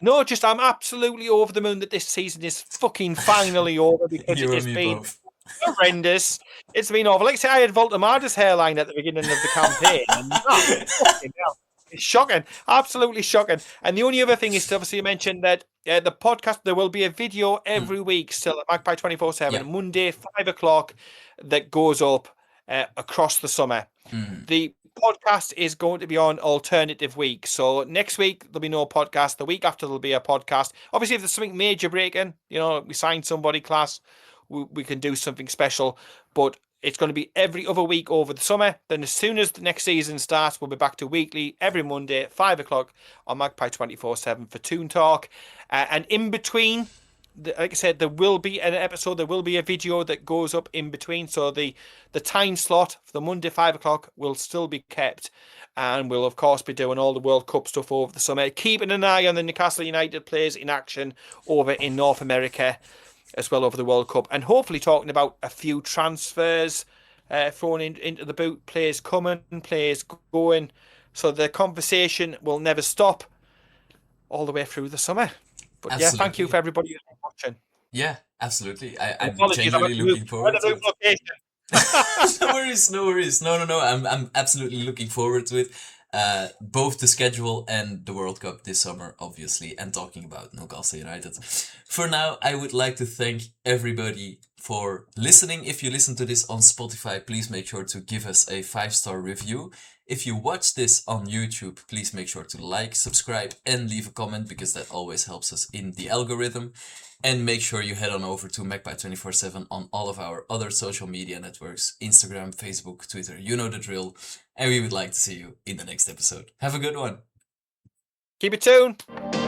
No, just I'm absolutely over the moon that this season is fucking finally over because it You and has me been both. horrendous. It's been awful. Like I say, I had Voltemada's hairline at the beginning of the campaign, and fucking hell, it's shocking, absolutely shocking. And the only other thing is, obviously, you mentioned that the podcast there will be a video Mm, every week still at Magpie 24/7, yeah. Monday 5 o'clock, that goes up across the summer. Mm, The podcast is going to be on alternative week. So next week there'll be no podcast. The week after there'll be a podcast. Obviously, if there's something major breaking, we sign somebody class, we can do something special. But it's going to be every other week over the summer. Then as soon as the next season starts, we'll be back to weekly every Monday at 5 o'clock on Magpie 24/7 for toonTALK. And in between, like I said, there will be an episode, there will be a video that goes up in between. So the time slot for the Monday 5 o'clock will still be kept. And we'll, of course, be doing all the World Cup stuff over the summer, keeping an eye on the Newcastle United players in action over in North America as well over the World Cup. And hopefully talking about a few transfers thrown into the boot, players coming, players going. So the conversation will never stop all the way through the summer. But yeah, thank you for absolutely. everybody who's been watching. Yeah, absolutely. And I'm apologies, I've had genuinely to move looking quite forward a to new it. location. No worries, no worries. No. I'm absolutely looking forward to it. Both the schedule and the World Cup this summer, obviously, and talking about Newcastle United. For now, I would like to thank everybody for listening. If you listen to this on Spotify, please make sure to give us a 5-star review. If you watch this on YouTube, please make sure to like, subscribe, and leave a comment because that always helps us in the algorithm. And make sure you head on over to Magpie 24/7 on all of our other social media networks Instagram, Facebook, Twitter. You know the drill. And we would like to see you in the next episode. Have a good one. Keep it tuned.